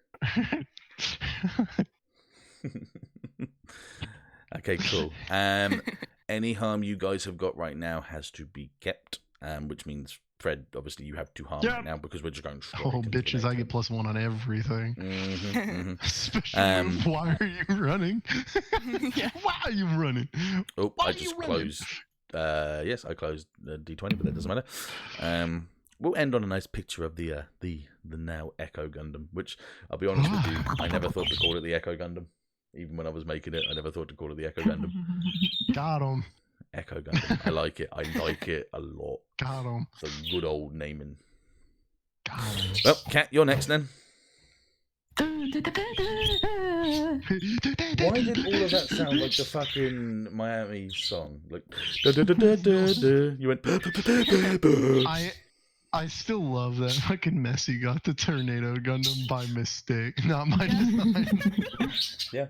Okay, cool. Any harm you guys have got right now has to be kept, which means Fred, obviously you have 2 harm right now because we're just going straight. Oh, bitches, I get +1 on everything. Special move, why are you running? Yeah. Why are you running? Oh, Why I are just you running? closed. Yes, I closed D20, but that doesn't matter. We'll end on a nice picture of the now Echo Gundam, which I'll be honest with you, I never thought to call it the Echo Gundam. Even when I was making it, I never thought to call it the Echo Gundam. Got him. Echo Gundam. I like it. I like it a lot. Got him. It's a good old naming. Got him. Well, Kat, you're next then. Why did all of that sound like the fucking Miami song? Like, you went. I still love that fucking Messi got the Tornado Gundam by mistake, not by design. Yeah.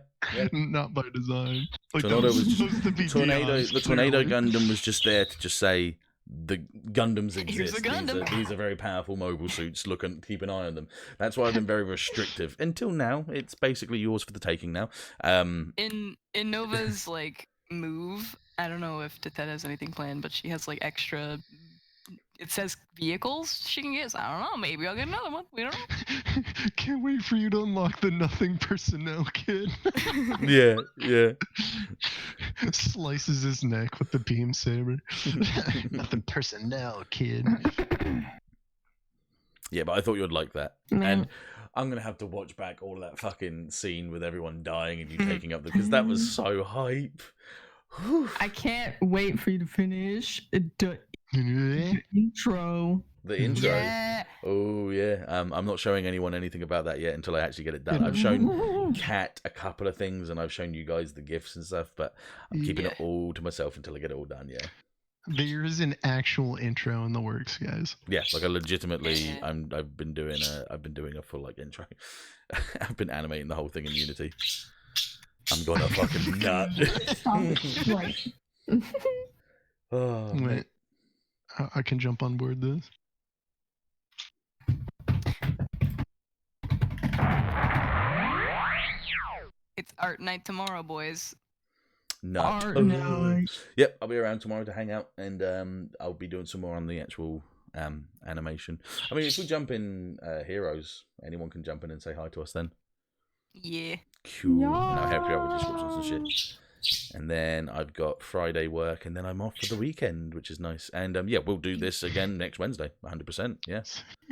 Not by design. Like Tornado that was was supposed to be Tornado. Dion's, The Tornado clearly. Gundam was just there to just say the Gundams Here's exist. a Gundam. These are very powerful mobile suits. Keep an eye on them. That's why I've been very restrictive until now. It's basically yours for the taking now. In Nova's like move, I don't know if Tete has anything planned, but she has like extra. It says vehicles she can get. So I don't know. Maybe I'll get another one. We don't know. Can't wait for you to unlock the nothing personnel kid. Yeah. Slices his neck with the beam saber. Nothing personnel kid. Yeah, but I thought you'd like that. Man. And I'm gonna have to watch back all of that fucking scene with everyone dying and you taking up because that was so hype. Whew. I can't wait for you to finish the intro. The intro. Yeah. Oh yeah. I'm not showing anyone anything about that yet until I actually get it done. I've shown Kat a couple of things and I've shown you guys the gifs and stuff, but I'm keeping it all to myself until I get it all done. Yeah. There is an actual intro in the works, guys. Yeah, like I legitimately, I've been doing a full like intro. I've been animating the whole thing in Unity. I'm going to fucking nut. Right. Oh, Wait, I can jump on board this. It's art night tomorrow, boys. nut. Art night. Yep, I'll be around tomorrow to hang out, and I'll be doing some more on the actual animation. I mean, if we jump in Heroes, anyone can jump in and say hi to us then. Yeah. Cool. And I'll help you out with descriptions and shit. And then I've got Friday work, and then I'm off for the weekend, which is nice. And yeah, we'll do this again next Wednesday, 100%. Yeah.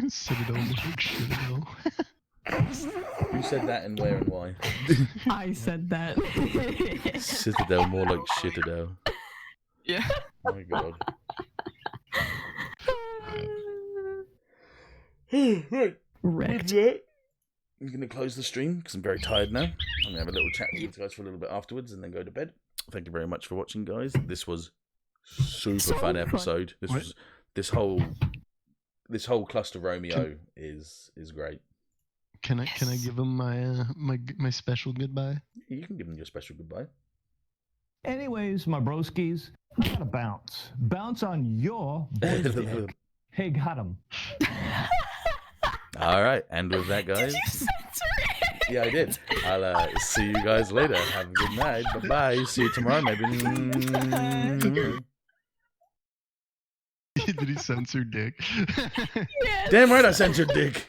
Citadel, Citadel. Who said that and where and why? I said that. Citadel, more like Shitadel. Yeah. Oh my god. Right. Wrecked. I'm going to close the stream because I'm very tired now. I'm going to have a little chat with you guys for a little bit afterwards and then go to bed. Thank you very much for watching, guys. This was super So fun fun. episode. This whole cluster Romeo is great. Can I give him my special goodbye? You can give them your special goodbye. Anyways, my broskies, I gotta bounce. Bounce on your boy's dick. Hey, got him. All right, and with that, guys. Did you censor it? Yeah, I did. I'll see you guys later. Have a good night. Bye bye. See you tomorrow, maybe. Did he censor dick? Yes. Damn right, I censored Dick.